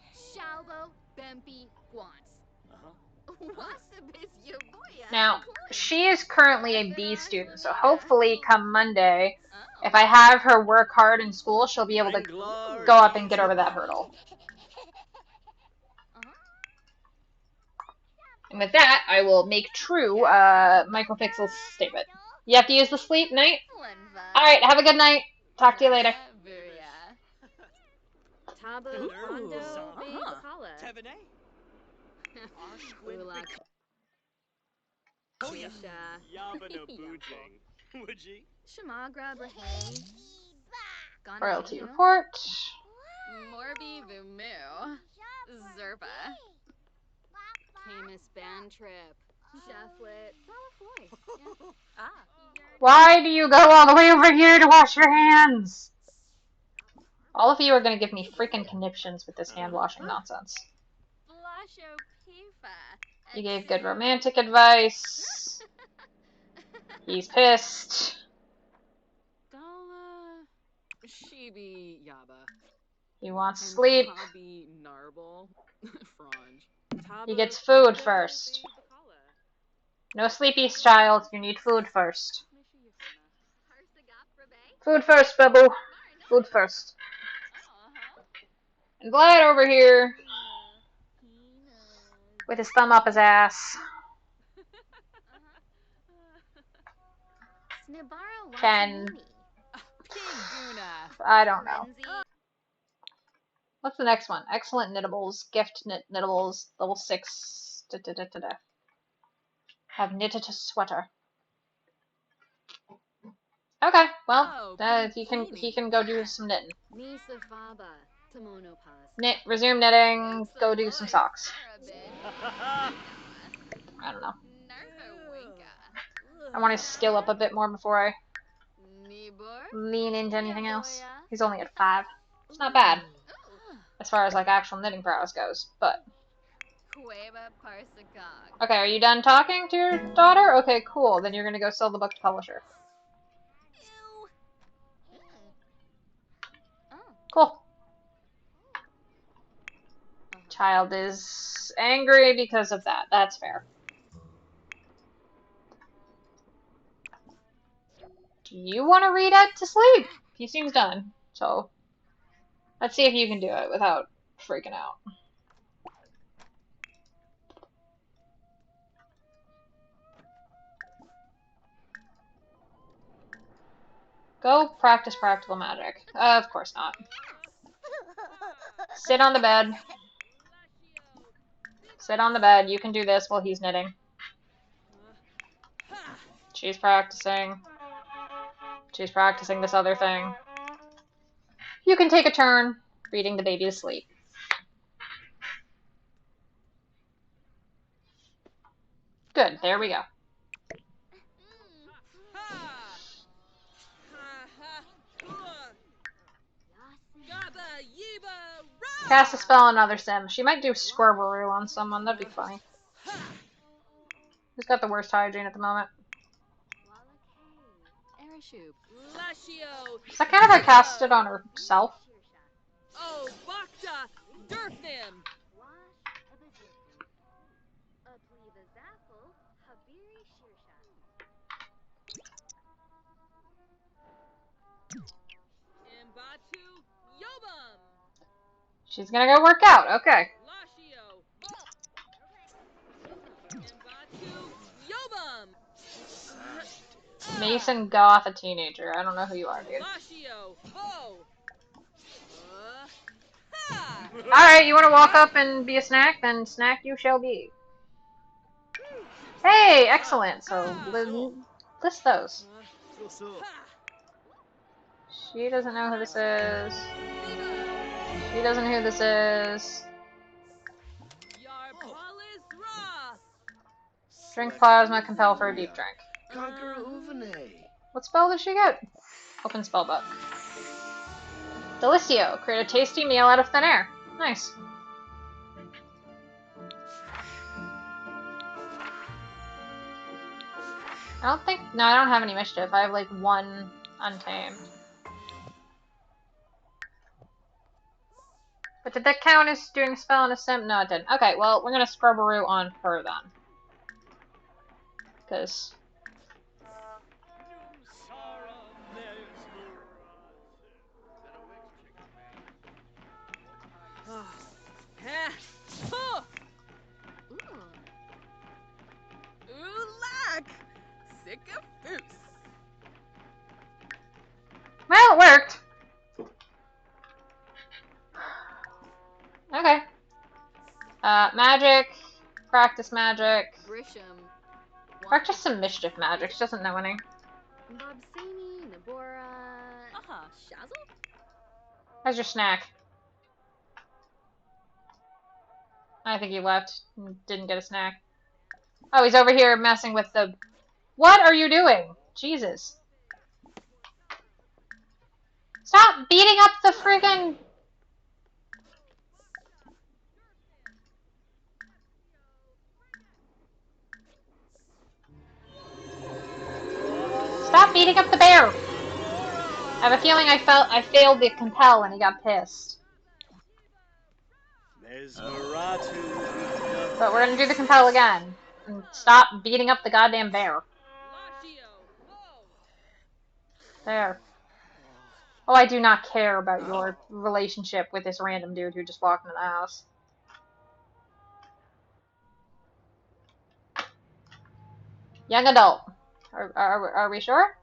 Now, she is currently a B student, so hopefully come Monday, if I have her work hard in school, she'll be able to go up and get over that hurdle. And with that, I will make true Micropixel's statement. You have to use the sleep night? Alright, have a good night. Talk to you later. Royalty report.
Morbi Vumu. Zerpa. Camus band trip. Cheflet.
Why do you go all the way over here to wash your hands? All of you are going to give me freaking conniptions with this hand washing nonsense. You gave good romantic advice. He's pissed.
Shibi Yaba.
He wants sleep.
Tabi Narble. Franj.
He gets food first. No sleepies, child. You need food first. Food first, Babu. Food first. And Vlad over here with his thumb up his ass. Can... I don't know. What's the next one? Excellent knittables. Gift knittables. Level 6. Have knitted a sweater. Okay, well, he can go do some knitting. Knit, resume knitting, go do some socks. I don't know. I want to skill up a bit more before I lean into anything else. He's only at 5. It's not bad as far as like actual knitting prowess goes, but
Cueva Parsacog.
Okay, are you done talking to your daughter? Okay, cool. Then you're gonna go sell the book to publisher.
Ew.
Oh.
Cool. Child is angry because of that. That's fair. Do you want to read Ed to sleep? He seems done. So, let's see if you can do it without freaking out. Go practice practical magic. Of course not. Sit on the bed. Sit on the bed. You can do this while he's knitting. She's practicing. She's practicing this other thing. You can take a turn reading the baby to sleep. Good, there we go. Cast a spell on another sim. She might do Squirbaroo on someone, that'd be funny. Who's got the worst hygiene at the moment? Does that count if I cast it on herself?
Oh, Bakta, Durfnim. Imbatu, Yobum.
She's gonna go work out, okay.
Lashio. Imbatu, Yobum.
Mason Goth, a teenager. I don't know who you are, dude.
Lashio, Bo. Ha!
Alright, you wanna walk up and be a snack? Then snack you shall be. Hey, excellent. So, list those. She doesn't know who this is. She doesn't know who this is.
Yarpalis Ra.
Drink plasma, compel for a deep drink.
Conquer Uvene.
What spell did she get? Open spellbook. Delicio. Create a tasty meal out of thin air. Nice. I don't have any mischief. I have like one untamed. But did that count as doing a spell on a sim? No, it didn't. Okay, well, we're gonna Scrubberoo on her then. Because...
Ulak! Sycophus!
Well, it worked. Okay. Magic. Practice magic.
Grisham.
Practice some mischief magic. She doesn't know any.
Bobsani, Nabora. Aha, Shazzle?
How's your snack? I think he left and didn't get a snack. Oh, he's over here messing with the... What are you doing? Jesus. Stop beating up the friggin... Stop beating up the bear! I have a feeling I failed the compel and he got pissed. But we're gonna do the compel again. And stop beating up the goddamn bear. There. Oh, I do not care about your relationship with this random dude who just walked into the house. Young adult. Are we sure?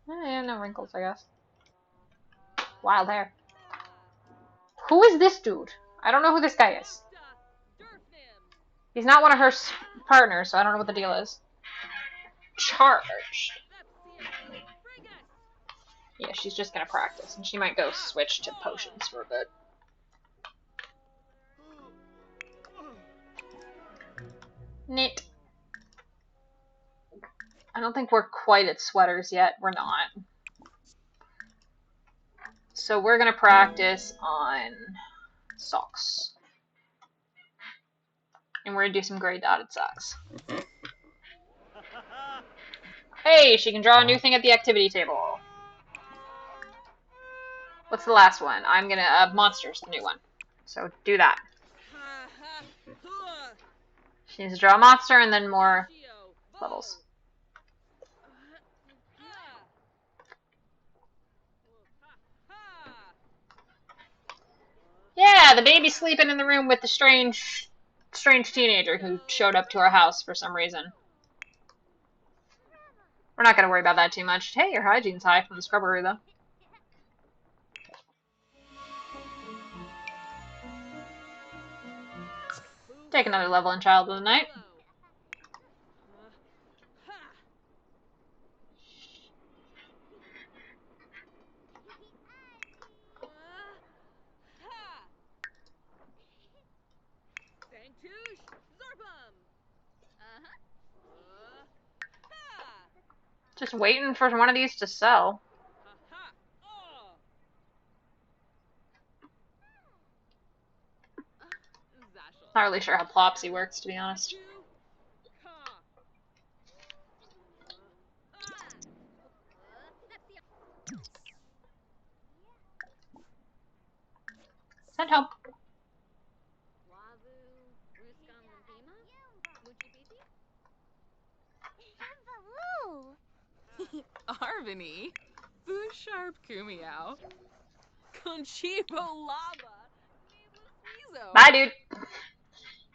Yeah, no wrinkles, I guess. Wild hair. Who is this dude? I don't know who this guy is. He's not one of her partners, so I don't know what the deal is. Charged. Yeah, she's just gonna practice, and she might go switch to potions for a bit. Neat. I don't think we're quite at sweaters yet. We're not. So we're gonna practice on socks. And we're gonna do some gray dotted socks. Hey, she can draw a new thing at the activity table. What's the last one? I'm gonna, monsters, the new one. So do that. She needs to draw a monster and then more levels. Yeah, the baby's sleeping in the room with the strange teenager who showed up to our house for some reason. We're not gonna worry about that too much. Hey, your hygiene's high from the scrubbery, though. Take another level in Child of the Night. Just waiting for one of these to sell. Not really sure how Plopsy works, to be honest. Send home.
Arvini, Boo Sharp Kumiao, Conchibo Lava, Needless
Bye, dude.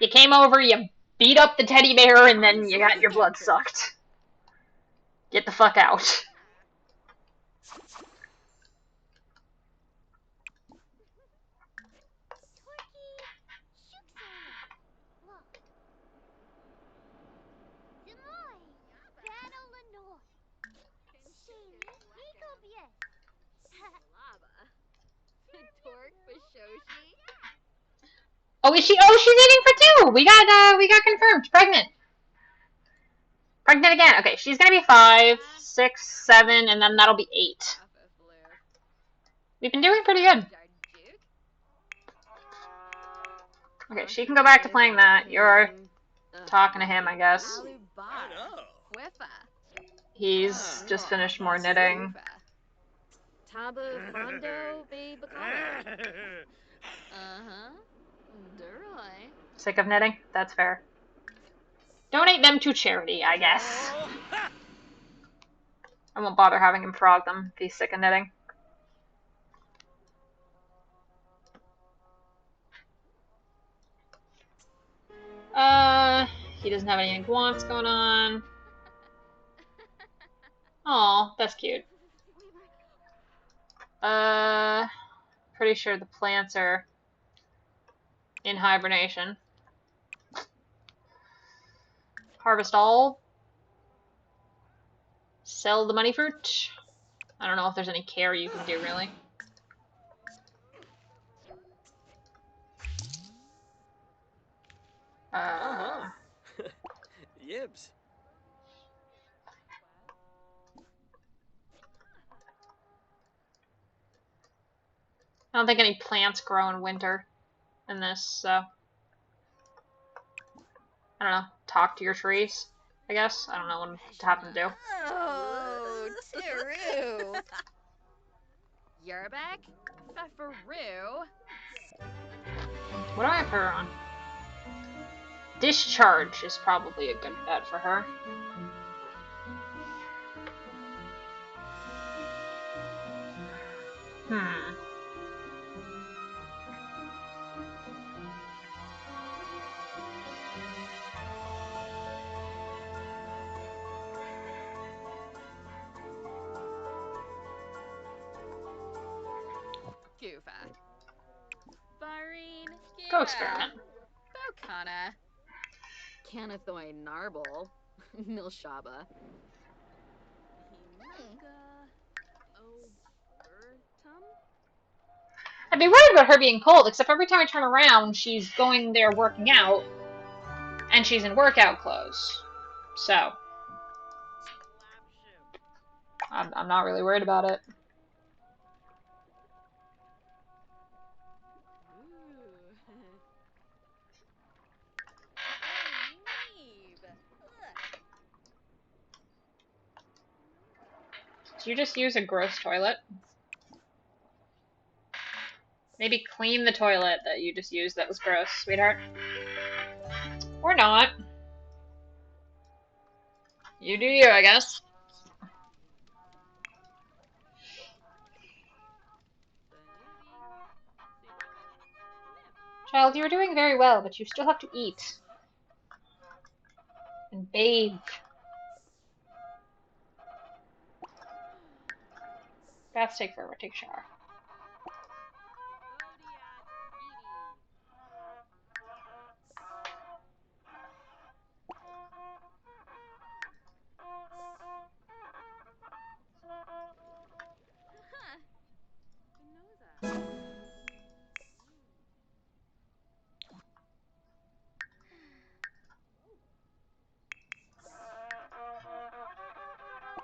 You came over, you beat up the teddy bear, and then you got your blood sucked. Get the fuck out. Oh, is she? Oh, she's eating for two. We got confirmed. Pregnant. Pregnant again. Okay, she's gonna be 5, 6, 7, and then that'll be 8. We've been doing pretty good. Okay, she can go back to playing that. You're talking to him, I guess. He's just finished more knitting. Sick of knitting? That's fair. Donate them to charity, I guess. I won't bother having him frog them if he's sick of knitting. He doesn't have any wants going on. Aw, that's cute. Pretty sure the plants are in hibernation. Harvest all. Sell the money fruit. I don't know if there's any care you can do, really.
Yibs.
I don't think any plants grow in winter in this, so... I don't know. Talk to your trees, I guess. I don't know what to have them do.
Oh, Teru. Yerbek? Pfefferoo?
What do I put her on? Discharge is probably a good bet for her.
Goofa. Barine.
Go experiment.
Bokana. Canathoy Narble. Milshaba.
I'd be worried about her being cold, except every time I turn around, she's going there working out, and she's in workout clothes. So, I'm not really worried about it. Did you just use a gross toilet? Maybe clean the toilet that you just used that was gross, sweetheart. Or not. You do you, I guess. Child, you are doing very well, but you still have to eat. And bathe. Baths take forever, take a shower.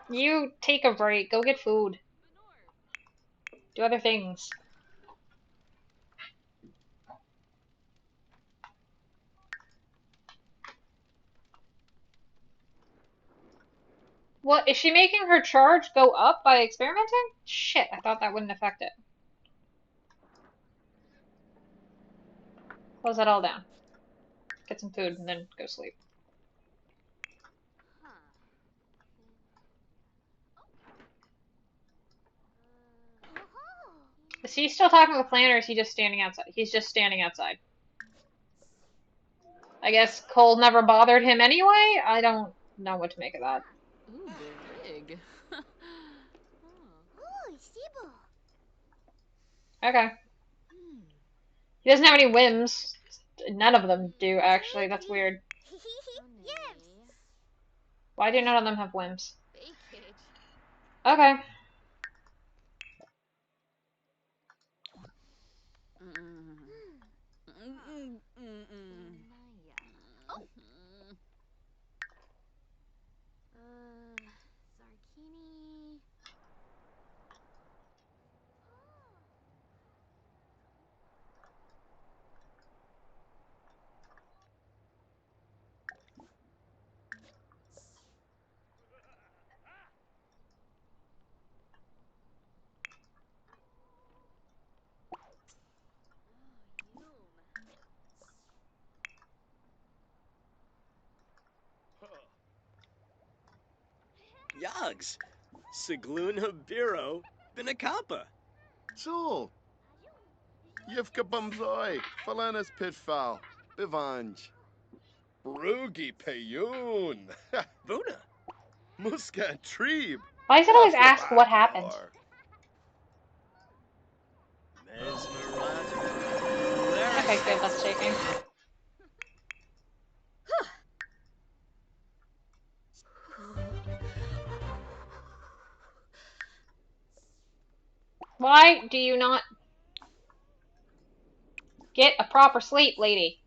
You take a break, go get food. Do other things. What, is she making her charge go up by experimenting? Shit, I thought that wouldn't affect it. Close that all down. Get some food and then go sleep. Is he still talking with Flan or is he just standing outside? He's just standing outside. I guess Cole never bothered him anyway? I don't know what to make of that.
Ooh, big.
Ooh, Sibo.
Okay. He doesn't have any whims. None of them do, actually. That's weird.
Yes.
Why do none of them have whims?
Bakage.
Okay.
Oh. Zarkini.
Yogs. Sigloon Habiro. Binakapa.
So, Yivka Bumzoi, Falanas Pitfall, Bivanj. Brugi Payun,
Vuna.
Muska Treeb.
Why does it always ask what happened? Okay, good, that's shaking. Why do you not get a proper sleep, lady?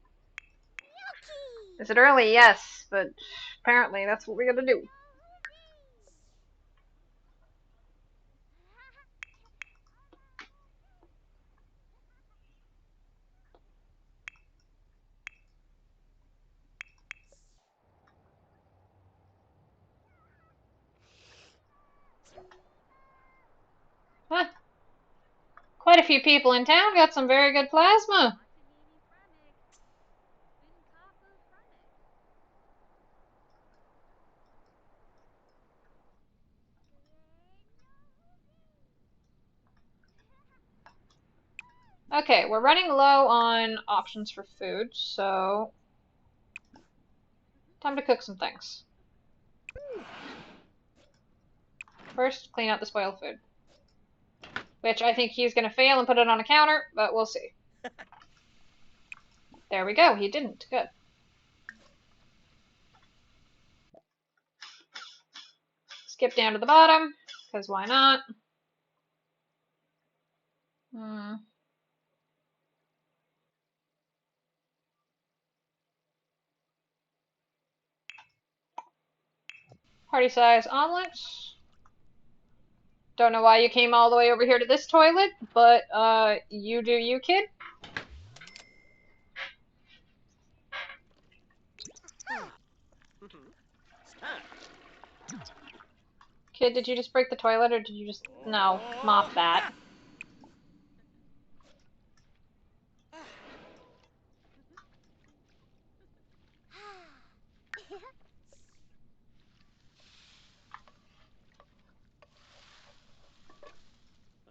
Is it early? Yes, but apparently that's what we gotta do. Huh. Quite a few people in town got some very good plasma. Okay, we're running low on options for food, so time to cook some things. First, clean out the spoiled food. Which I think he's gonna fail and put it on a counter, but we'll see. There we go, he didn't. Good. Skip down to the bottom, because why not? Party size omelets. Don't know why you came all the way over here to this toilet, but you do you, kid. Kid, did you just break the toilet or did you just... No, mop that.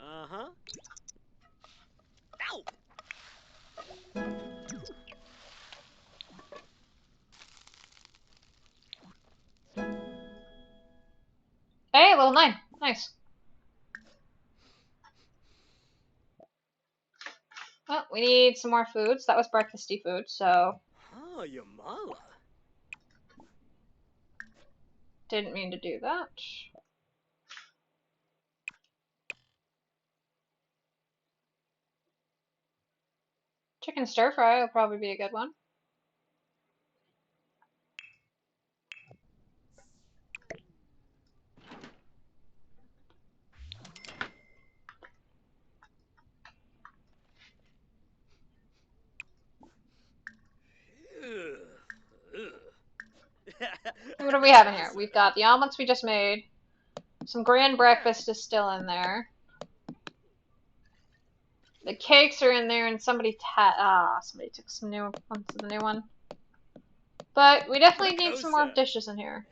Uh-huh. Ow!
Hey, level 9. Nice. Well, we need some more foods. That was breakfasty food, so
Oh, Yamala.
didn't mean to do that. Chicken stir fry will probably be a good one. What do we have in here? We've got the omelets we just made. Some grand breakfast is still in there. The cakes are in there, and somebody took some new ones to the new one. But we definitely need some more dishes in here.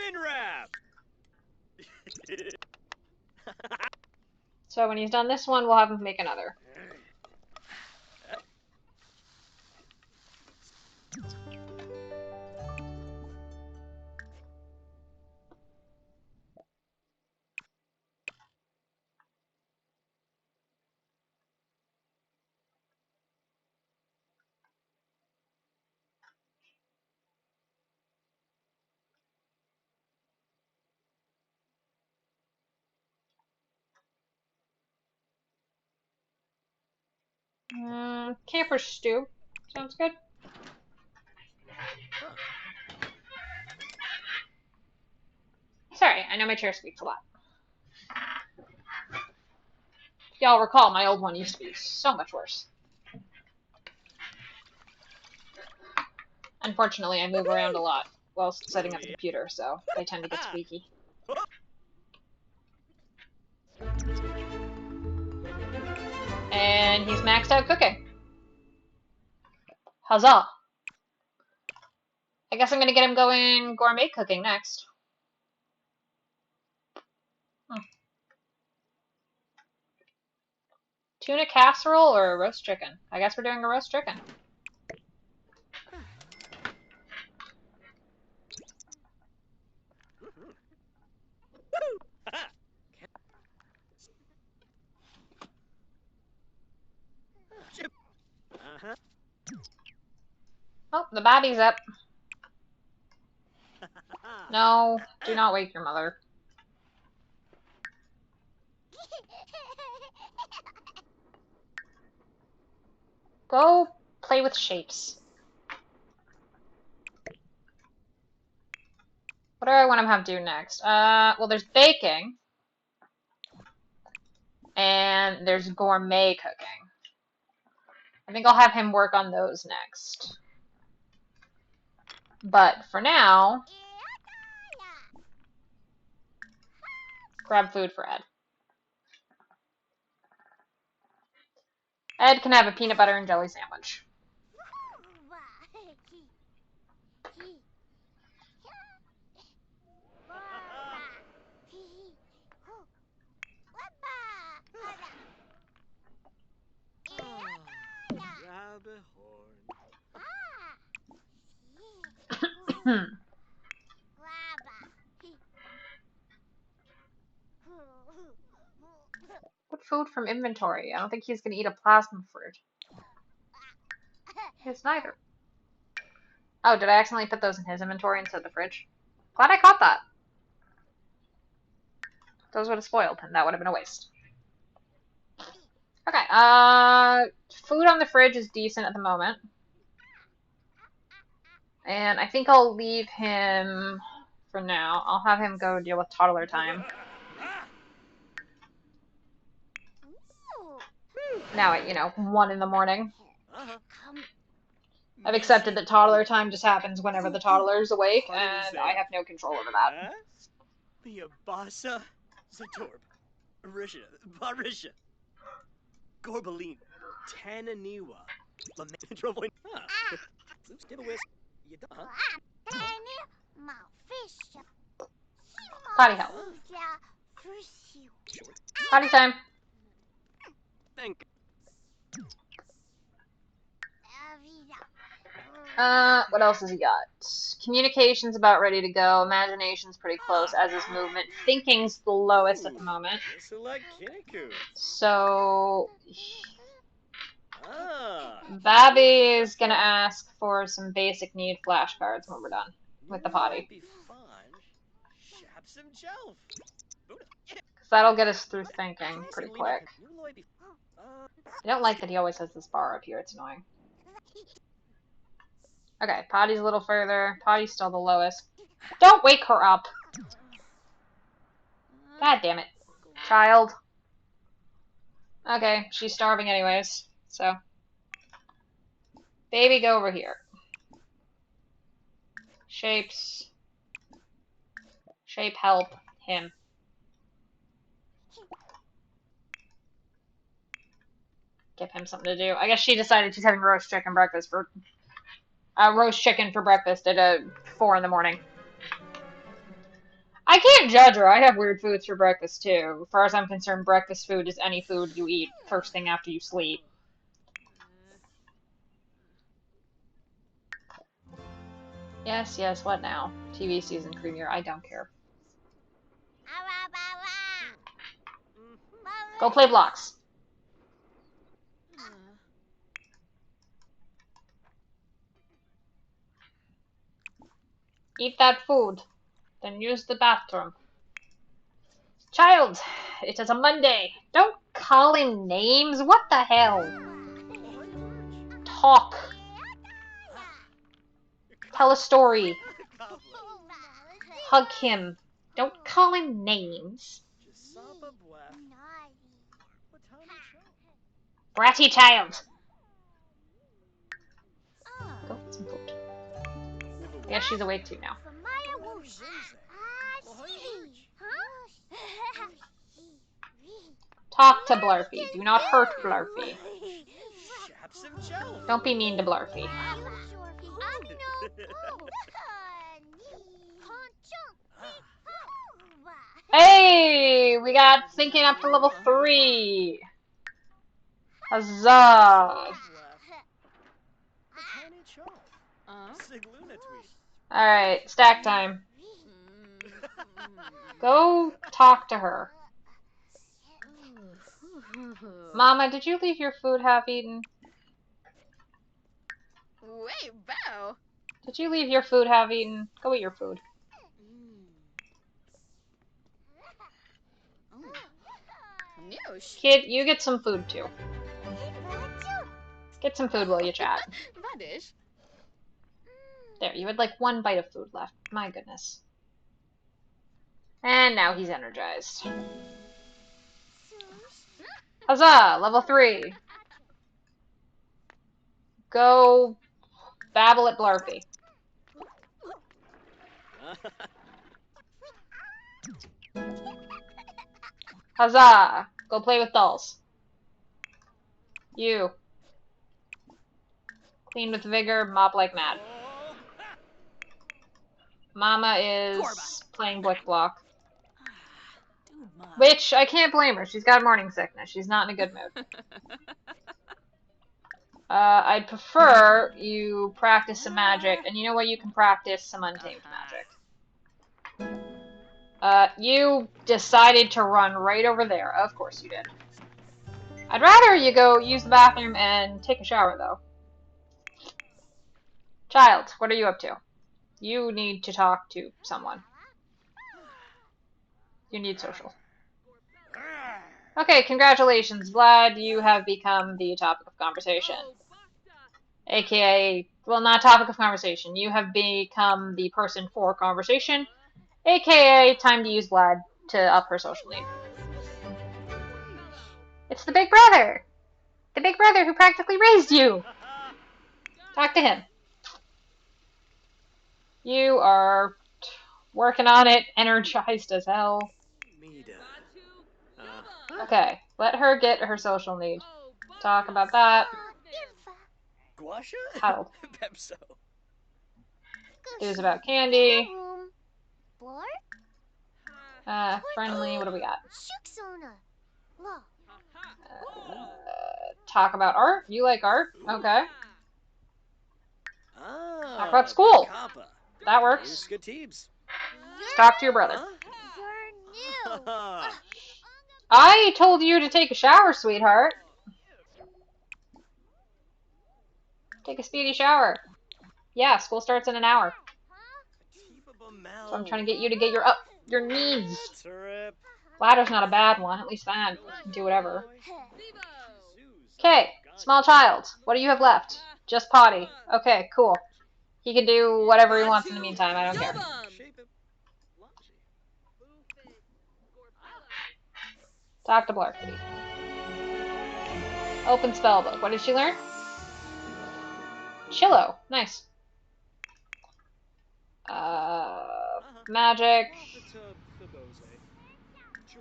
Minrap!
So when he's done this one, we'll have him make another. Camper stew. Sounds good. Sorry, I know my chair squeaks a lot. If y'all recall, my old one used to be so much worse. Unfortunately, I move around a lot while setting up the computer, so they tend to get squeaky. And he's maxed out cooking. Huzzah! I guess I'm gonna get him going gourmet cooking next. Tuna casserole or a roast chicken? I guess we're doing a roast chicken.
Uh-huh.
Oh, the baby's up. No, do not wake your mother. Go play with shapes. What do I want to have do next? Well, there's baking. And there's gourmet cooking. I think I'll have him work on those next. But for now, grab food for Ed. Ed can have a peanut butter and jelly sandwich.
Rabbit
Hmm. What food from inventory? I don't think he's gonna eat a plasma fruit. It's neither. Oh, did I accidentally put those in his inventory instead of the fridge? Glad I caught that. Those would have spoiled, and that would have been a waste. Okay, food on the fridge is decent at the moment. And I think I'll leave him for now. I'll have him go deal with toddler time. Now at, 1 in the morning. I've accepted that toddler time just happens whenever the toddler is awake, and I have no control over that.
Huh? Biabasa, Zatorb, Arisha, Barisha, Gorbaline, Tananiwa, Lamantrovoin. Huh. Oops, Dibawis. You done, huh?
Potty help. Potty time.
Thank
What else has he got? Communication's about ready to go. Imagination's pretty close, as is movement. Thinking's the lowest at the moment.
Select Kiniku.
So,
Ah.
Babby is gonna ask for some basic need flashcards when we're done with the potty.
Be fun. Shaps himself.
Because that'll get us through thinking pretty quick. I don't like that he always has this bar up here, it's annoying. Okay, potty's a little further. Potty's still the lowest. Don't wake her up! God damn it. Child. Okay, she's starving anyways, so. Baby, go over here. Shapes. Shape, help him. Give him something to do. I guess she decided she's having roast chicken breakfast for roast chicken for breakfast at 4 in the morning. I can't judge her. I have weird foods for breakfast too. As far as I'm concerned, breakfast food is any food you eat first thing after you sleep. Yes, yes, what now? TV season premiere. I don't care. Go play blocks. Eat that food. Then use the bathroom. Child, it is a Monday. Don't call him names. What the hell? Talk. Tell a story. Hug him. Don't call him names. Bratty child. Go get some food. I guess she's awake too now. Talk to Blurfy. Do not hurt Blurfy. Don't be mean to Blurfy. Hey! We got thinking up to level 3. Huzzah! Alright, stack time. Go talk to her. Mama, did you leave your food half-eaten?
Wait, Bo.
Did you leave your food half-eaten? Go eat your food.
Noosh.
Kid, you get some food too. Get some food while you chat.
Vadish.
There, you had like 1 bite of food left. My goodness. And now he's energized. Huzzah! Level 3. Go babble at Blurfy. Huzzah! Go play with dolls. You. Clean with vigor, mop like mad. Mama is playing Blick Block. Which, I can't blame her. She's got morning sickness. She's not in a good mood. I'd prefer you practice some magic, and you know what? You can practice some untamed magic. You decided to run right over there. Of course you did. I'd rather you go use the bathroom and take a shower, though. Child, what are you up to? You need to talk to someone. You need social. Okay, congratulations, Vlad. You have become the topic of conversation. AKA, well, not topic of conversation. You have become the person for conversation. AKA, time to use Vlad to up her social need. It's the big brother! The big brother who practically raised you! Talk to him. You are working on it, energized as hell.
Mida.
Okay, let her get her social need. Talk about that.
Guasha?
Harold.
Pepso.
It was about candy.
Blur?
Friendly, what do we got?
Shuksona. Law.
Talk about art. You like art? Okay.
Ah,
Talk about school.
Kappa.
That works.
Muska Teebs.
Talk to your brother.
Huh?
You're new.
I told you to take a shower, sweetheart. Take a speedy shower. Yeah, school starts in an hour. So I'm trying to get you to get your needs.
Trip.
Ladder's not a bad one, at least that. Do whatever. Okay, small child. What do you have left? Just potty. Okay, cool. He can do whatever he wants in the meantime, I don't care. Talk to Blur Kitty. Open spellbook. What did she learn? Chillo. Nice. Magic.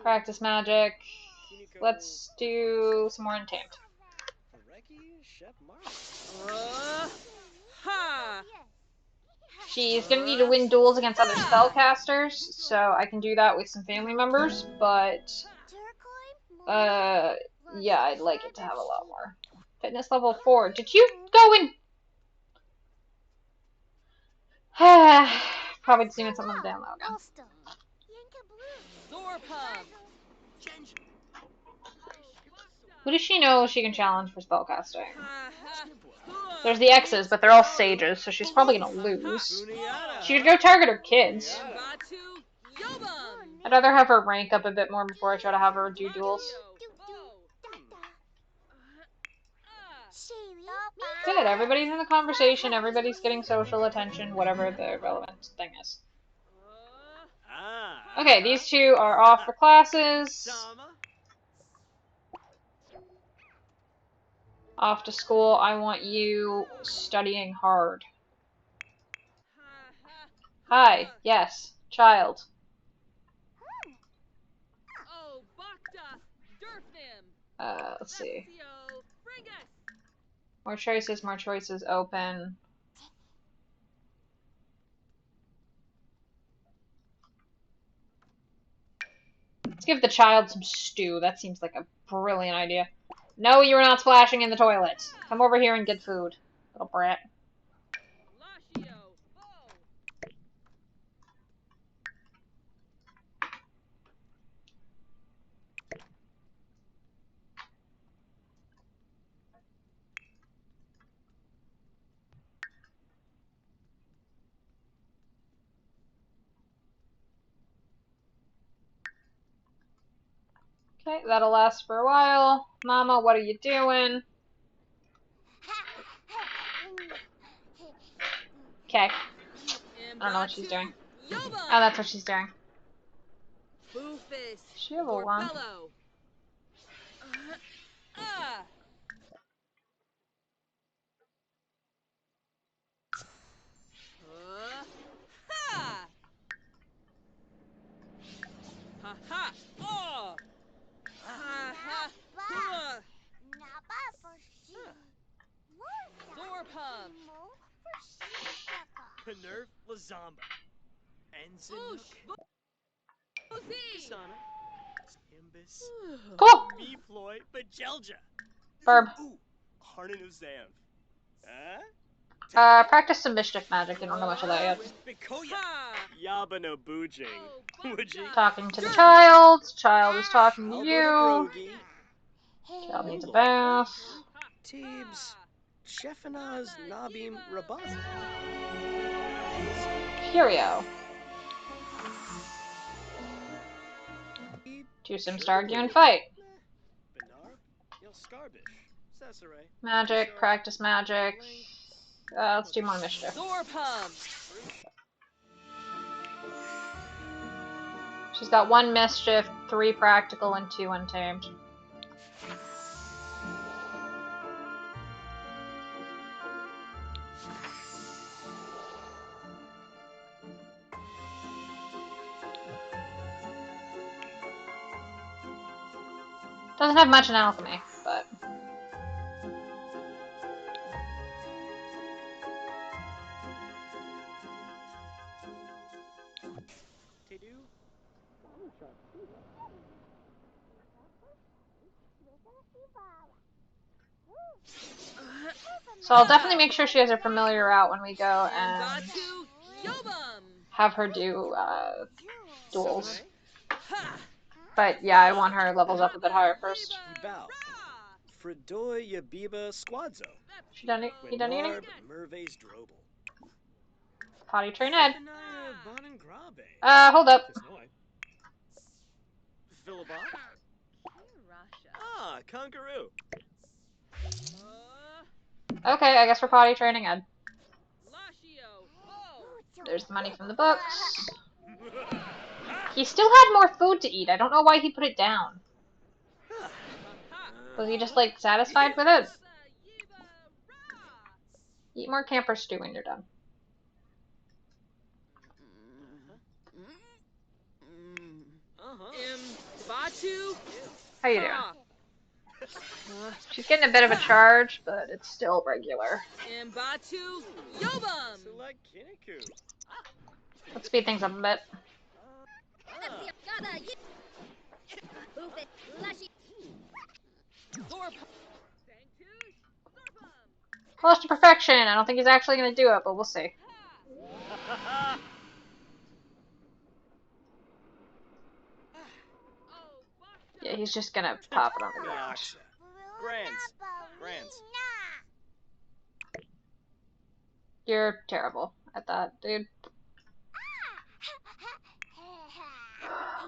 Practice magic. Let's do some more Untamed. She's gonna need to win duels against other spellcasters, so I can do that with some family members, but yeah, I'd like it to have a lot more. Fitness level 4. Did you go in? Probably just doing something down low again. Who does she know she can challenge for spellcasting? There's the X's, but they're all sages, so she's probably gonna lose. She could go target her kids. I'd rather have her rank up a bit more before I try to have her do duels. Good, everybody's in the conversation, everybody's getting social attention, whatever the relevant thing is. Okay, these two are off for classes. Off to school. I want you studying hard. Hi, yes, child. Let's see. More choices, open. Let's give the child some stew. That seems like a brilliant idea. No, you are not splashing in the toilet. Come over here and get food, little brat. Okay, that'll last for a while. Mama, what are you doing? Okay. I don't know what she's doing. Oh, that's what she's doing. She level 1.
Penerf Lazamba. Ensign Kasana. Imbus.
Cool.
Meploy Bajelja.
Verb.
Ooh. Harnan Uzam. Huh?
Practice some mischief magic. You don't know much of that yet.
Bikoya. Yabano Boojing. Woojing.
Talking to the child. Child is talking to you. Child needs a bath.
Teebs. Shefanaz Nabim Rabaza.
Curio. Two Sim Star and fight. Magic, practice magic. Let's do more mischief. She's got 1 mischief, 3 practical, and 2 untamed. Doesn't have much in alchemy, but
Tedu?
so I'll definitely make sure she has her familiar out when we go and
Batu Yobum.
have her do duels.
Soe?
But yeah, I want her levels up a bit higher first.
Ibao. Fredoy Yabiba Squadzo.
He done eating?
Winarb Merve's Drobel.
Potty train Ed.
Benaya Bonin Grabe.
Hold up.
Tisnoi. Philibot?
Rasha.
Ah, Kangaroo.
Okay, I guess we're potty training Ed.
Lashio. Oh.
There's the money from the books. He still had more food to eat. I don't know why he put it down. Was he just like satisfied with it? Eat more camper stew when you're done.
Batu.
How you doing? She's getting a bit of a charge, but it's still regular.
Batu Yobum.
Select Kiniku.
Let's speed things up a bit. Close to perfection. I don't think he's actually going to do it, but we'll see. Yeah, he's just going to pop it on the ground.
Miaksha. Grants. Grants.
You're terrible at that, dude.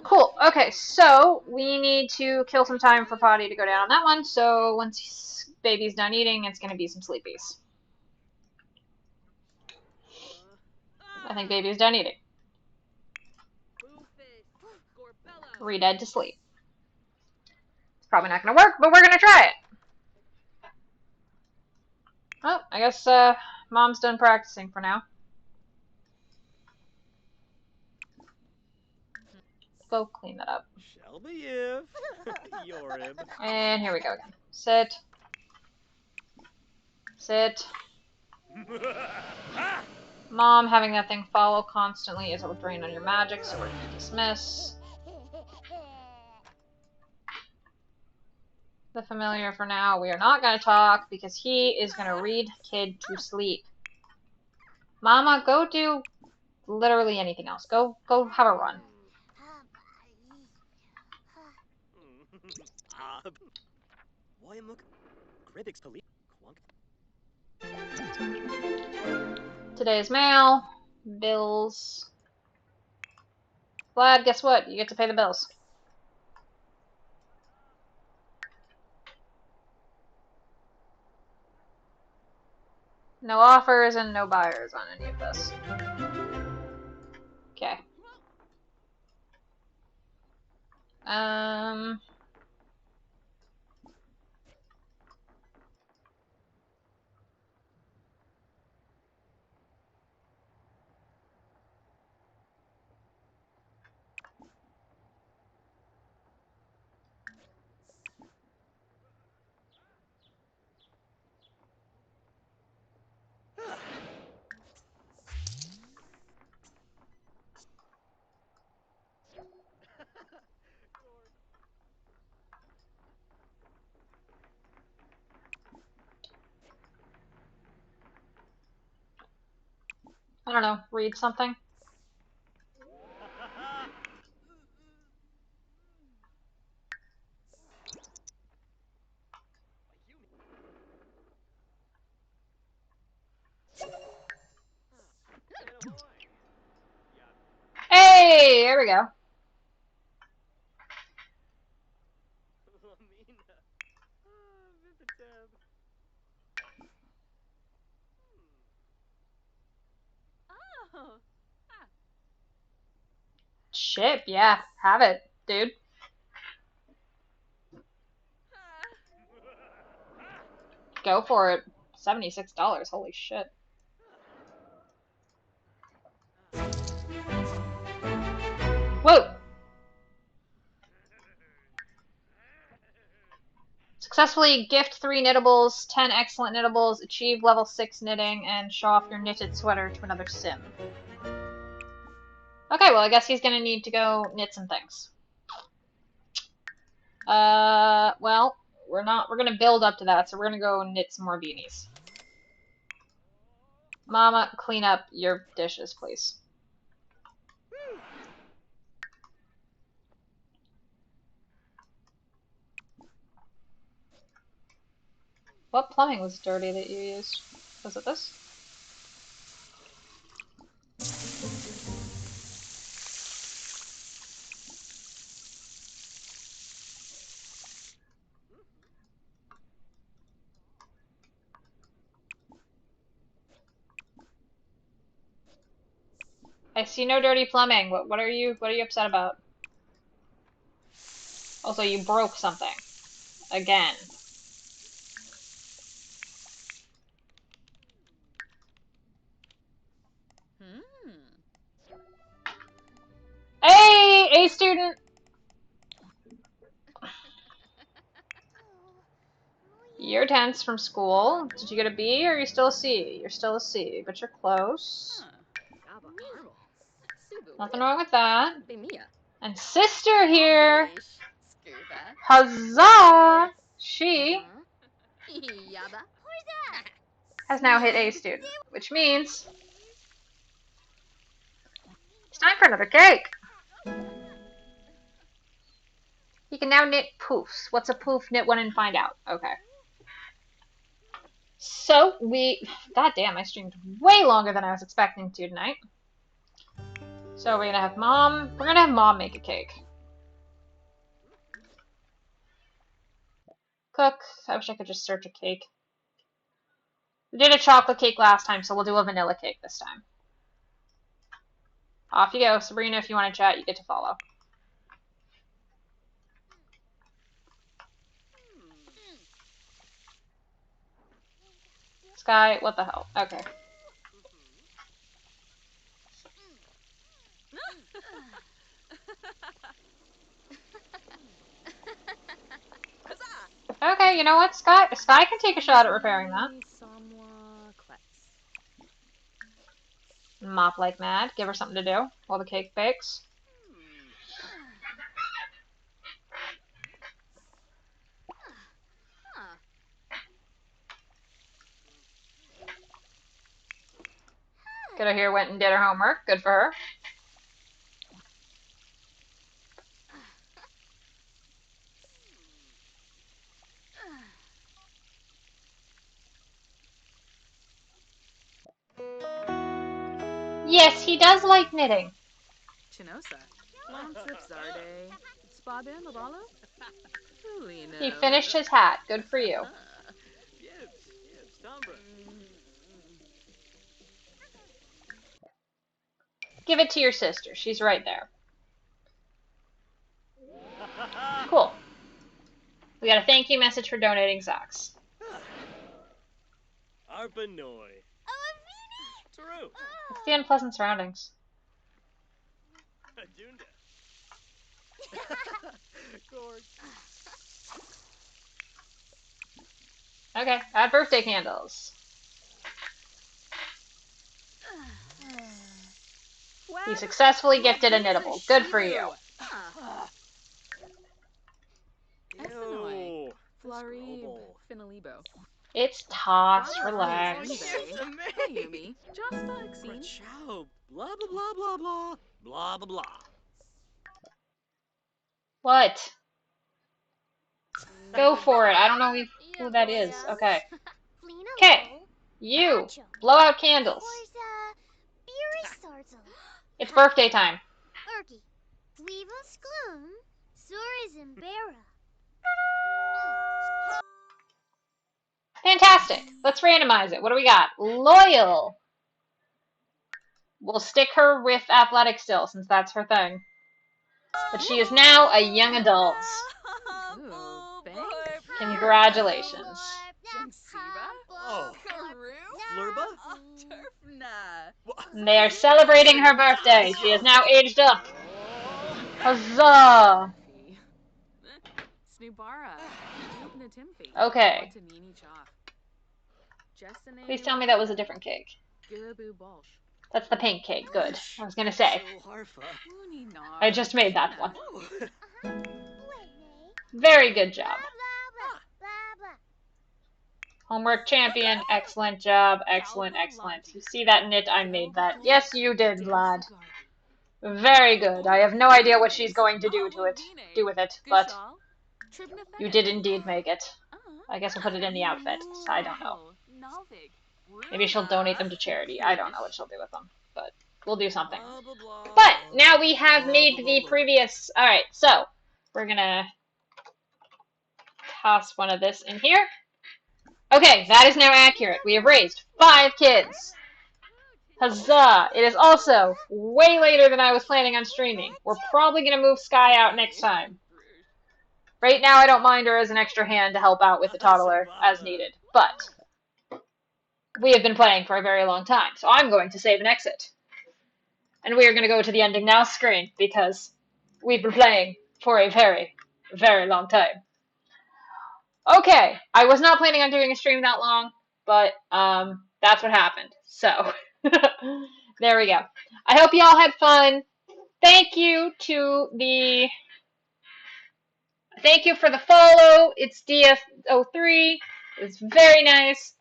Cool. Okay, so we need to kill some time for Potty to go down on that one. So once baby's done eating, it's going to be some sleepies. I think baby's done eating. Read Ed to sleep. It's probably not going to work, but we're going to try it. Oh, I guess Mom's done practicing for now. Go clean that up.
Shelby Yorib.
And here we go again. Sit. Sit. Mom, having that thing follow constantly is a drain on your magic, so we're going to dismiss. The familiar for now. We are not going to talk because he is going to read kid to sleep. Mama, go do literally anything else. Go have a run. Today's mail. Bills. Vlad, guess what? You get to pay the bills. No offers and no buyers on any of this. Okay. I don't know, read something? Hey, there we go. Ship, yeah, have it, dude. Go for it. $76, holy shit. Whoa! Successfully gift 3 knittables, 10 excellent knittables, achieve level 6 knitting, and show off your knitted sweater to another sim. Okay, well I guess he's gonna need to go knit some things. Well, we're gonna build up to that, so we're gonna go knit some more beanies. Mama, clean up your dishes, please. What plumbing was dirty that you used? Was it this? I see no dirty plumbing. What are you upset about? Also, you broke something. Again. Hey, A student! You're tense from school. Did you get a B or are you still a C? You're still a C, but you're close. Nothing wrong with that. And sister here! Huzzah! She has now hit A student, which means it's time for another cake. You can now knit poofs. What's a poof? Knit one and find out. Okay. So god damn, I streamed way longer than I was expecting to tonight. So we're gonna have mom make a cake. Cook. I wish I could just search a cake. We did a chocolate cake last time, so we'll do a vanilla cake this time. Off you go. Sabrina, if you want to chat, you get to follow. Sky, what the hell? Okay. Okay, you know what, Sky can take a shot at repairing that. Mop like mad. Give her something to do while the cake bakes. Kiddo here went and did her homework. Good for her. Yes, he does like knitting. He finished his hat. Good for you. Give it to your sister. She's right there. Cool. We got a thank you message for donating socks.
Arpanoi. True.
It's the unpleasant surroundings. Okay, add birthday candles. You successfully gifted a knittable. Good for you.
Ew.
It's Toss. Relax.
Ciao. Blah blah blah blah blah. Blah blah blah.
What? Go for it. I don't know who that is. Okay. Okay. You. Blow out candles. It's birthday time. Fantastic. Let's randomize it. What do we got? Loyal. We'll stick her with athletic still, since that's her thing. But she is now a young adult. Congratulations.
Oh. Flurba?
And they are celebrating her birthday. She is now aged up. Huzzah! Okay. Please tell me that was a different cake. That's the pink cake. Good. I was gonna say. I just made that one. Very good job. Homework champion. Excellent job. Excellent, excellent. You see that knit? I made that. Yes, you did, Vlad. Very good. I have no idea what she's going to do with it, but you did indeed make it. I guess I'll put it in the outfit. I don't know. Maybe she'll donate them to charity. I don't know what she'll do with them, but we'll do something. But now we have made the previous... Alright, so we're gonna toss one of this in here. Okay, that is now accurate. We have raised 5 kids. Huzzah! It is also way later than I was planning on streaming. We're probably gonna move Sky out next time. Right now, I don't mind her as an extra hand to help out with the toddler as needed, but we have been playing for a very long time, so I'm going to save and exit. And we are going to go to the ending now screen, because we've been playing for a very, very long time. Okay, I was not planning on doing a stream that long, but that's what happened. So, there we go. I hope you all had fun. Thank you for the follow. It's DF03. It's very nice.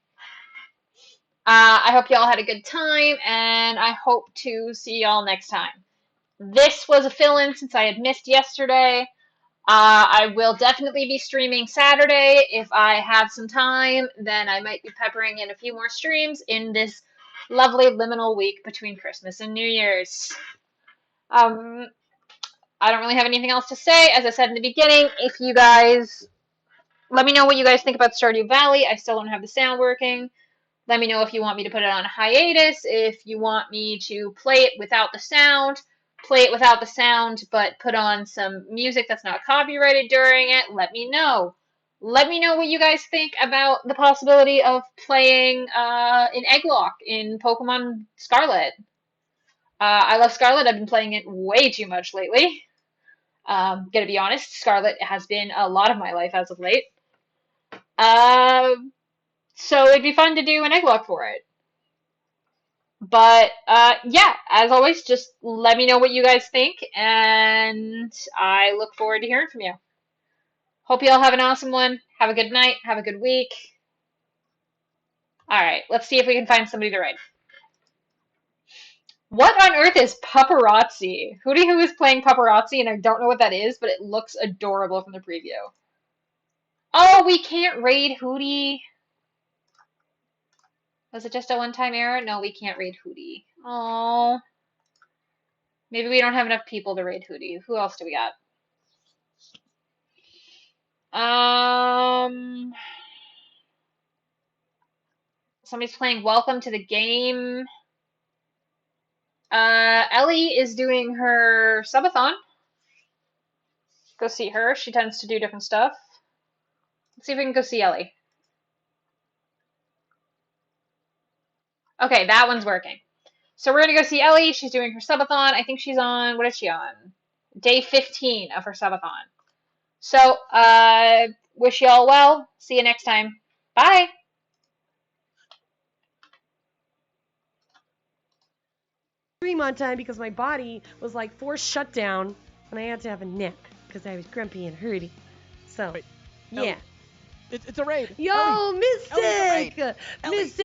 I hope you all had a good time, and I hope to see y'all next time. This was a fill-in since I had missed yesterday. I will definitely be streaming Saturday. If I have some time, then I might be peppering in a few more streams in this lovely liminal week between Christmas and New Year's. I don't really have anything else to say. As I said in the beginning, if you guys... Let me know what you guys think about Stardew Valley. I still don't have the sound working. Let me know if you want me to put it on hiatus, if you want me to play it without the sound, but put on some music that's not copyrighted during it. Let me know. Let me know what you guys think about the possibility of playing in Egglock in Pokemon Scarlet. I love Scarlet. I've been playing it way too much lately. Gonna be honest, Scarlet has been a lot of my life as of late. So it'd be fun to do an Egglock for it. But, yeah, as always, just let me know what you guys think, and I look forward to hearing from you. Hope you all have an awesome one. Have a good night. Have a good week. Alright, let's see if we can find somebody to raid. What on earth is Paparazzi? Who is playing Paparazzi, and I don't know what that is, but it looks adorable from the preview. Oh, we can't raid Hootie. Was it just a one-time error? No, we can't raid Hootie. Oh. Maybe we don't have enough people to raid Hootie. Who else do we got? Somebody's playing Welcome to the Game. Ellie is doing her subathon. Go see her. She tends to do different stuff. Let's see if we can go see Ellie. Okay, that one's working. So we're going to go see Ellie. She's doing her subathon. I think she's on, what is she on? Day 15 of her subathon. So, wish you all well. See you next time. Bye!
Stream on time because my body was like forced shutdown and I had to have a nap because I was grumpy and hurty. So,
Wait,
yeah.
It's a raid.
Yo, Mystic!
Ellie.
Mystic!